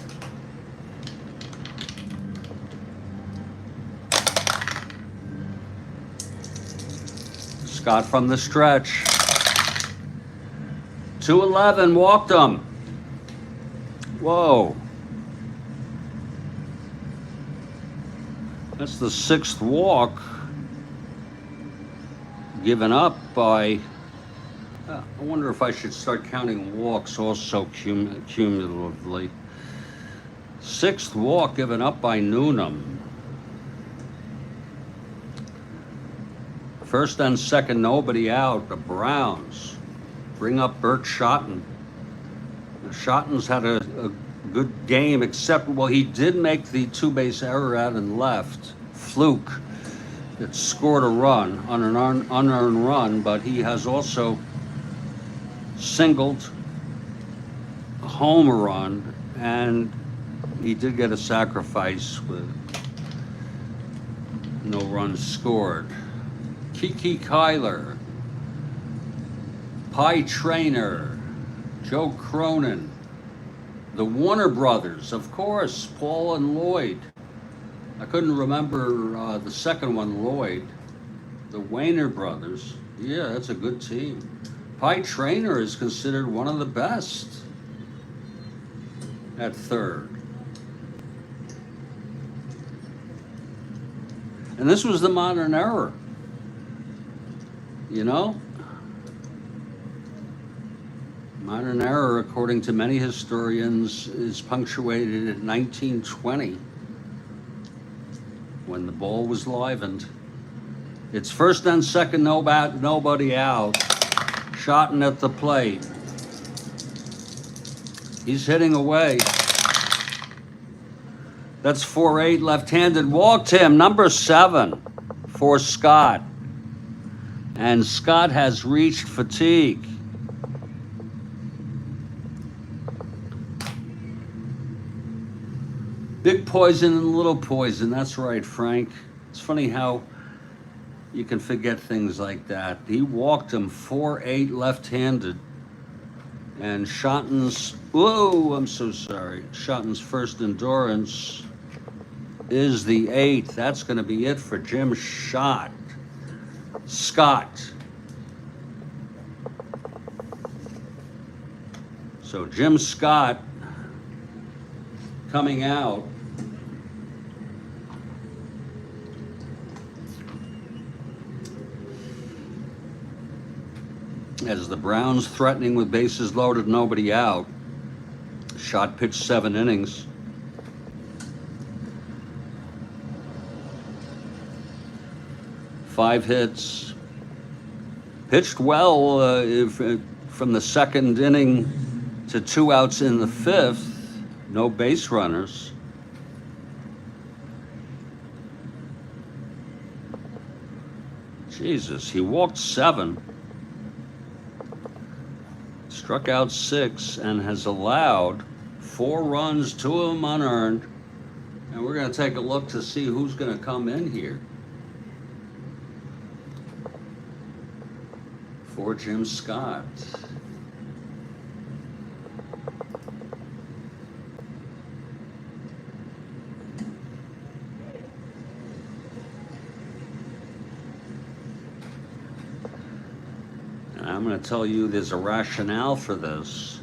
Scott from the stretch. 2-11, walked him. Whoa. That's the 6th walk given up by, I wonder if I should start counting walks also cumulatively. 6th walk given up by Noonan. First and second, nobody out. The Browns bring up Bert Schotten. Schotten's had a good game, except, well, he did make the 2-base error out and left. Fluke that scored a run on an unearned run, but he has also singled, a home run, and he did get a sacrifice with no runs scored. Kiki Kyler, Pie Trainer, Joe Cronin, the Warner Brothers, of course, Paul and Lloyd. I couldn't remember the second one, Lloyd. The Warner Brothers. Yeah, that's a good team. Pie Trainer is considered one of the best at third. And this was the modern era. You know? Modern era, according to many historians, is punctuated at 1920, when the ball was livened. It's first and second, nobody out. Schotten at the plate. He's hitting away. That's 4-8 left-handed. Walked him, number 7 for Scott. And Scott has reached fatigue. Big poison and little poison. That's right, Frank. It's funny how you can forget things like that. He walked him 4-8 left-handed. And Schotten's, whoa, I'm so sorry. Schotten's first endurance is the 8th. That's going to be it for Jim Scott. So Jim Scott coming out. As the Browns threatening with bases loaded, nobody out. Schott pitched 7 innings. Five hits. Pitched well from the second inning to 2 outs in the 5th. No base runners. Jesus, he walked 7. Struck out 6 and has allowed 4 runs, 2 of them unearned. And we're going to take a look to see who's going to come in here for Jim Scott. I'm going to tell you there's a rationale for this.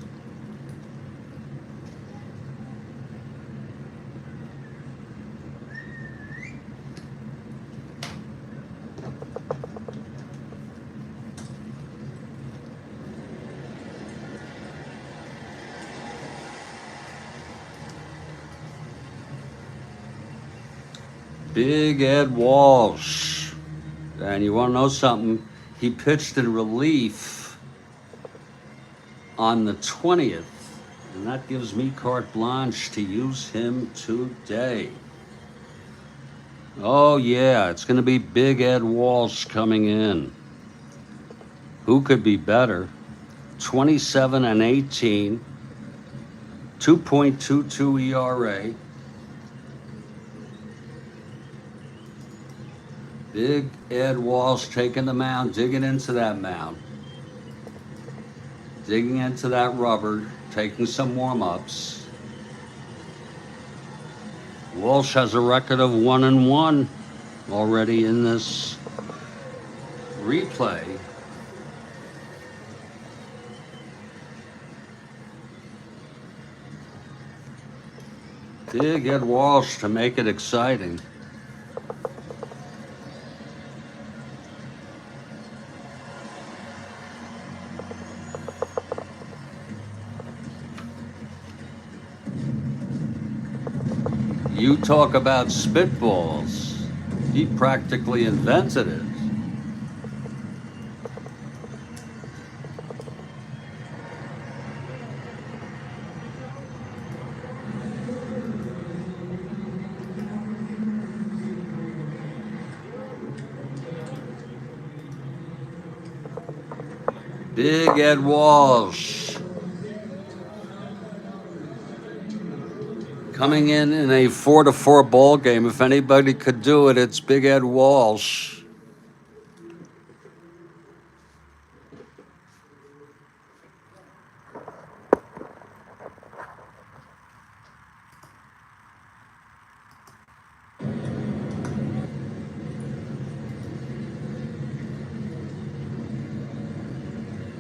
Big Ed Walsh. And you want to know something? He pitched in relief on the 20th And that gives me carte blanche to use him today. Oh yeah, it's going to be Big Ed Walsh coming in. Who could be better? 27 and 18, 2.22 ERA. Big Ed Walsh taking the mound, digging into that mound. Digging into that rubber, taking some warm-ups. Walsh has a record of 1-1 already in this replay. Big Ed Walsh to make it exciting. You talk about spitballs. He practically invented it. Big Ed Walsh coming in a 4-4 ball game. If anybody could do it, it's Big Ed Walsh.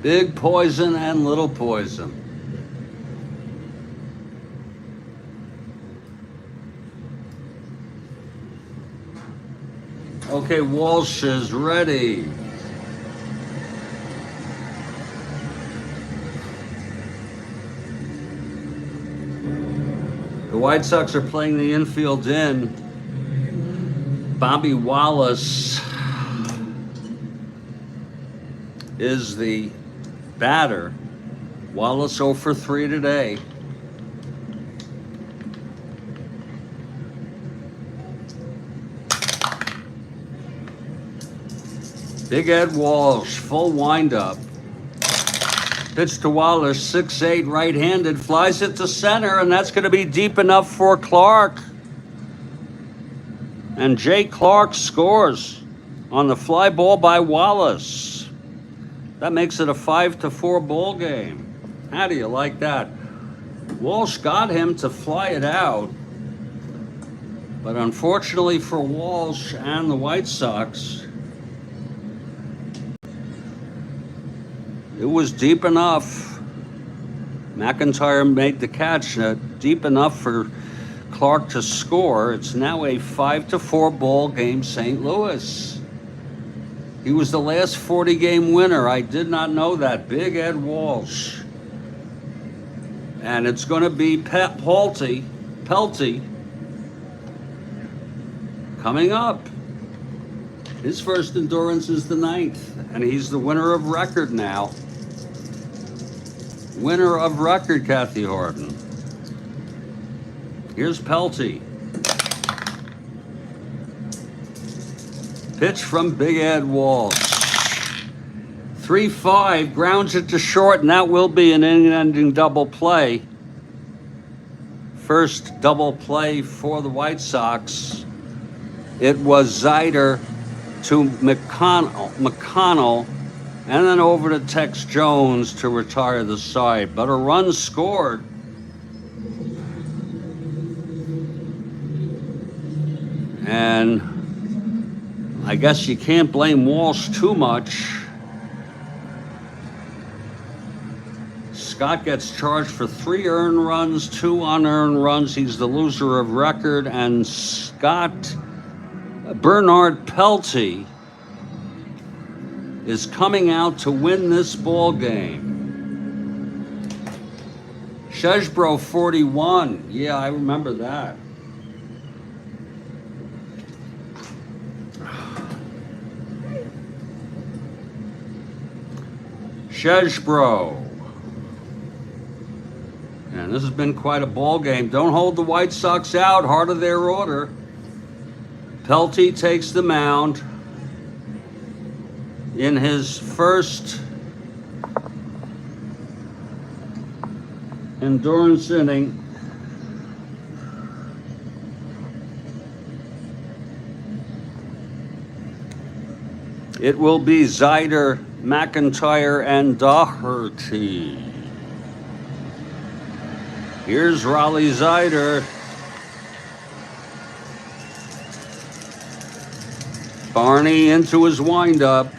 Big poison and little poison. Okay, Walsh is ready. The White Sox are playing the infield in. Bobby Wallace is the batter. Wallace 0 for 3 today. Big Ed Walsh, full windup. Pitch to Wallace, 6'8", right-handed, flies it to center, and that's going to be deep enough for Clark. And Jay Clark scores on the fly ball by Wallace. That makes it a 5-4 ball game. How do you like that? Walsh got him to fly it out, but unfortunately for Walsh and the White Sox, it was deep enough. McIntyre made the catch, deep enough for Clark to score. It's now a 5-4 ball game, St. Louis. He was the last 40-game winner. I did not know that. Big Ed Walsh. And it's going to be Pelty coming up. His first endurance is the 9th, and he's the winner of record now. Winner of record, Kathy Harden. Here's Pelty. Pitch from Big Ed Walsh. 3-5, grounds it to short, and that will be an inning-ending double play. First double play for the White Sox. It was Zyder to McConnell, and then over to Tex Jones to retire the side. But a run scored. And I guess you can't blame Walsh too much. Scott gets charged for 3 earned runs, 2 unearned runs. He's the loser of record. And Bernard Pelty is coming out to win this ball game. Shesbro 41. Yeah, I remember that. Shesbro. And this has been quite a ball game. Don't hold the White Sox out. Heart of their order. Pelty takes the mound in his first endurance inning. It will be Zider, McIntyre, and Doherty. Here's Raleigh Zider. Barney into his windup.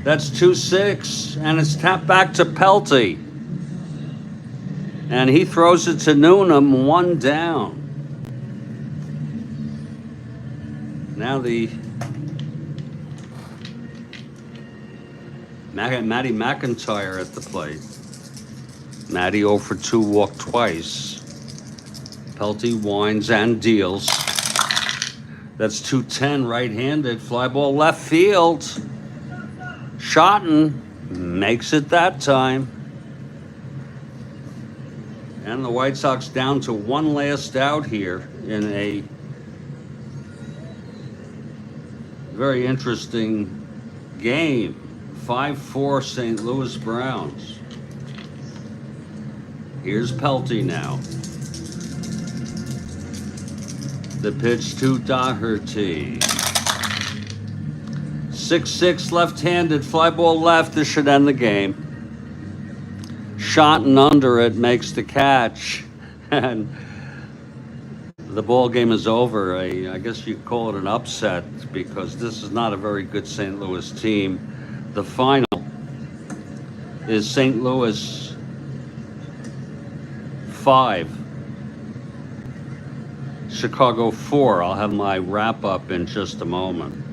That's 2-6, and it's tapped back to Pelty. And he throws it to Noonan, 1 down. Now the Matty McIntyre at the plate. Matty 0 for 2, walked twice. Pelty winds and deals. That's 210, right-handed. Fly ball left field. Schotten makes it that time. And the White Sox down to one last out here in a very interesting game. 5-4 St. Louis Browns. Here's Pelty now. The pitch to Doherty. 6-6 left-handed, fly ball left. This should end the game. Schotten under it, makes the catch, and the ball game is over. I guess you could call it an upset because this is not a very good St. Louis team. The final is St. Louis 5, Chicago 4. I'll have my wrap up in just a moment.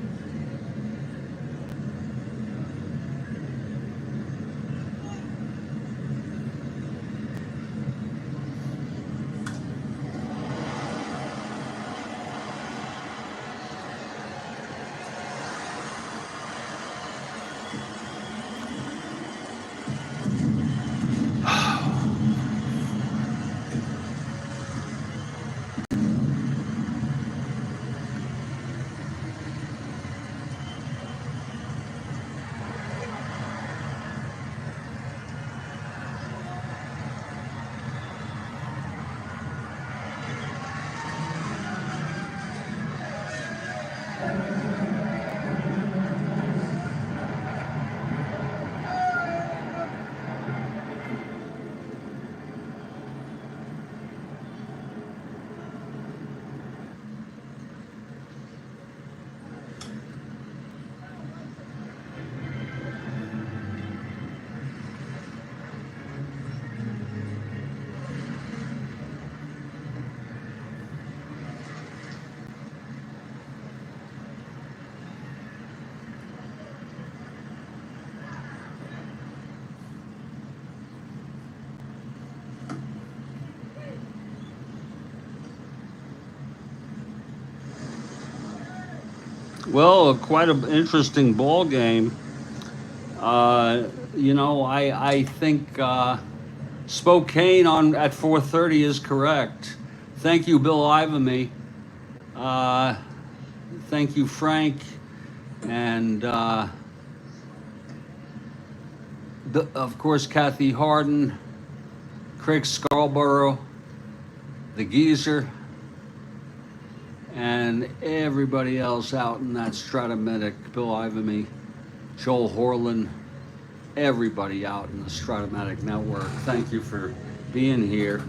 Well, quite an interesting ball game. I think Spokane at 4:30 is correct. Thank you, Bill Ivamy. Thank you, Frank, and of course Kathy Harden, Craig Scarborough, the Geezer, and everybody else out in that Strat-O-Matic, Bill Ivamy, Joel Horland, everybody out in the Strat-O-Matic network. Thank you for being here.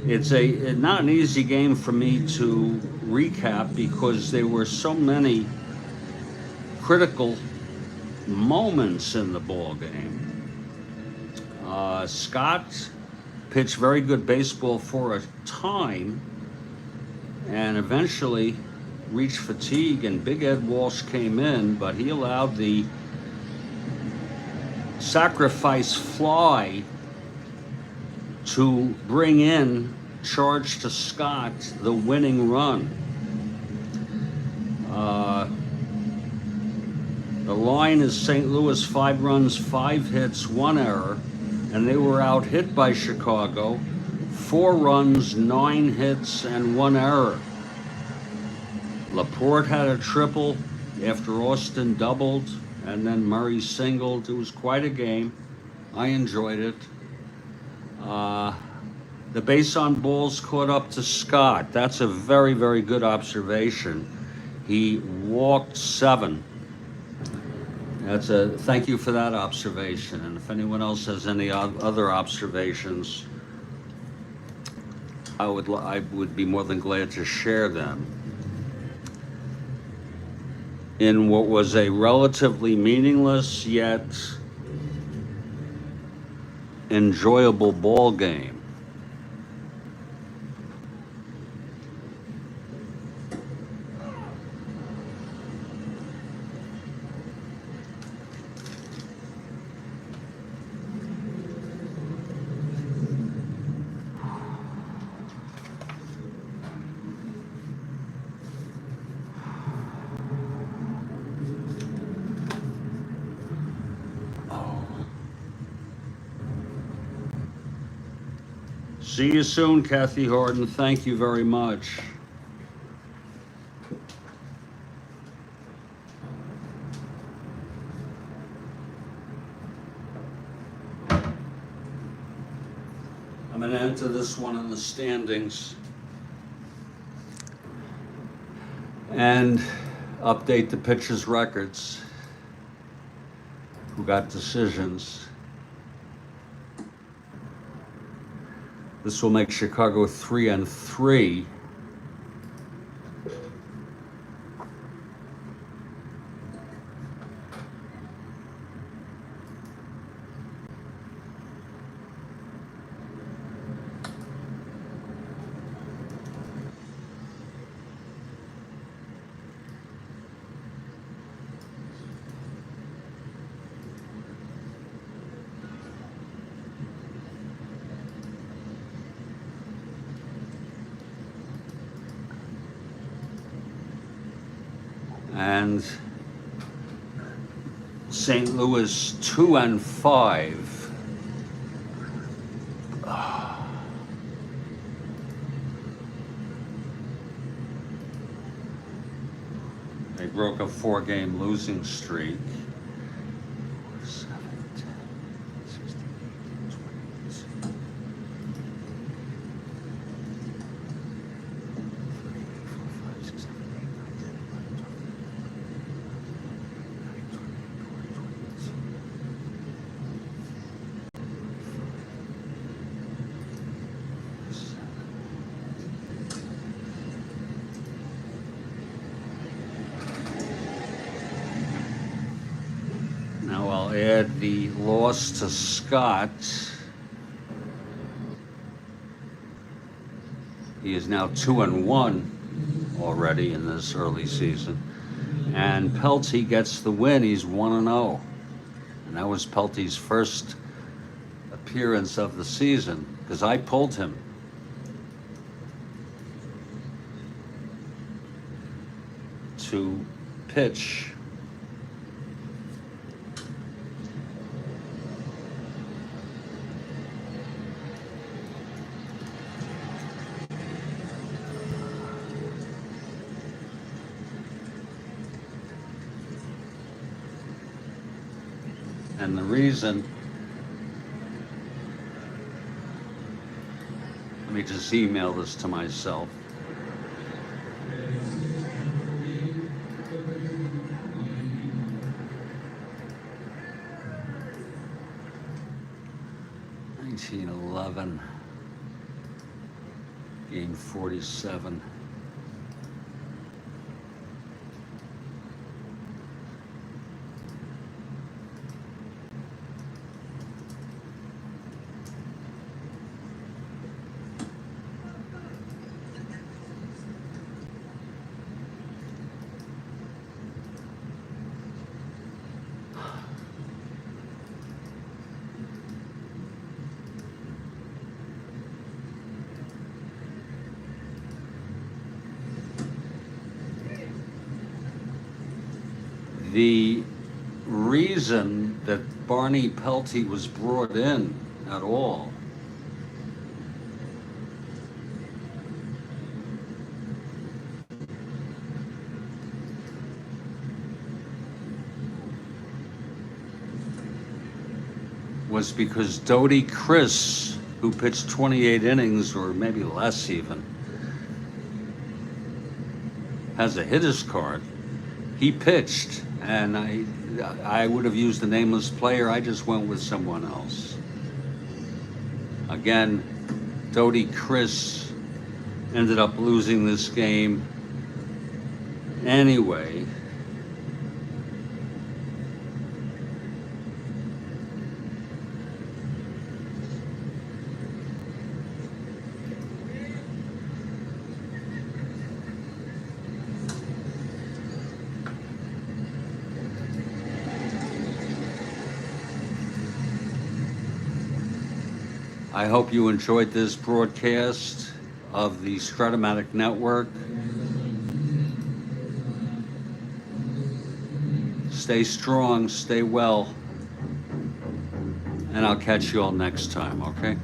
It's not an easy game for me to recap because there were so many critical moments in the ball game. Scott pitched very good baseball for a time and eventually reached fatigue, and Big Ed Walsh came in, but he allowed the sacrifice fly to bring in, charge to Scott, the winning run. The line is St. Louis 5 runs, 5 hits, 1 error, and they were out hit by Chicago, 4 runs, 9 hits, and 1 error. Laporte had a triple after Austin doubled, and then Murray singled. It was quite a game. I enjoyed it. The base on balls caught up to Scott. That's a very, very good observation. He walked 7. Thank you for that observation. And if anyone else has any other observations, I would be more than glad to share them. In what was a relatively meaningless yet enjoyable ball game, see you soon, Kathy Horton. Thank you very much. I'm going to enter this one in the standings and update the pitchers' records who got decisions. This will make Chicago 3-3. And St. Louis 2-5. They broke a 4-game losing streak. 7, 10, 16, 20. Now I'll add the loss to Scott. He is now 2-1 already in this early season. And Pelty gets the win. He's 1-0. And that was Pelty's first appearance of the season because I pulled him. To pitch and the reason, let me just email this to myself. '11, game 47. The reason that Barney Pelty was brought in at all. Was because Doty Chris, who pitched 28 innings or maybe less even, has a hitter's card. He pitched, and I would have used the nameless player. I just went with someone else. Again, Doty Chris ended up losing this game anyway. I hope you enjoyed this broadcast of the Strat-O-Matic Network. Stay strong, stay well, and I'll catch you all next time, okay?